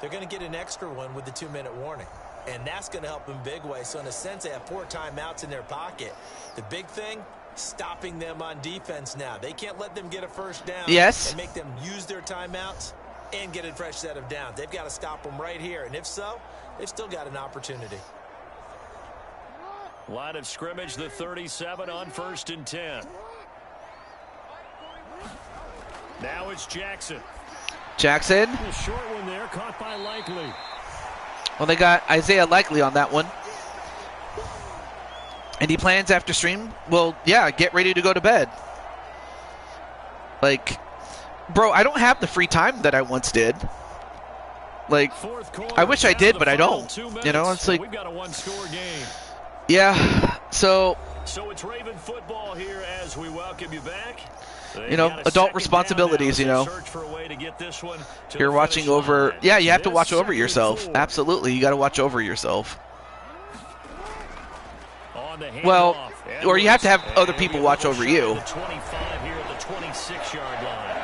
they're going to get an extra one with the 2-minute warning. And that's going to help in big way. So in a sense, they have 4 timeouts in their pocket. The big thing, stopping them on defense now. They can't let them get a 1st down. Yes. And make them use their timeouts and get a fresh set of downs. They've got to stop them right here. And if so, they've still got an opportunity. Line of scrimmage, the 37 on 1st and 10. Now it's Jackson. Jackson. A short one there, caught by Likely. Well, they got Isaiah Likely on that one. Any plans after stream? Well, yeah, get ready to go to bed. Like, bro, I don't have the free time that I once did. Like, I wish I did, but I don't. You know, it's like, we've got a one-score game. Yeah, so it's Raven football here as we welcome you back. You know, adult responsibilities, you know. You're watching over, yeah, you have to watch over yourself. Absolutely, you got to watch over yourself. Well, or you have to have other people watch over you. 25 here at the 26-yard line.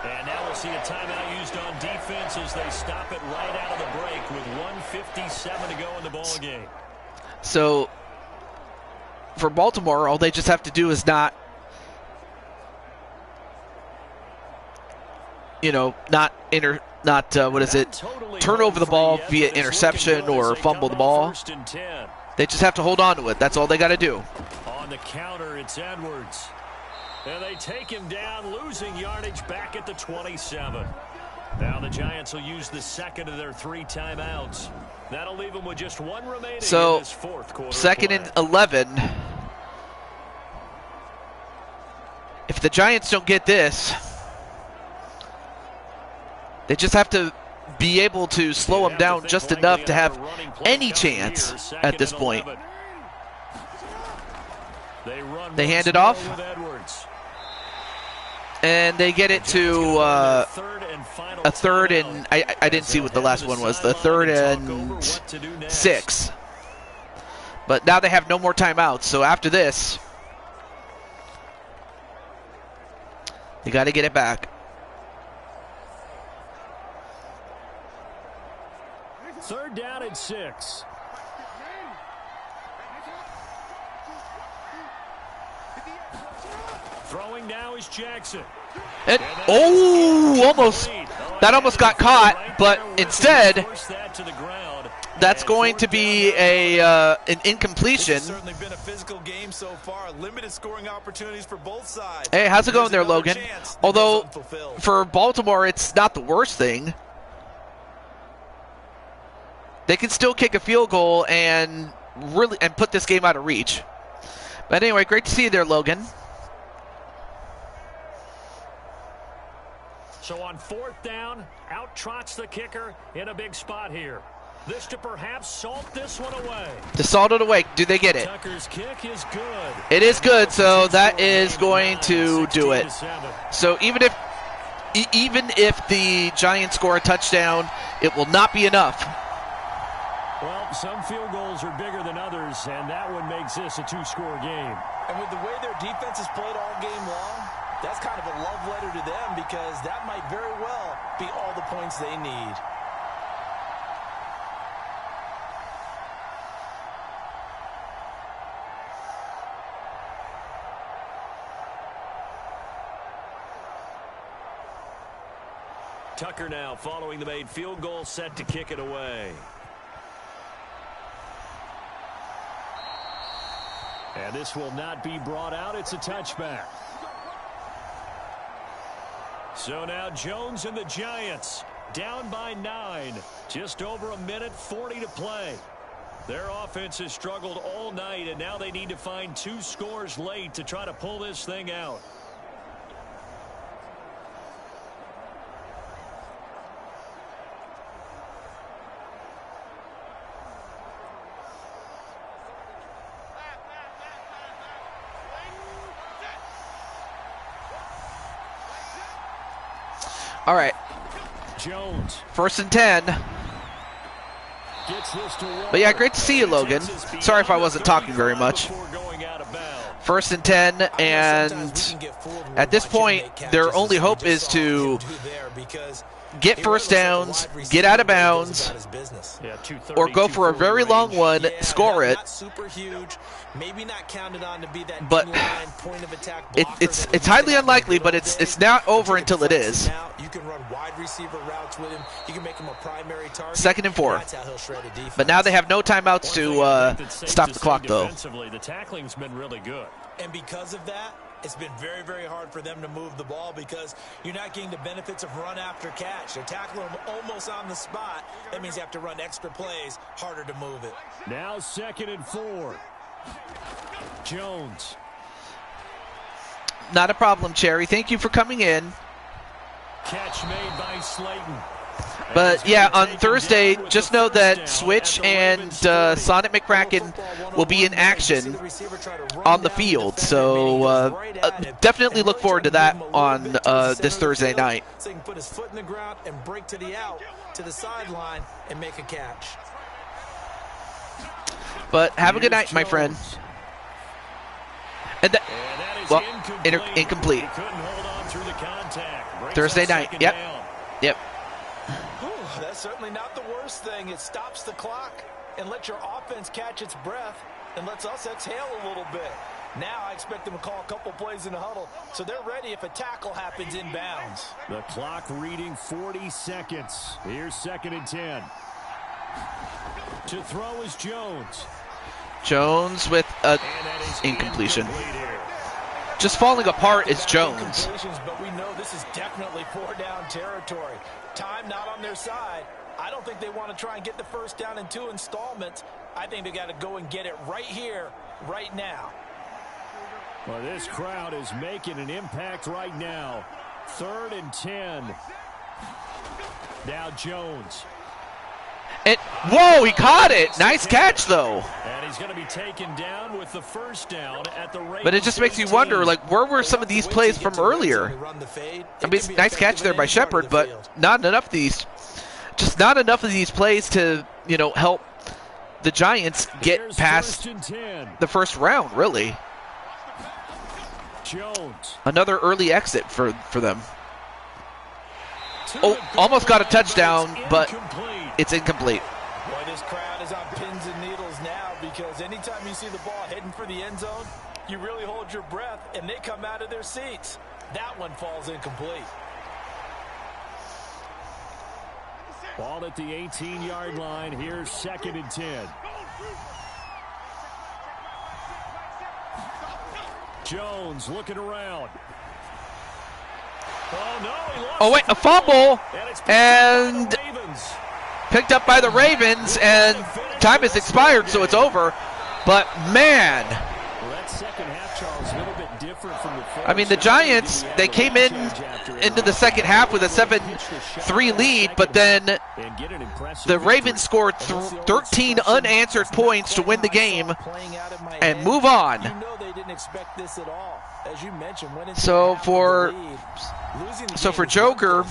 And now we'll see a timeout used on defense as they stop it right out of the break with 1:57 to go in the ball game. So for Baltimore, all they just have to do is not, you know, turn over the ball via interception or fumble the ball. They just have to hold on to it. That's all they got to do. On the counter, it's Edwards. And they take him down, losing yardage back at the 27. Now the Giants will use the second of their 3 timeouts. That'll leave them with just 1 remaining in this fourth quarter. Second and 11. If the Giants don't get this, they just have to be able to slow them down just enough to have any chance at this point. They hand it off, and they get it to a third and I didn't see what the last one was. The 3rd and 6. But now they have no more timeouts. So after this, they got to get it back. 3rd down and 6. Throwing now is Jackson. And, that almost got caught, but instead, that's going to be an incompletion. It's certainly been a physical game so far. Limited scoring opportunities for both sides. Hey, how's it going there, Logan? Although, for Baltimore, it's not the worst thing. They can still kick a field goal and put this game out of reach. But anyway, great to see you there, Logan. So on 4th down, out trots the kicker in a big spot here. This to perhaps salt this one away. To salt it away. Do they get it? Tucker's kick is good. It is good, so that is going to do it. So even if the Giants score a touchdown, it will not be enough. Well, some field goals are bigger than others, and that one makes this a 2-score game. And with the way their defense has played all game long, that's kind of a love letter to them because that might very well be all the points they need. Tucker now following the made field goal, set to kick it away. And this will not be brought out. It's a touchback. So now Jones and the Giants down by 9. Just over a minute 40 to play. Their offense has struggled all night, and now they need to find 2 scores late to try to pull this thing out. All right. Jones. 1st and 10. But yeah, great to see you, Logan. Sorry if I wasn't talking very much. 1st and 10, and at this point, their only hope is to get first downs, get out of bounds, Yeah, or go for a very long one, score it. Not super huge, maybe not counted on to be that But D-line point of attack it's highly unlikely, but it's not over until it is. You can run wide receiver routes with him. You can make him a primary target. 2nd and 4. That's how he'll shred a defense. But now they have no timeouts to stop the clock, though. Defensively, the tackling's been really good. And because of that, it's been very, very hard for them to move the ball because you're not getting the benefits of run after catch. They're tackling them almost on the spot. That means you have to run extra plays, harder to move it. Now 2nd and 4. Jones. Not a problem, Cherry. Thank you for coming in. Catch made by Slayton. But yeah, on Thursday, just know that Switch and Sonic McCracken will be in action on the field. So definitely look forward to that on this Thursday night. So he can put his foot in the ground and break to the out, to the sideline, and make a catch. But have a good night, my friend. And well, incomplete. Thursday night. Yep. Yep. That's certainly not the worst thing. It stops the clock and lets your offense catch its breath and lets us exhale a little bit. Now I expect them to call a couple plays in the huddle, so they're ready if a tackle happens inbounds. The clock reading 40 seconds. Here's 2nd and 10. To throw is Jones. Jones with a incompletion. Just falling apart is Jones. But we know this is definitely 4-down territory. Time not on their side. I don't think they want to try and get the first down in 2 installments. I think they got to go and get it right here, right now. Well, this crowd is making an impact right now. 3rd and 10. Now Jones. Whoa, he caught it. Nice catch, though. And he's going to be taken down with the first down at the Ravens. But it just makes you wonder, like, where were some of these plays from earlier? I mean, nice catch there by Shepard, but not enough of these. Just not enough of these plays to, help the Giants get past the first round, really. Jones. Another early exit for them. Oh, almost got a touchdown, but it's incomplete. Boy, this crowd is on pins and needles now because anytime you see the ball heading for the end zone, you really hold your breath and they come out of their seats. That one falls incomplete. Ball at the 18-yard line. Here's 2nd and 10. Jones looking around. Oh, no, he lost. Oh, wait, a fumble. And Picked up by the Ravens, and time has expired, so it's over. But, man. Well, that second half, Charles, a little bit different from the first. I mean, the Giants, they came into the second half with a 7-3 lead, but then the Ravens scored 13 unanswered points to win the game and move on. So for Joker,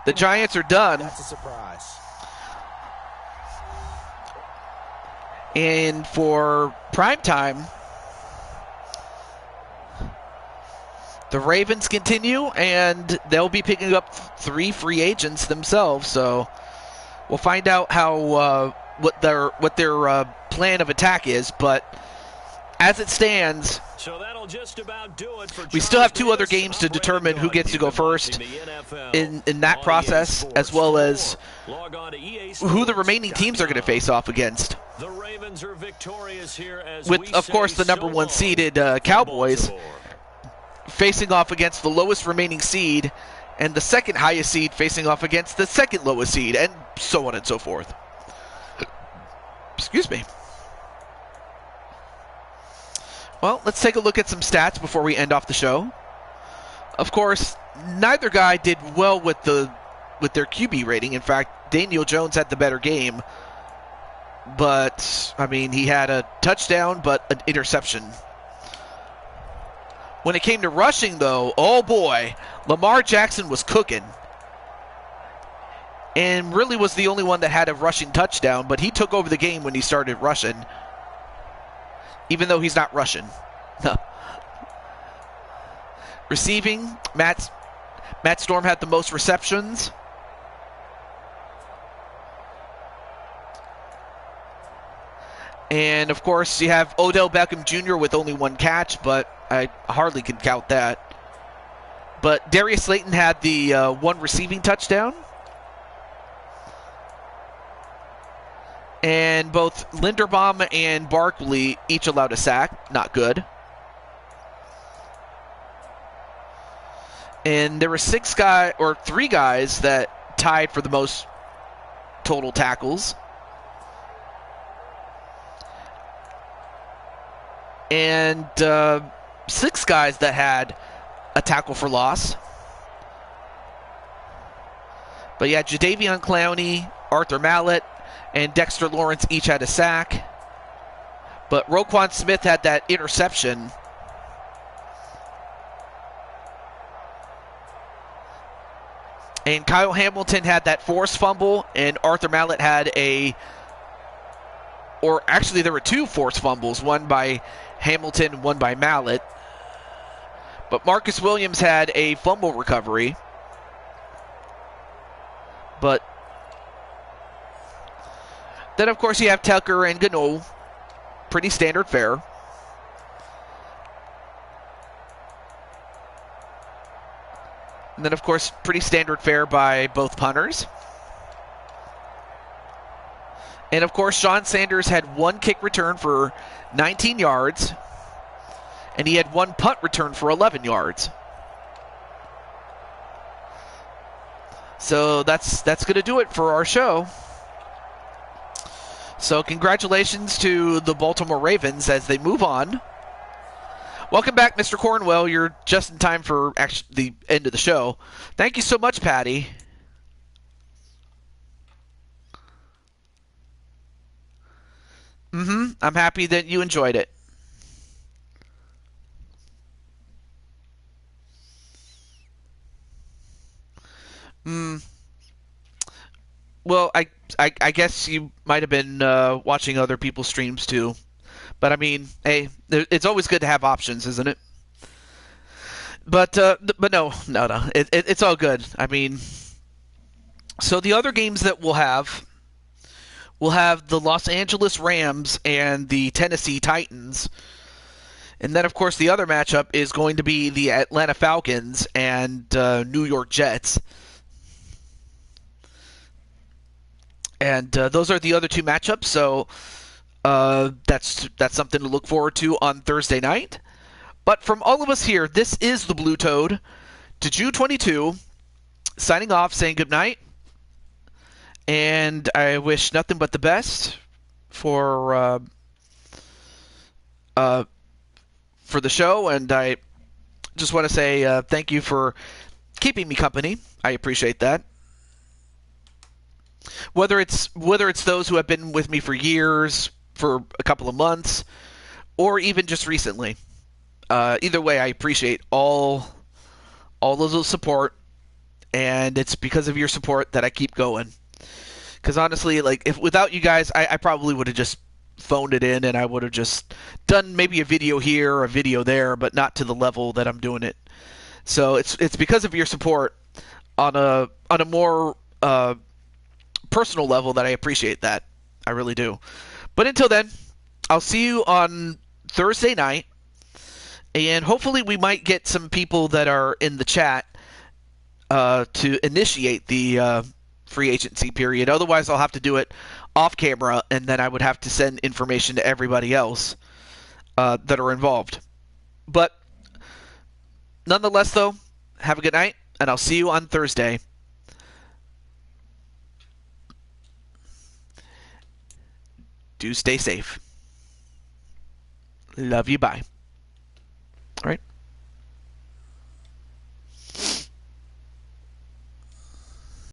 the Giants are done. And for primetime, the Ravens continue, and they'll be picking up 3 free agents themselves. So we'll find out how what their plan of attack is. But as it stands, so that'll just about do it for we still have 2 other games to determine who gets to go first in that process, as well as who the remaining teams are going to face off against. The Ravens are victorious here as with, of course, the number 1 seeded Cowboys facing off against the lowest remaining seed, and the 2nd highest seed facing off against the 2nd lowest seed, and so on and so forth. Excuse me. Well, let's take a look at some stats before we end off the show. Of course, neither guy did well with their QB rating. In fact, Daniel Jones had the better game. But, I mean, he had a touchdown, but an interception. When it came to rushing, though, oh boy, Lamar Jackson was cooking. And really was the only one that had a rushing touchdown, but he took over the game when he started rushing. Even though he's not Russian. No. Receiving, Matt Matt Storm had the most receptions. And, of course, you have Odell Beckham Jr. with only 1 catch, but I hardly can count that. But Darius Slayton had the 1 receiving touchdown. And both Linderbaum and Barkley each allowed a sack. Not good. And there were 3 guys that tied for the most total tackles. And 6 guys that had a tackle for loss. But yeah, Jadeveon Clowney, Arthur Mallett, and Dexter Lawrence each had a sack. But Roquan Smith had that interception. And Kyle Hamilton had that forced fumble, and Arthur Mallett had actually there were 2 forced fumbles, one by Hamilton, one by Mallett. But Marcus Williams had a fumble recovery. But then, of course, you have Tucker and Gano. Pretty standard fare. And then, of course, pretty standard fare by both punters. And, of course, Sean Sanders had 1 kick return for 19 yards. And he had 1 punt return for 11 yards. So that's going to do it for our show. So congratulations to the Baltimore Ravens as they move on. Welcome back, Mr. Cornwell. You're just in time for the end of the show. Thank you so much, Patty. I'm happy that you enjoyed it. Well, I guess you might have been watching other people's streams too. But I mean, hey, it's always good to have options, isn't it? But no. It's all good. I mean, so the other games that we'll have the Los Angeles Rams and the Tennessee Titans. And then, of course, the other matchup is going to be the Atlanta Falcons and New York Jets. And those are the other 2 matchups, so that's something to look forward to on Thursday night. But from all of us here, this is the Blue Toad, Juju22, signing off, saying good night. And I wish nothing but the best for the show, and I just want to say thank you for keeping me company. I appreciate that. Whether it's those who have been with me for years, for a couple of months, or even just recently. Either way, I appreciate all of the support, and it's because of your support that I keep going. Because honestly, like, if without you guys, I probably would have just phoned it in, and I would have just done maybe a video here, a video there, but not to the level that I'm doing it. So it's because of your support on a more personal level that I appreciate that. I really do. But until then, I'll see you on Thursday night, and hopefully we might get some people that are in the chat to initiate the free agency period. Otherwise, I'll have to do it off camera, and then I would have to send information to everybody else that are involved. But nonetheless, though, have a good night, and I'll see you on Thursday. Do stay safe. Love you. Bye.